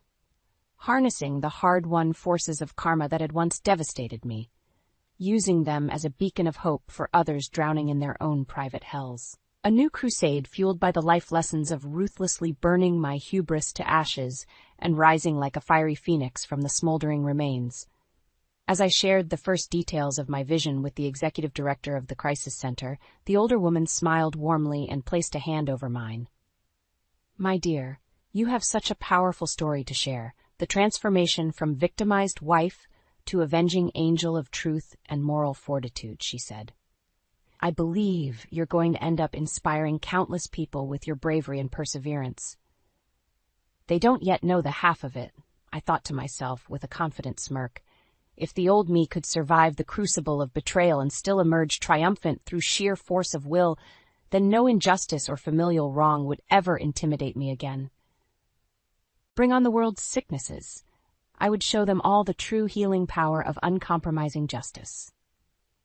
harnessing the hard-won forces of karma that had once devastated me, using them as a beacon of hope for others drowning in their own private hells. A new crusade fueled by the life lessons of ruthlessly burning my hubris to ashes and rising like a fiery phoenix from the smoldering remains. As I shared the first details of my vision with the executive director of the crisis center, the older woman smiled warmly and placed a hand over mine. "My dear, you have such a powerful story to share, the transformation from victimized wife to avenging angel of truth and moral fortitude," she said. "I believe you're going to end up inspiring countless people with your bravery and perseverance. They don't yet know the half of it. I thought to myself with a confident smirk. If the old me could survive the crucible of betrayal and still emerge triumphant through sheer force of will, then no injustice or familial wrong would ever intimidate me again. Bring on the world's sicknesses. I would show them all the true healing power of uncompromising justice.